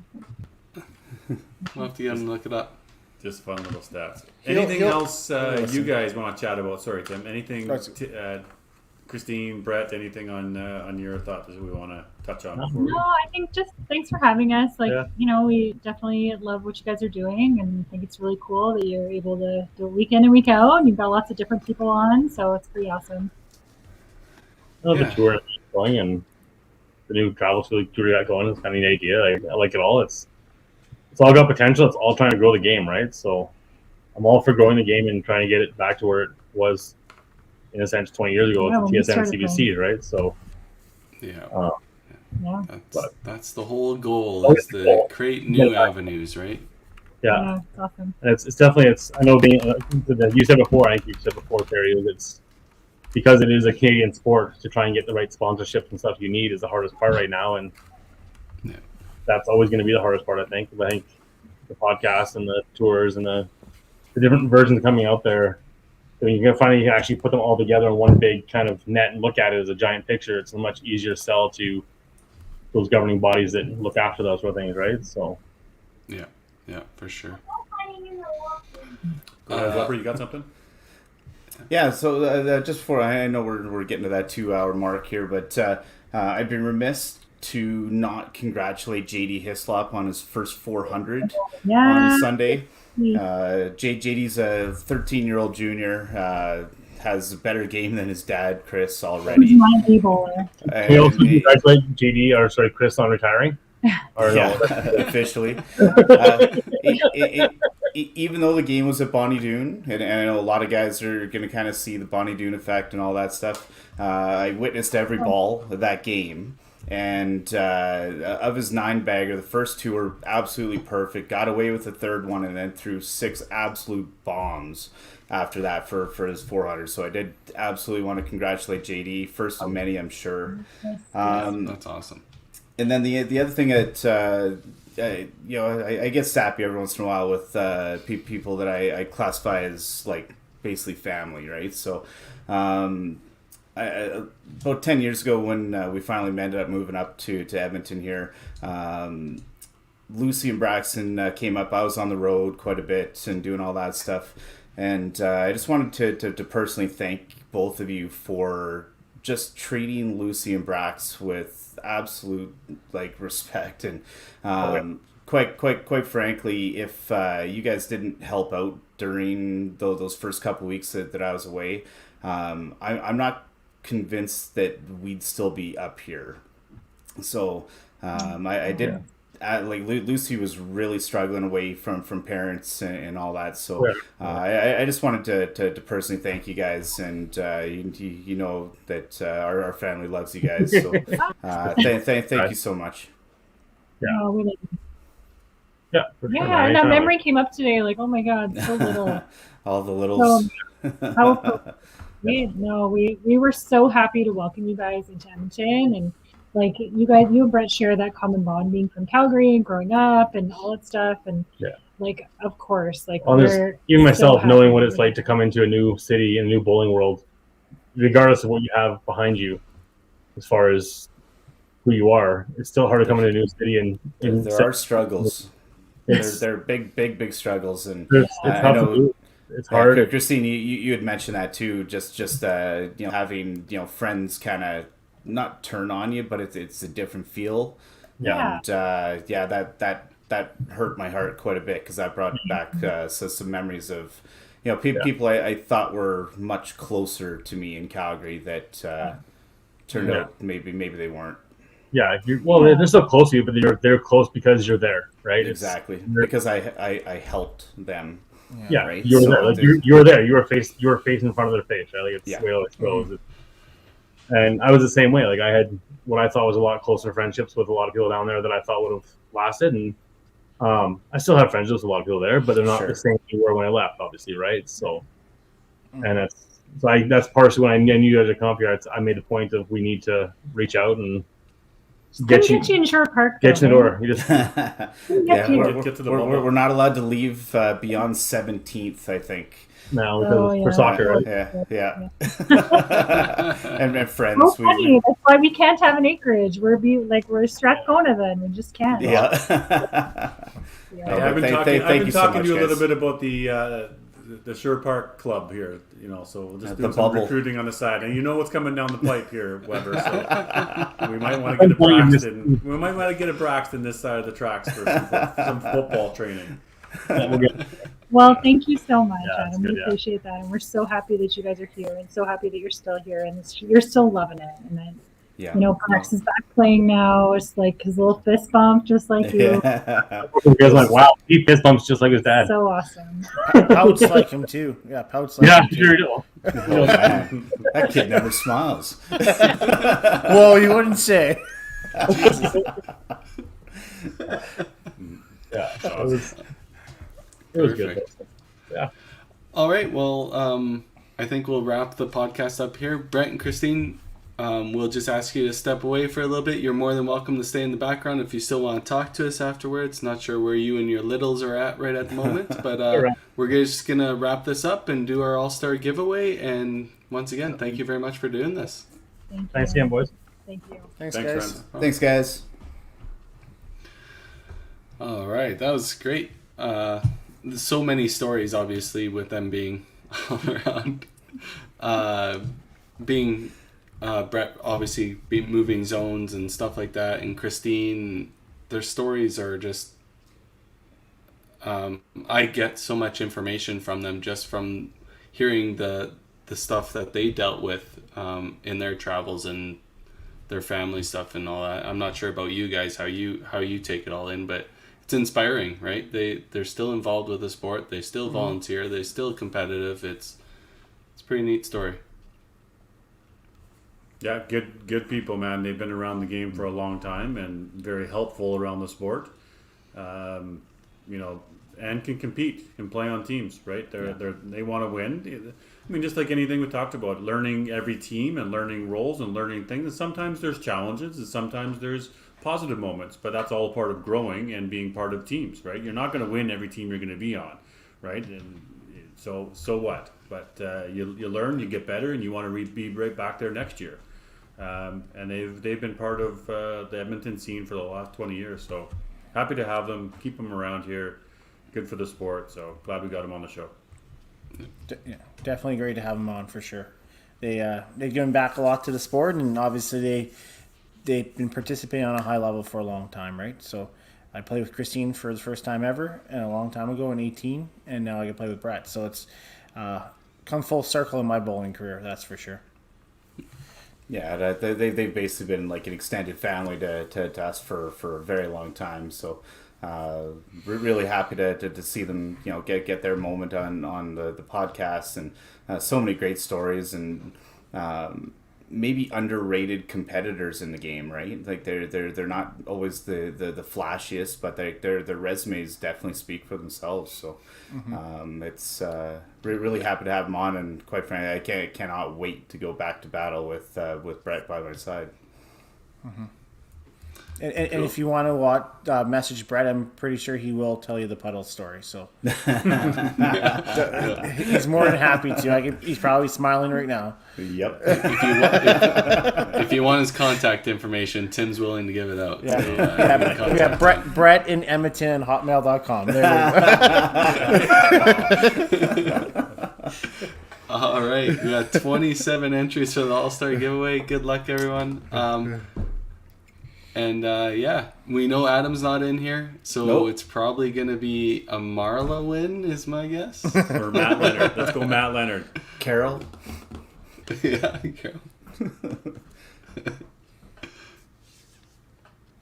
We'll have to get him to look it up. Just fun little stats. He'll- Anything he'll- else listen. you guys want to chat about? Sorry, Tim. Anything, That's- Christine, Brett? Anything on your thoughts that we want to touch on? Before we... No, I think just thanks for having us. Like, Yeah. We definitely love what you guys are doing, and think it's really cool that you're able to do it week in and week out. And you've got lots of different people on, so it's pretty awesome. I love Yeah. the tour that's going and the new travel tour we got going. It's kind of an idea. I like it all. It's all got potential. It's all trying to grow the game, right? So I'm all for growing the game and trying to get it back to where it was, in a sense, 20 years ago Yeah, with when the we TSN and started CBC, right? So Yeah. Yeah. That's the whole goal, is to create new avenues, right? yeah. It's awesome. And it's definitely, I know being, you said before, I think you said before, Terry, it's because it is a Canadian sport, to try and get the right sponsorships and stuff you need is the hardest part right now. And Yeah. that's always going to be the hardest part, I think. But I think the podcast and the tours and the different versions coming out there, when you can finally actually put them all together in one big kind of net and look at it as a giant picture, it's a much easier sell to those governing bodies that look after those sort of things, right? So Yeah, for sure. Weber, you got something? Yeah, so just before I know we're getting to that 2 hour mark here, but I've been remiss to not congratulate JD Hislop on his first 400 Yeah. on Sunday. JD's a 13-year-old junior, has a better game than his dad, Chris, He's already. my bowler. Can we also congratulate JD, or sorry, Chris, on retiring? Or Yeah, no? officially. Even though the game was at Bonnie Doon, and I know a lot of guys are going to kind of see the Bonnie Doon effect and all that stuff, I witnessed every ball of that game. And of his 9-bagger, the first 2 were absolutely perfect. Got away with the third one, and then threw 6 absolute bombs after that for his 400. So I did absolutely want to congratulate JD. First of many, I'm sure. That's awesome. And then the other thing that I get sappy every once in a while with people that I classify as like basically family, right? So about 10 years ago when we finally ended up moving up to Edmonton here, Lucy and Braxton came up. I was on the road quite a bit and doing all that stuff, and I just wanted to personally thank both of you for just treating Lucy and Brax with absolute like respect and quite frankly, if you guys didn't help out during those first couple weeks that I was away, I'm not convinced that we'd still be up here. So I did. Like Lucy was really struggling away from parents and all that, so I just wanted to personally thank you guys, and you know that our family loves you guys, so thank you so much. Yeah. Oh, we like Yeah. For sure, Yeah, man. and that Anytime. memory came up today. Like, oh my God, so little. All the littles. How we were so happy to welcome you guys into Edmonton, and like you and Brett share that common bond being from Calgary and growing up and all that stuff, and like of course, like even myself, so knowing what happy it's like to come into a new city and a new bowling world, regardless of what you have behind you, as far as who you are, it's still hard to come into a new city and there are struggles. They're big struggles, and I know it's hard. Christine, you had mentioned that too. Just having friends kind of not turn on you, but it's a different feel. Yeah. And that hurt my heart quite a bit because that brought back some memories of people I thought were much closer to me in Calgary that turned out maybe they weren't. Yeah, they're so close to you, but they're close because you're there, right? Exactly, because I helped them. Yeah, right? you were So there. Like you were there. You were face in front of their face, right? Like it's the way it always goes. And I was the same way. Like I had what I thought was a lot closer friendships with a lot of people down there that I thought would have lasted, and I still have friendships with a lot of people there, but they're not the same they were when I left, obviously, right? So, and that's partially when I knew you guys would come up here. I made a point of we need to reach out and get you in Shore Park. Get you in the door. You just get to the bubble. We're not allowed to leave beyond 17th, I think. No, because for soccer, right? Yeah. and friends. So funny. That's why we can't have an acreage. We're Strathcona then. We just can't. Yeah. I've been talking to you a little bit about the Shore Park Club here, so we'll just do some recruiting on the side. And you know what's coming down the pipe here, Weber. So we might want to get a Braxton. We might want to get a Braxton this side of the tracks for some football training. Well, thank you so much, Adam. Good, we appreciate that, and we're so happy that you guys are here, and so happy that you're still here, and you're still loving it. And then, Brax is back playing now. It's like his little fist bump, just like you. You guys like, wow, he fist bumps just like his dad. So awesome. Pouts like him too. Yeah, pouts like him too. Sure do. Oh, man. That kid never smiles. Well, you wouldn't say. It was good. Yeah. All right. Well, I think we'll wrap the podcast up here. Brent and Christine, we'll just ask you to step away for a little bit. You're more than welcome to stay in the background if you still want to talk to us afterwards. Not sure where you and your littles are at right at the moment, but we're just going to wrap this up and do our All-Star giveaway. And once again, thank you very much for doing this. Thanks again, boys. Thank you. Thanks guys. Friends. Thanks, guys. All right. That was great. So many stories, obviously, with them being all around. being Brett obviously moving zones and stuff like that, and Christine, their stories are just. I get so much information from them just from hearing the stuff that they dealt with in their travels and their family stuff and all that. I'm not sure about you guys how you take it all in, but it's inspiring, right? They're still involved with the sport. They still volunteer. They're still competitive. It's a pretty neat story. Yeah, good people, man. They've been around the game for a long time and very helpful around the sport. And can compete, can play on teams, right? They want to win. I mean, just like anything we talked about, learning every team and learning roles and learning things. And sometimes there's challenges and sometimes there's positive moments, but that's all part of growing and being part of teams, right? You're not going to win every team you're going to be on, right? And so what? But you learn, you get better, and you want to be right back there next year. And they've been part of the Edmonton scene for the last 20 years. So happy to have them, keep them around here. Good for the sport. So glad we got them on the show. Yeah, definitely great to have them on for sure. They've given back a lot to the sport, and obviously they've been participating on a high level for a long time, right? So I played with Christine for the first time ever, and a long time ago in 18, and now I get to play with Brett. So it's come full circle in my bowling career, that's for sure. Yeah, they've basically been like an extended family to us for a very long time. So we're really happy to see them, get their moment on the podcast, and so many great stories, and maybe underrated competitors in the game, right? Like they're not always the flashiest, but their resumes definitely speak for themselves. So it's really happy to have them on, and quite frankly, I cannot wait to go back to battle with Brett by my side. And if you want to message Brett, I'm pretty sure he will tell you the puddle story. So he's more than happy to. He's probably smiling right now. Yep. If you want his contact information, Tim's willing to give it out. Yeah, So, we have Brett in Edmonton hotmail.com. There we go. All right, we got 27 entries for the All-Star giveaway. Good luck, everyone. And we know Adam's not in here, so It's probably going to be a Marla win, is my guess. Or Matt Leonard. Let's go Matt Leonard. Carol? Yeah, Carol.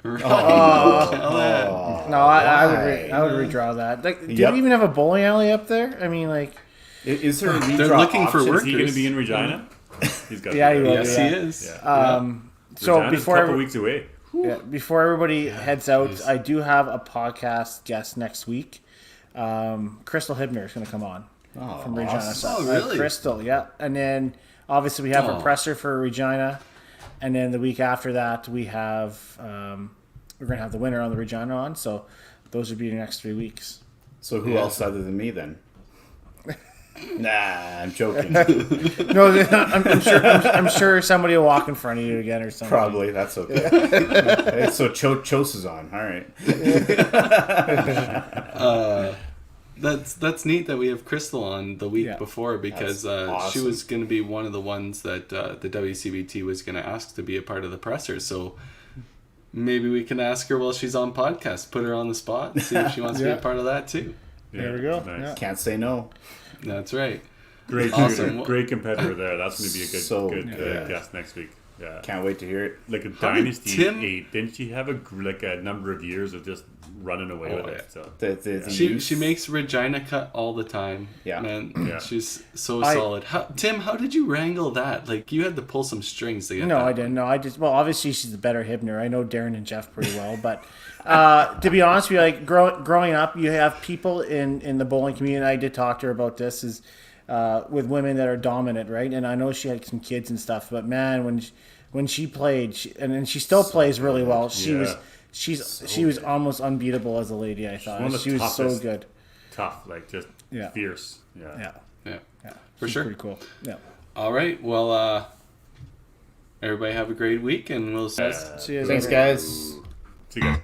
Right. No, I would redraw that. Like, do you even have a bowling alley up there? I mean, like, is there a redraw they're looking for option? workers. Is he going to be in Regina? He's got Yeah, he will. Yes, Yeah. he is. Yeah. So Regina's before a couple weeks away. before everybody heads out, I do have a podcast guest next week. Crystal Hibner is going to come on from Regina. Awesome. Oh, really? Crystal, yeah. And then obviously we have a presser for Regina, and then the week after that we have we're going to have the winner on the Regina on. So those would be the next 3 weeks. So who else other than me then? Nah, I'm joking. No, I'm sure somebody will walk in front of you again or something. Probably, that's okay. Hey, so Chose is on. All right. That's neat that we have Crystal on the week before, because awesome. she was going to be one of the ones that the WCBT was going to ask to be a part of the presser. So maybe we can ask her while she's on podcast, put her on the spot, and see if she wants to be a part of that too. There we go. Nice. Yeah. Can't say no. That's right. Great Awesome. shooter. Great competitor there. That's going to be a good Yeah. guest next week. Yeah. Can't wait to hear it. Like a How did Dynasty Tim- 8. Didn't she have a number of years of just running away with it? So. The She youth- makes Regina cut all the time. Yeah. Man, Yeah. she's so solid. Tim, how did you wrangle that? Like, you had to pull some strings to get No, that I didn't. No, obviously she's the better Hibner. I know Darren and Jeff pretty well, but to be honest with you, like growing up, you have people in the bowling community, and I did talk to her about this, is with women that are dominant, right? And I know she had some kids and stuff, but man, when she played, and she still plays really well, she was almost unbeatable as a lady, I thought. one of the She was so toughest. good. Tough, like just fierce. Yeah. Yeah. Yeah. For She's sure. pretty cool. Yeah. All right. Well, everybody have a great week, and we'll see. See you Thanks, later. guys. See you guys.